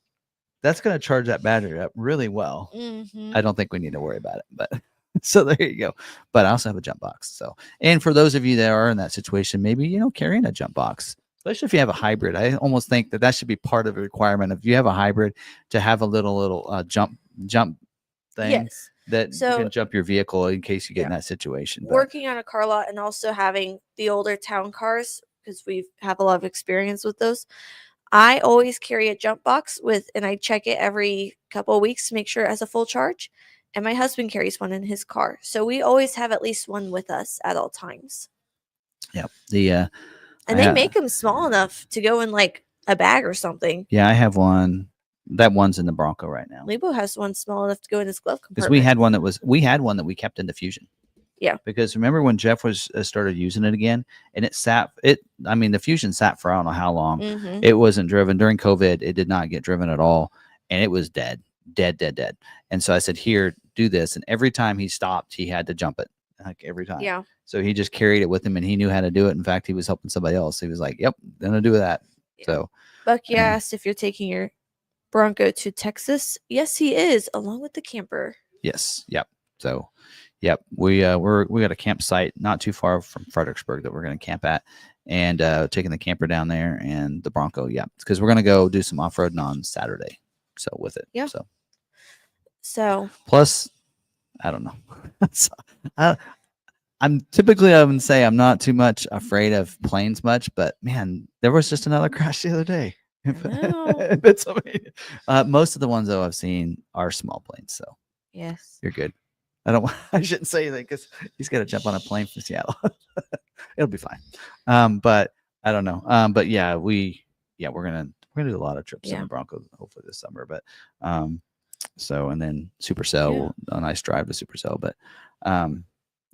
That's going to charge that battery up really well. Mm-hmm. I don't think we need to worry about it, but so there you go. But I also have a jump box. So, and for those of you that are in that situation, maybe, carrying a jump box, especially if you have a hybrid, I almost think that should be part of the requirement. If you have a hybrid, to have a little jump thing Yes. that you So can jump your vehicle in case you get in that situation. But working on a car lot and also having the older town cars, because we have a lot of experience with those, I always carry a jump box and I check it every couple of weeks to make sure it has a full charge. And my husband carries one in his car. So we always have at least one with us at all times. yeah, and they make them small enough to go in like a bag or something. Yeah, I have one. That one's in the Bronco right now. Lebo has one small enough to go in his glove compartment. Because we had one that we kept in the Fusion. Yeah. Because remember when Jeff was started using it again, and the Fusion sat for I don't know how long. Mm-hmm. It wasn't driven during COVID. It did not get driven at all, and it was dead. And so I said, "Here, do this." And every time he stopped, he had to jump it, like every time. Yeah. So he just carried it with him, and he knew how to do it. In fact, he was helping somebody else. He was like, "Yep, gonna do that." Yeah. So Bucky asked if you're taking your Bronco to Texas. Yes, he is, along with the camper. Yes. Yep. So, yep. We got a campsite not too far from Fredericksburg that we're going to camp at, and taking the camper down there and the Bronco. Yeah, because we're going to go do some off-roading on Saturday. So with it. Yeah. So plus, I don't know. I'm typically, I would say I'm not too much afraid of planes much, but man, there was just another crash the other day. Most of the ones though I've seen are small planes, so yes, you're good. I shouldn't say anything because he's got to jump on a plane from Seattle. It'll be fine. But I don't know. But yeah, we're gonna do a lot of trips in the Bronco hopefully this summer. But so and then Supercell, a nice drive to Supercell. But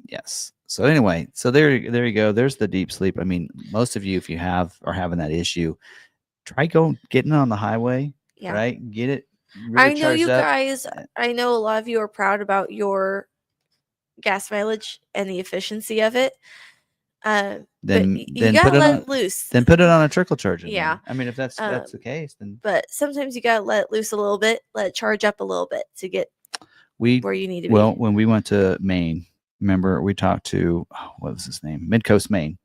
yes. So anyway, so there you go. There's the deep sleep. I mean, most of you, if you are having that issue, try getting on the highway. Yeah. Right. Get it. Really I know you guys. I know a lot of you are proud about your gas mileage and the efficiency of it. Then you gotta let it loose. Then put it on a trickle charger. Yeah. Then. I mean, if that's the case, then. But sometimes you gotta let it loose a little bit, let it charge up a little bit to get where you need to be. Well, when we went to Maine, remember we talked to what was his name, Midcoast Maine,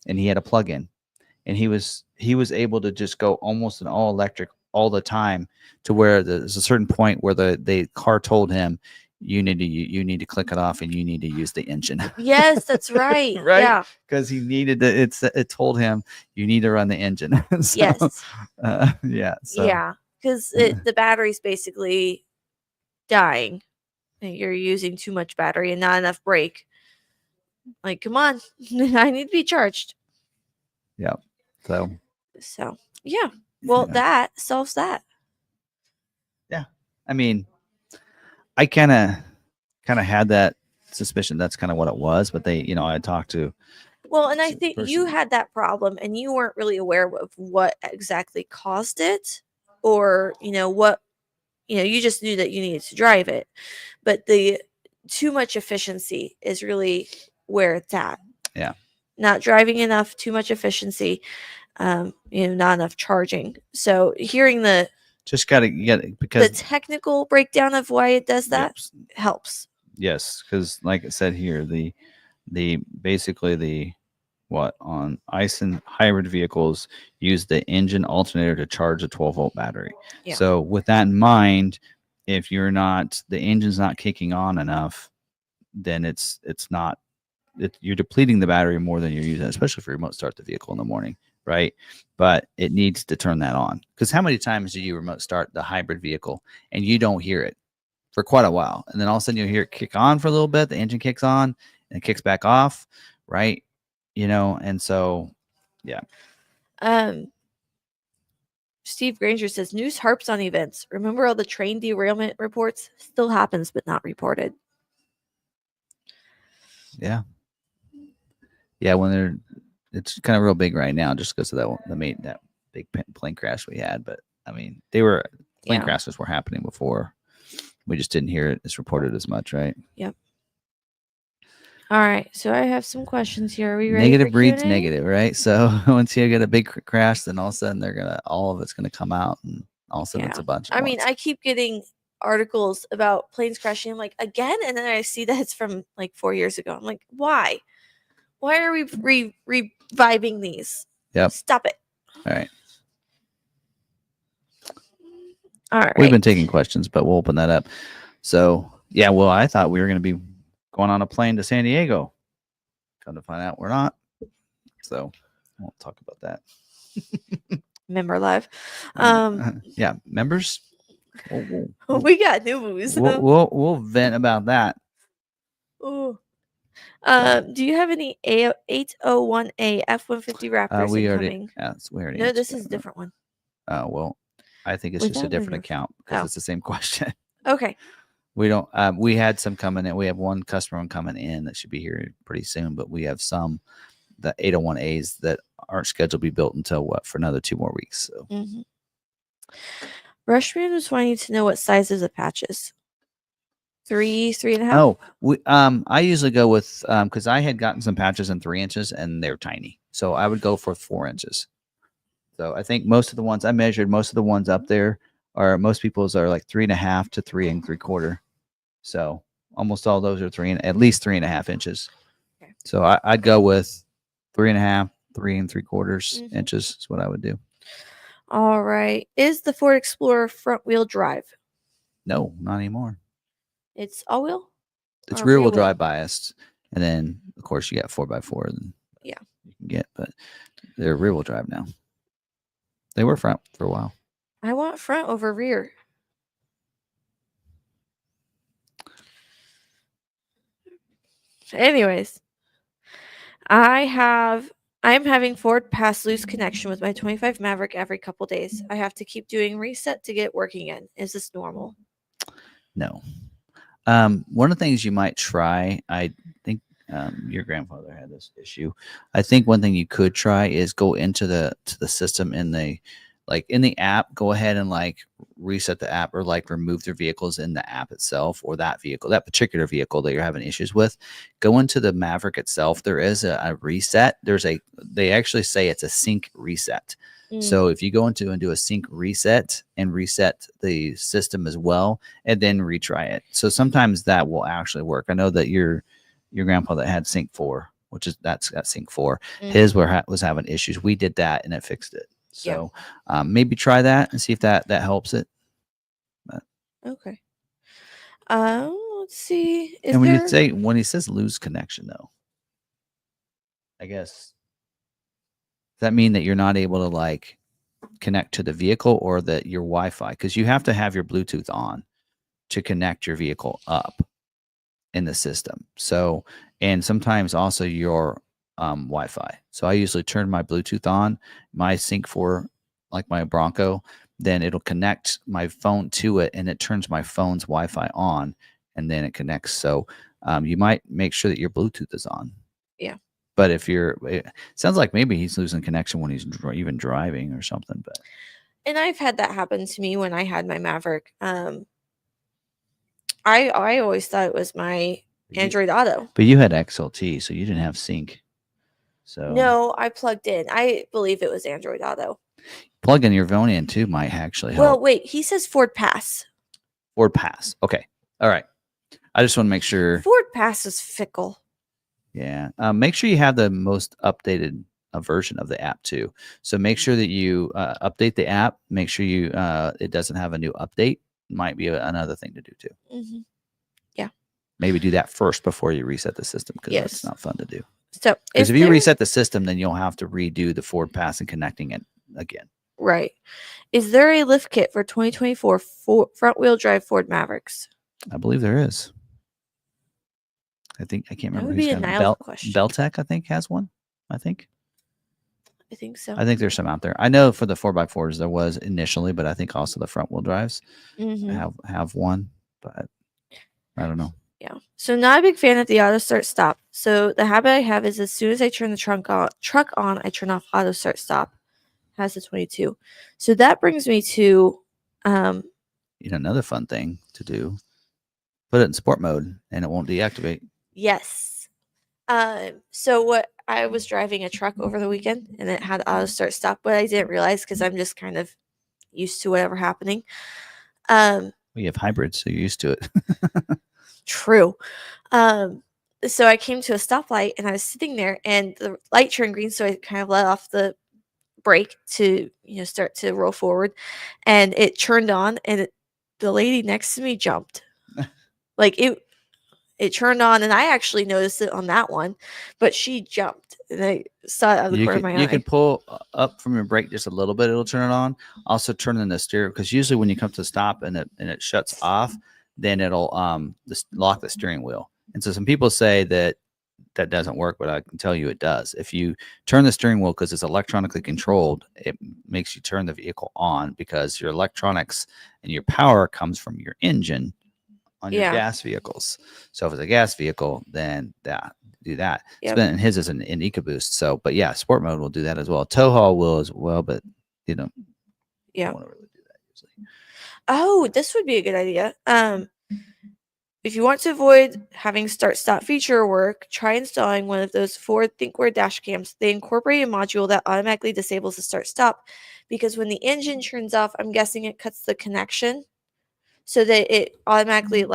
and he had a plug-in, and he was able to just go almost an all electric all the time to where there's a certain point where the car told him you need to click it off and you need to use the engine. Yes, that's right. Right? Yeah. Because he needed to, it told him you need to run the engine. So, yes. Yeah. So. Yeah. Because the battery's basically dying. You're using too much battery and not enough brake. Like, come on. I need to be charged. Yeah. So yeah. Well, that solves that. Yeah. I mean, I kind of had that suspicion that's kind of what it was, but I talked to. Well, and I think you had that problem and you weren't really aware of what exactly caused it, or, what, you just knew that you needed to drive it, but the too much efficiency is really where it's at. Yeah. Not driving enough, too much efficiency, not enough charging. So hearing just got to get it because the technical breakdown of why it does that helps. Yes, because like I said here, the basically on ICE and hybrid vehicles use the engine alternator to charge a 12-volt battery. Yeah. So with that in mind, if the engine's not kicking on enough, then you're depleting the battery more than you're using, especially if you remote start the vehicle in the morning. Right. But it needs to turn that on, because how many times do you remote start the hybrid vehicle and you don't hear it for quite a while? And then all of a sudden you hear it kick on for a little bit. The engine kicks on and it kicks back off. Right. And so, yeah. Steve Granger says news harps on events. Remember all the train derailment reports? Still happens, but not reported. Yeah. Yeah. When it's kind of real big right now, just because of that big plane crash we had. But I mean, plane crashes were happening before. We just didn't hear it as reported as much, right? Yep. All right, so I have some questions here. Are we ready? Negative for breeds Q&A? negative, right? So once you get a big crash, then all of a sudden all of it's gonna come out, and all of a sudden it's a bunch. I mean, I keep getting articles about planes crashing. I'm like, again, and then I see that it's from like 4 years ago. I'm like, why? Why are we reviving these? Yep. Stop it. All right. All right. We've been taking questions, but we'll open that up. So yeah, well, I thought we were going to be going on a plane to San Diego. Come to find out, we're not. So we'll talk about that. Member live. Yeah, members. We got news. We'll vent about that. Ooh. Do you have any 801A F-150 Raptors we incoming? already. No, this is a different one. Oh well, I think it's just a different account because it's the same question. Okay. We don't. We had some coming in. We have one customer coming in that should be here pretty soon, but we have some the 801As that aren't scheduled to be built until for another 2 more weeks. So. Rushman was wanting to know what sizes of patches. 3, 3.5. Oh, I usually go with because I had gotten some patches in 3 inches and they're tiny, so I would go for 4 inches. So I think most of the ones I measured, most of the ones up there most people's are like 3.5 to 3 3/4. So almost all those are at least 3.5 inches. Okay. So I'd go with 3.5, 3 3/4 inches is what I would do. All right. Is the Ford Explorer front wheel drive? No, not anymore. It's all wheel? It's rear wheel drive biased. And then of course you got 4x4 and you can get, but they're rear wheel drive now. They were front for a while. I want front over rear. Anyways, I'm having Ford pass loose connection with my 25 Maverick every couple days. I have to keep doing reset to get it working again. Is this normal? No. One of the things you might try, I think your grandfather had this issue. I think one thing you could try is go into the system in the app, go ahead and reset the app or remove their vehicles in the app itself or that particular vehicle that you're having issues with. Go into the Maverick itself. There is a reset. They actually say it's a sync reset. So if you go into and do a sync reset and reset the system as well, and then retry it. So sometimes that will actually work. I know that your grandpa that had sync 4, that's got sync 4. His was having issues. We did that and it fixed it. So maybe try that and see if that helps it. But. Okay. Let's see. And when he says lose connection though, I guess. Does that mean that you're not able to connect to the vehicle or that your Wi-Fi? Because you have to have your Bluetooth on to connect your vehicle up in the system. So, and sometimes also your Wi-Fi. So I usually turn my Bluetooth on, my Sync 4, like my Bronco, then it'll connect my phone to it and it turns my phone's Wi-Fi on and then it connects. So you might make sure that your Bluetooth is on. Yeah. But it sounds like maybe he's losing connection when he's even driving or something. And I've had that happen to me when I had my Maverick. I always thought it was my Android Auto. But you had XLT, so you didn't have sync. So no, I plugged in. I believe it was Android Auto. Plug in your phone in too might actually help. Well, wait, he says Ford Pass. Ford Pass. Okay. All right. I just want to make sure. Ford Pass is fickle. Yeah. Make sure you have the most updated version of the app too. So make sure that you update the app. Make sure it doesn't have a new update. Might be another thing to do too. Yeah. Maybe do that first before you reset the system because that's not fun to do. So because if you reset the system, then you'll have to redo the Ford Pass and connecting it again. Right. Is there a lift kit for 2024 front wheel drive Ford Mavericks? I believe there is. I can't remember. That would be a Niles question. Beltec, I think, has one. I think so. I think there's some out there. I know for the 4x4s there was initially, but I think also the front wheel drives have one, but I don't know. Yeah. So not a big fan of the auto start stop. So the habit I have is as soon as I turn the truck on, I turn off auto start stop. has the 22. So that brings me to Another fun thing to do. Put it in sport mode and it won't deactivate. yes. So what I was driving a truck over the weekend and it had auto start stop, but I didn't realize because I'm just kind of used to whatever happening. We have hybrids, so you're used to it. True. So I came to a stoplight and I was sitting there and the light turned green, so I kind of let off the brake to start to roll forward, and it turned on, and the lady next to me jumped. Like it turned on, and I actually noticed it on that one, but she jumped, and I saw it out of the corner of my eye. You can pull up from your brake just a little bit; it'll turn it on. Also, turn in the steer, because usually when you come to stop and it shuts off, then it'll lock the steering wheel. And so some people say that doesn't work, but I can tell you it does. If you turn the steering wheel, because it's electronically controlled, it makes you turn the vehicle on, because your electronics and your power comes from your engine on your gas vehicles. So if it's a gas vehicle, then do that. Yep. And his is an EcoBoost. So, but yeah, sport mode will do that as well. Tow haul will as well, but yeah, don't want to really do that usually. Oh, this would be a good idea. If you want to avoid having start-stop feature work, try installing one of those Ford ThinkWare dash cams. They incorporate a module that automatically disables the start-stop, because when the engine turns off, I'm guessing it cuts the connection, so that it automatically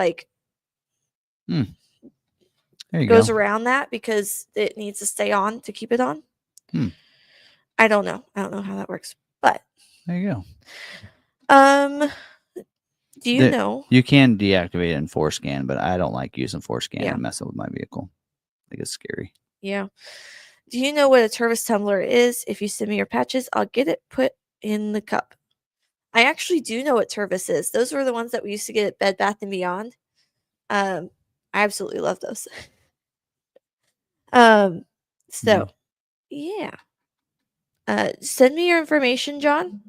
goes around that, because it needs to stay on to keep it on. I don't know how that works, but there you go. Do you know? You can deactivate it in ForeScan, but I don't like using ForeScan and messing with my vehicle. I think it's scary. Yeah. Do you know what a Turvis tumbler is? If you send me your patches, I'll get it put in the cup. I actually do know what Turvis is. Those were the ones that we used to get at Bed Bath & Beyond. I absolutely love those. So, yeah. Send me your information, John,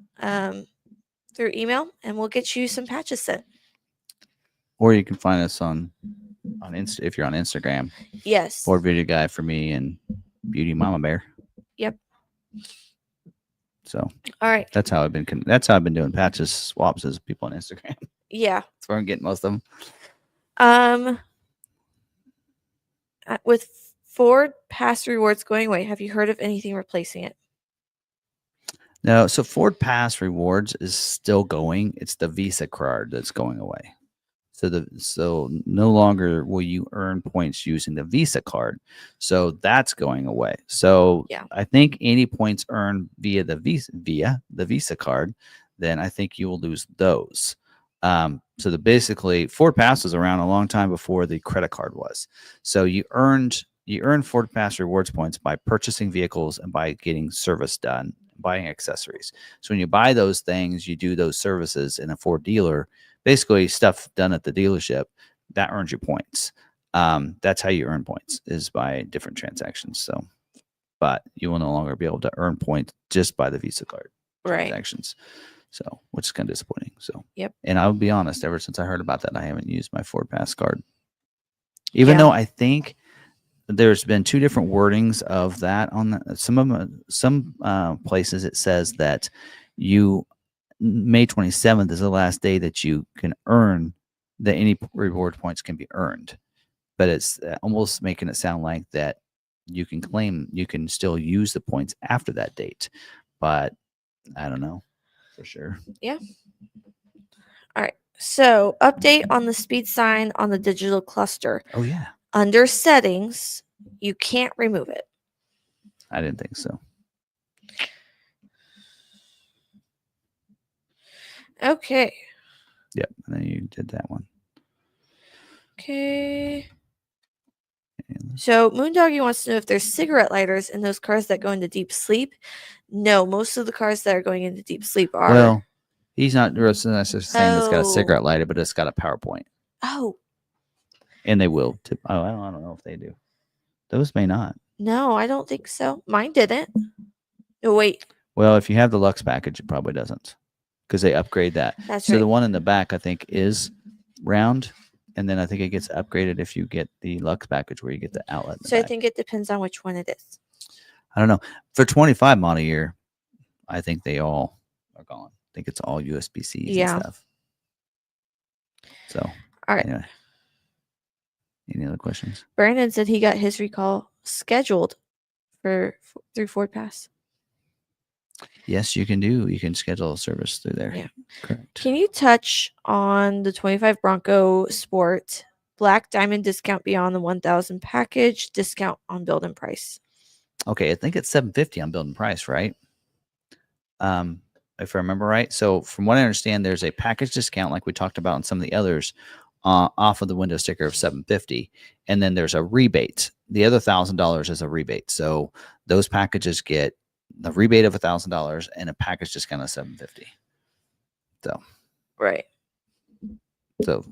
through email, and we'll get you some patches sent. Or you can find us on if you're on Instagram. Yes. Ford Video Guy for me and Beauty Mama Bear. Yep. So, all right. That's how I've been doing patches swaps, as people on Instagram. Yeah. That's where I'm getting most of them. With Ford Pass Rewards going away, have you heard of anything replacing it? No, so Ford Pass Rewards is still going. It's the Visa card that's going away. So no longer will you earn points using the Visa card. So that's going away. So I think any points earned via the Visa card, then I think you will lose those. So basically Ford Pass was around a long time before the credit card was. So you earn Ford Pass Rewards points by purchasing vehicles and by getting service done, buying accessories. So when you buy those things, you do those services in a Ford dealer, basically stuff done at the dealership, that earns you points. That's how you earn points, is by different transactions. So, but you will no longer be able to earn points just by the Visa card transactions. So, which is kind of disappointing. So, and I'll be honest, ever since I heard about that, I haven't used my Ford Pass card. Even though I think there's been two different wordings of that on some places it says that May 27th is the last day that you can earn that any reward points can be earned, but it's almost making it sound like that you can still use the points after that date, but I don't know for sure. Yeah. All right. So update on the speed sign on the digital cluster. Oh yeah. Under settings, you can't remove it. I didn't think so. Okay. Yep. And then you did that one. Okay. So Moondoggy wants to know if there's cigarette lighters in those cars that go into deep sleep. No, most of the cars that are going into deep sleep are. Well, he's not necessarily saying it's got a cigarette lighter, but it's got a PowerPoint. Oh. And they will too. Oh, I don't know if they do. Those may not. No, I don't think so. Mine didn't. Oh, wait. Well, if you have the Lux package, it probably doesn't, because they upgrade that. That's right. The one in the back, I think, is round, and then I think it gets upgraded if you get the Lux package, where you get the outlet. So I think it depends on which one it is. I don't know. For 25 model year, I think they all are gone. I think it's all USB-Cs Yeah. and stuff. So, All right. anyway. Any other questions? Brandon said he got his recall scheduled through Ford Pass. Yes, you can schedule a service through there. Yeah. Correct. Can you touch on the 25 Bronco Sport Black Diamond discount beyond the 1,000 package, discount on build and price? Okay, I think it's $750 on build and price, right? If I remember right. So from what I understand, there's a package discount like we talked about on some of the others off of the window sticker of $750, and then there's a rebate. The other $1,000 is a rebate. So those packages get the rebate of $1,000 and a package discount of $750. So Right. So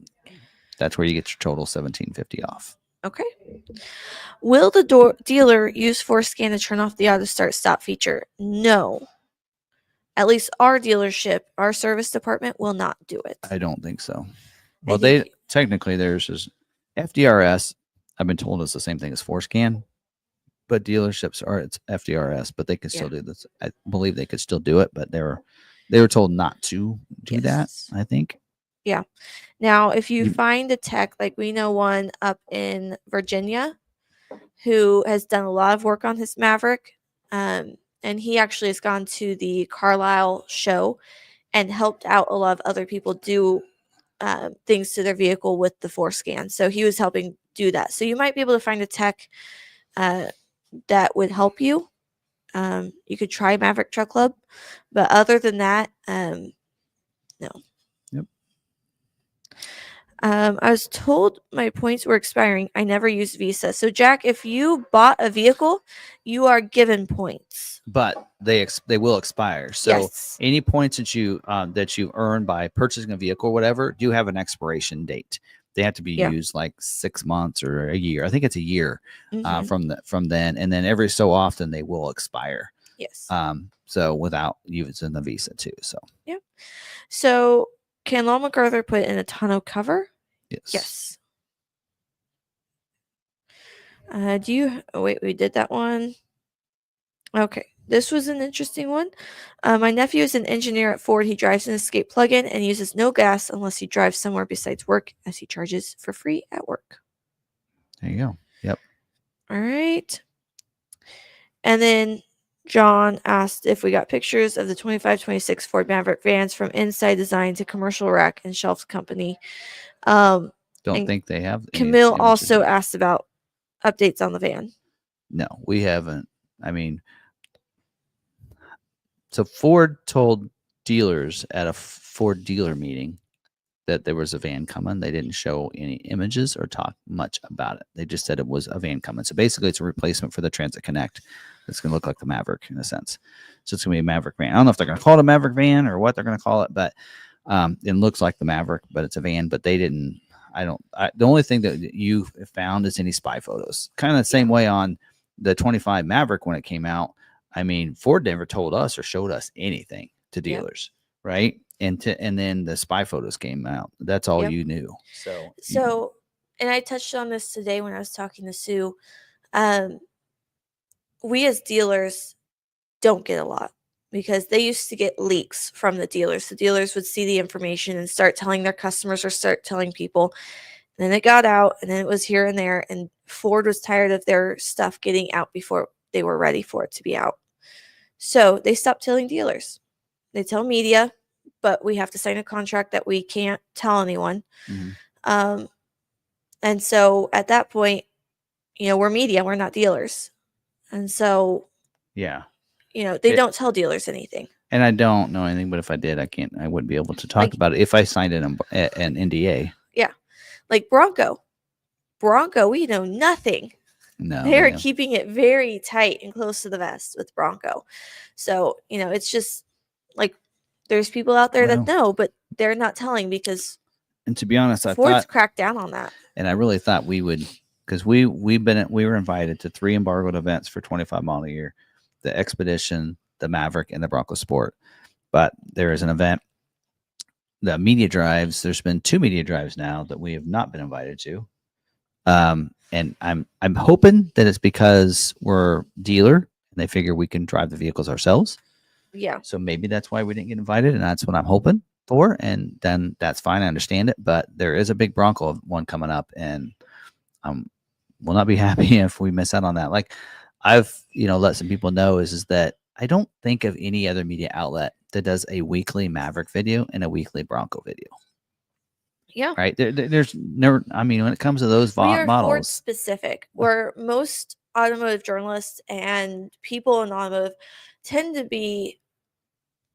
that's where you get your total $1,750 off. Okay. Will the dealer use ForScan to turn off the auto start stop feature? No. At least our dealership, our service department will not do it. I don't think so. Well, they technically theirs is FDRS. I've been told it's the same thing as ForScan, but dealerships are it's FDRS, but they can still do this. I believe they could still do it, but they were told not to do that, I think. Yeah. Now, if you find a tech, like we know one up in Virginia who has done a lot of work on his Maverick, and he actually has gone to the Carlisle show and helped out a lot of other people do things to their vehicle with the ForScan. So he was helping do that. So you might be able to find a tech that would help you. You could try Maverick Truck Club, but other than that, no. Yep. I was told my points were expiring. I never used Visa. So Jack, if you bought a vehicle, you are given points. But they will expire. So any points that you earn by purchasing a vehicle or whatever do have an expiration date. They have to be used like 6 months or a year. I think it's a year from then, and then every so often they will expire. Yes. So without using the Visa too. So yeah. So can Law McArthur put in a tonneau cover? Yes. Do you? Oh wait, we did that one. Okay. This was an interesting one. My nephew is an engineer at Ford. He drives an Escape plug-in and uses no gas unless he drives somewhere besides work, as he charges for free at work. There you go. Yep. All right. And then John asked if we got pictures of the 25-26 Ford Maverick vans from inside design to commercial rack and shelf company. Don't think they have. Camille also asked about updates on the van. No, we haven't. I mean, so Ford told dealers at a Ford dealer meeting that there was a van coming. They didn't show any images or talk much about it. They just said it was a van coming. So basically it's a replacement for the Transit Connect. It's going to look like the Maverick in a sense. So it's going to be a Maverick van. I don't know if they're going to call it a Maverick van or what they're going to call it, but it looks like the Maverick, but it's a van. But they didn't. The only thing that you found is any spy photos. Kind of the same way on the 25 Maverick when it came out. I mean, Ford never told us or showed us anything to dealers, right? And then the spy photos came out. That's all you knew. So, and I touched on this today when I was talking to Sue. We as dealers don't get a lot because they used to get leaks from the dealers. The dealers would see the information and start telling their customers or start telling people. And then it got out, and then it was here and there. And Ford was tired of their stuff getting out before they were ready for it to be out. So they stopped telling dealers. They tell media, but we have to sign a contract that we can't tell anyone. Mm-hmm. And so at that point, we're media, we're not dealers. And so, they don't tell dealers anything. And I don't know anything, but if I did, I wouldn't be able to talk about it if I signed an NDA. Yeah. Like Bronco, we know nothing. No, they're keeping it very tight and close to the vest with Bronco. So, it's just like there's people out there that know, but they're not telling because. And to be honest, Ford's cracked down on that. And I really thought we would, because we were invited to 3 embargoed events for 25 model year, the Expedition, the Maverick, and the Bronco Sport. But there is an event, the media drives. There's been 2 media drives now that we have not been invited to. And I'm hoping that it's because we're dealer and they figure we can drive the vehicles ourselves. Yeah. So maybe that's why we didn't get invited, and that's what I'm hoping for. And then that's fine. I understand it. But there is a big Bronco one coming up, and will not be happy if we miss out on that. Like I've, let some people know is that I don't think of any other media outlet that does a weekly Maverick video and a weekly Bronco video. Yeah. Right. There's never, when it comes to those We are Ford models, specific, where most automotive journalists and people in automotive tend to be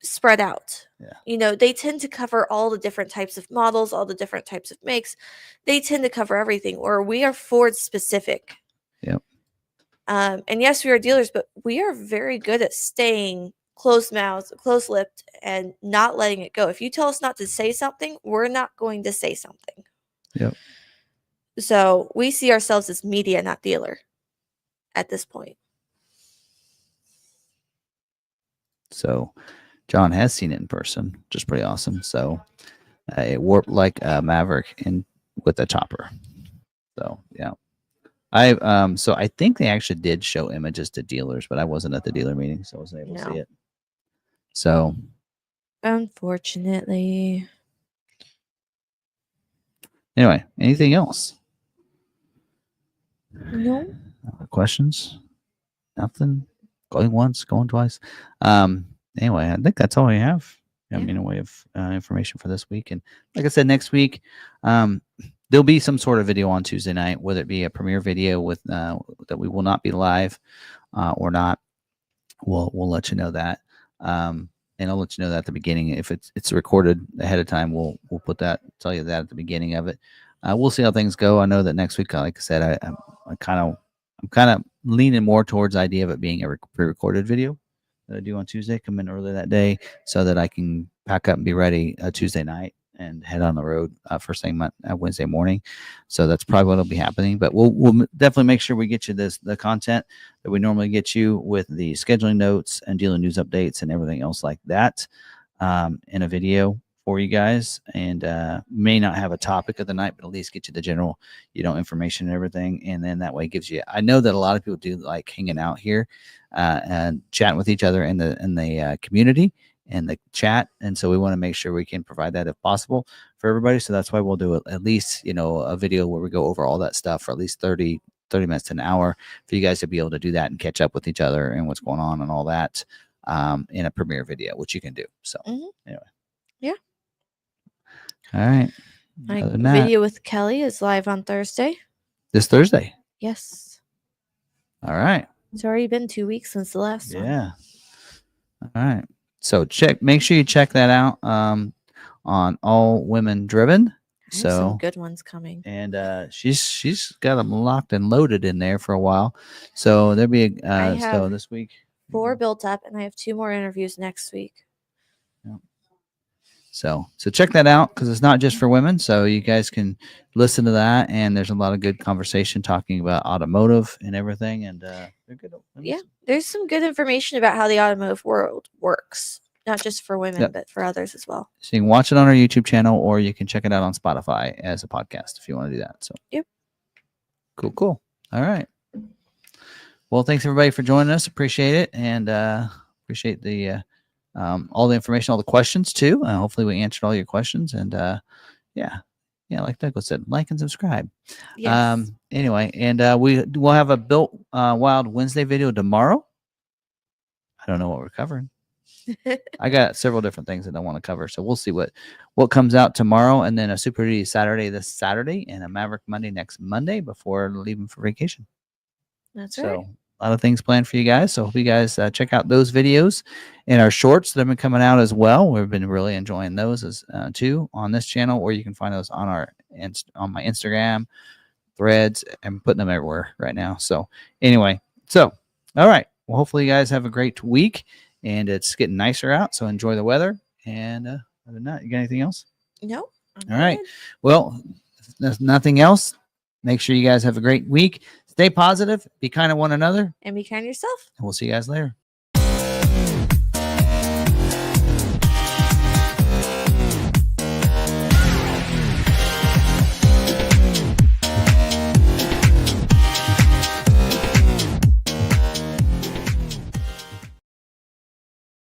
spread out. Yeah. They tend to cover all the different types of models, all the different types of makes. They tend to cover everything, or we are Ford specific. Yep. And yes, we are dealers, but we are very good at staying closed-mouthed, close-lipped, and not letting it go. If you tell us not to say something, we're not going to say something. Yep. So we see ourselves as media, not dealer at this point. So John has seen it in person, which is pretty awesome. So it warped like a Maverick with a chopper. So yeah, so I think they actually did show images to dealers, but I wasn't at the dealer meeting, so I wasn't able to see it. So unfortunately. Anyway, anything else? No. Questions? Nothing. Going once, going twice. Anyway, I think that's all I have. In a way of information for this week. And like I said, next week, there'll be some sort of video on Tuesday night, whether it be a premiere video with that we will not be live or not. We'll let you know that. And I'll let you know that at the beginning. If it's recorded ahead of time, we'll tell you that at the beginning of it. We'll see how things go. I know that next week, like I said, I'm kind of leaning more towards the idea of it being a pre-recorded video that I do on Tuesday. Come in early that day so that I can pack up and be ready Tuesday night and head on the road first thing Wednesday morning. So that's probably what'll be happening. But we'll definitely make sure we get you the content that we normally get you with the scheduling notes and dealer news updates and everything else like that in a video for you guys. And may not have a topic of the night, but at least get you the general, information and everything. And then that way it gives you. I know that a lot of people do like hanging out here and chatting with each other in the community and the chat, and so we want to make sure we can provide that if possible for everybody. So that's why we'll do at least a video where we go over all that stuff for at least 30 minutes to an hour for you guys to be able to do that and catch up with each other and what's going on and all that in a premiere video, which you can do. So anyway, yeah. All right. My video with Kelly is live on Thursday. This Thursday. Yes. All right. It's already been 2 weeks since the last one. Yeah. All right. So make sure you check that out on All Women Driven. So some good ones coming. And she's got them locked and loaded in there for a while. So there'll be so this week 4 built up, and I have 2 more interviews next week. Yeah. So check that out because it's not just for women. So you guys can listen to that, and there's a lot of good conversation talking about automotive and everything. And they're good. Yeah, there's some good information about how the automotive world works, not just for women, but for others as well. So you can watch it on our YouTube channel, or you can check it out on Spotify as a podcast if you want to do that. So yep. Cool. All right. Well, thanks everybody for joining us. Appreciate it, and appreciate the all the information, all the questions too. Hopefully we answered all your questions, and like Douglas said, like and subscribe. Yes. Anyway, and we'll have a Built Wild Wednesday video tomorrow. I don't know what we're covering. I got several different things that I want to cover, so we'll see what comes out tomorrow, and then a Super Duty Saturday this Saturday, and a Maverick Monday next Monday before leaving for vacation. That's right. So a lot of things planned for you guys. So hope you guys check out those videos and our shorts that have been coming out as well. We've been really enjoying those as too on this channel, or you can find those on on my Instagram, Threads. I'm putting them everywhere right now. So anyway, all right. Well, hopefully you guys have a great week, and it's getting nicer out. So enjoy the weather. And other than that, you got anything else? No. All right. Well, if there's nothing else, make sure you guys have a great week. Stay positive, be kind to one another, and be kind to yourself. And we'll see you guys later.